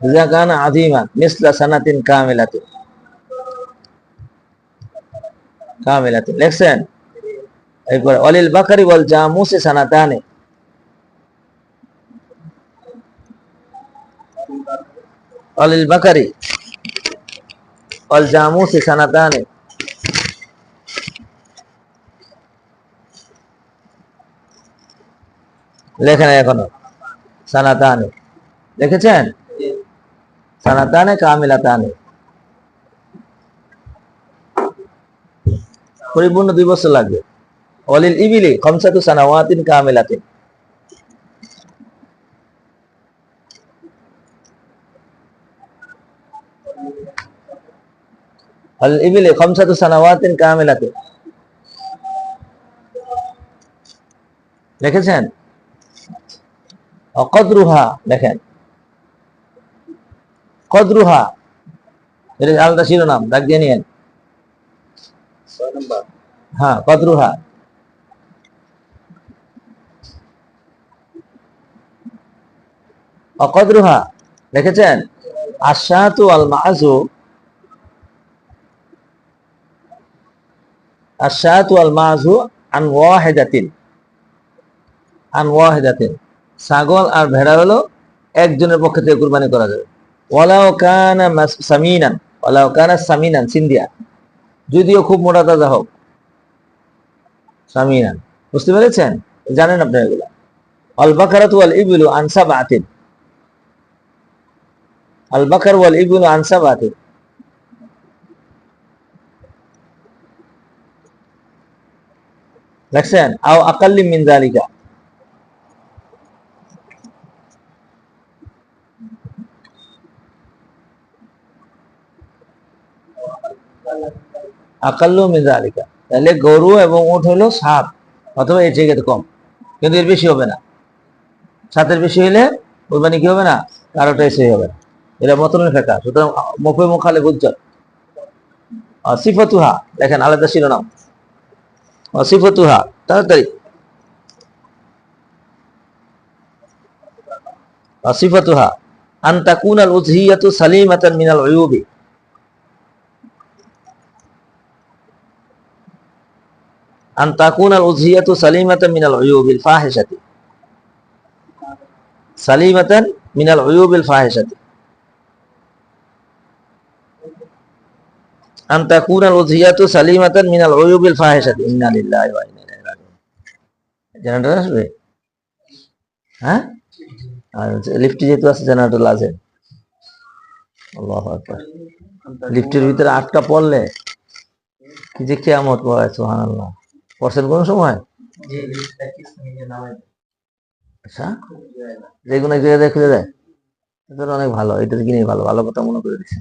ইযা কানা আযীমান মিসলা সানাতিন কামিলাতিন, কামিলাতিন লিখছেন? এরপর অলিল বাকারি ওয়াল জামুসি সানাতানে, অলিল বাকারি ওয়াল জামুসি সানাতানে, লেখেন এখনো সানাতানে, লিখেছেন? সানাতানে কামিলাতানে, পরিপূর্ণ 2 বছর লাগবে। অলিল ইবিলি খামসাতু সানাওয়াতিন কামিলাতিন, অলিল ইবিলি খামসাতু সানাওয়াতিন কামিলাতিন, লিখেছেন? কদরুহা দেখেন, কদরুহা এটা আলাদা শিরোনাম, দাগ দিয়ে নিয়েন।
6 নম্বর,
হ্যাঁ কদরুহা, অকদরুহা লিখেছেন? আশাতু আল মাযু, আশাতু আল মাযু আন ওয়াহিদাতিন, আন ওয়াহিদাতিন, ছাগল আর ভেড়া হলো একজনের পক্ষ থেকে কুরবানি করা যাবে। ওয়ালাউ কানা সামিনান, ওয়ালাউ কানা সামিনান সিন্দিয়া, যদিও খুব মোটা তাজা হোক, সামিনান, বুঝতে পেরেছেন? জানেন আপনারা এগুলা। আল বাকারাতু ওয়াল ইবলু আন সাবআতিন, আল বাকার ওয়াল ইবনু আন সাবাতি দেখছেন, আও আকাল্লি মিন যালিকা, আকাল্লু মিন যালিকা, তাহলে গরু এবং উট হলো 7 অথবা এর থেকে কম, কিন্তু এর বেশি হবে না। 7-এর বেশি হইলে কুরবানি কি হবে না, কারোটাই সহি হবে না। এটা মতনের ফেকা। সুতরাং মফে মুখালে হুজ্জত। সিফাতুহা দেখেন আলাদা শিরোনাম, সিফাতুহা তাড়াতাড়ি, সিফাতুহা আন তাকুনাল উযহিয়াতু সালিমাতান মিনাল উয়ুবি, আন তাকুনাল উযহিয়াতু সালিমাতান মিনাল উয়ুবিল ফাহিশাতি, সালিমাতান মিনাল উয়ুবিল ফাহিশাতি, আন তাকুনাল উযহিয়াতু সালিমাতান মিনাল উয়ুবিল ফাহিশাতি। ইন্না লিল্লাহি ওয়া ইন্না ইলাইহি রাজিউন। জেনারেটর আসবে? হ্যাঁ, আর লিফটে যেহেতু আছে জেনারেটর আছে। আল্লাহু আকবার। লিফটের ভিতরে আটকা পড়লে কি যে কিয়ামত পড়ে, সুবহানাল্লাহ। পড়ছেন কোন সময়? আচ্ছা, যেগুলো এক জায়গায় খুলে দেয়, এটা অনেক ভালো, এটা কিনে ভালো, ভালো কথা মনে করে দিচ্ছে।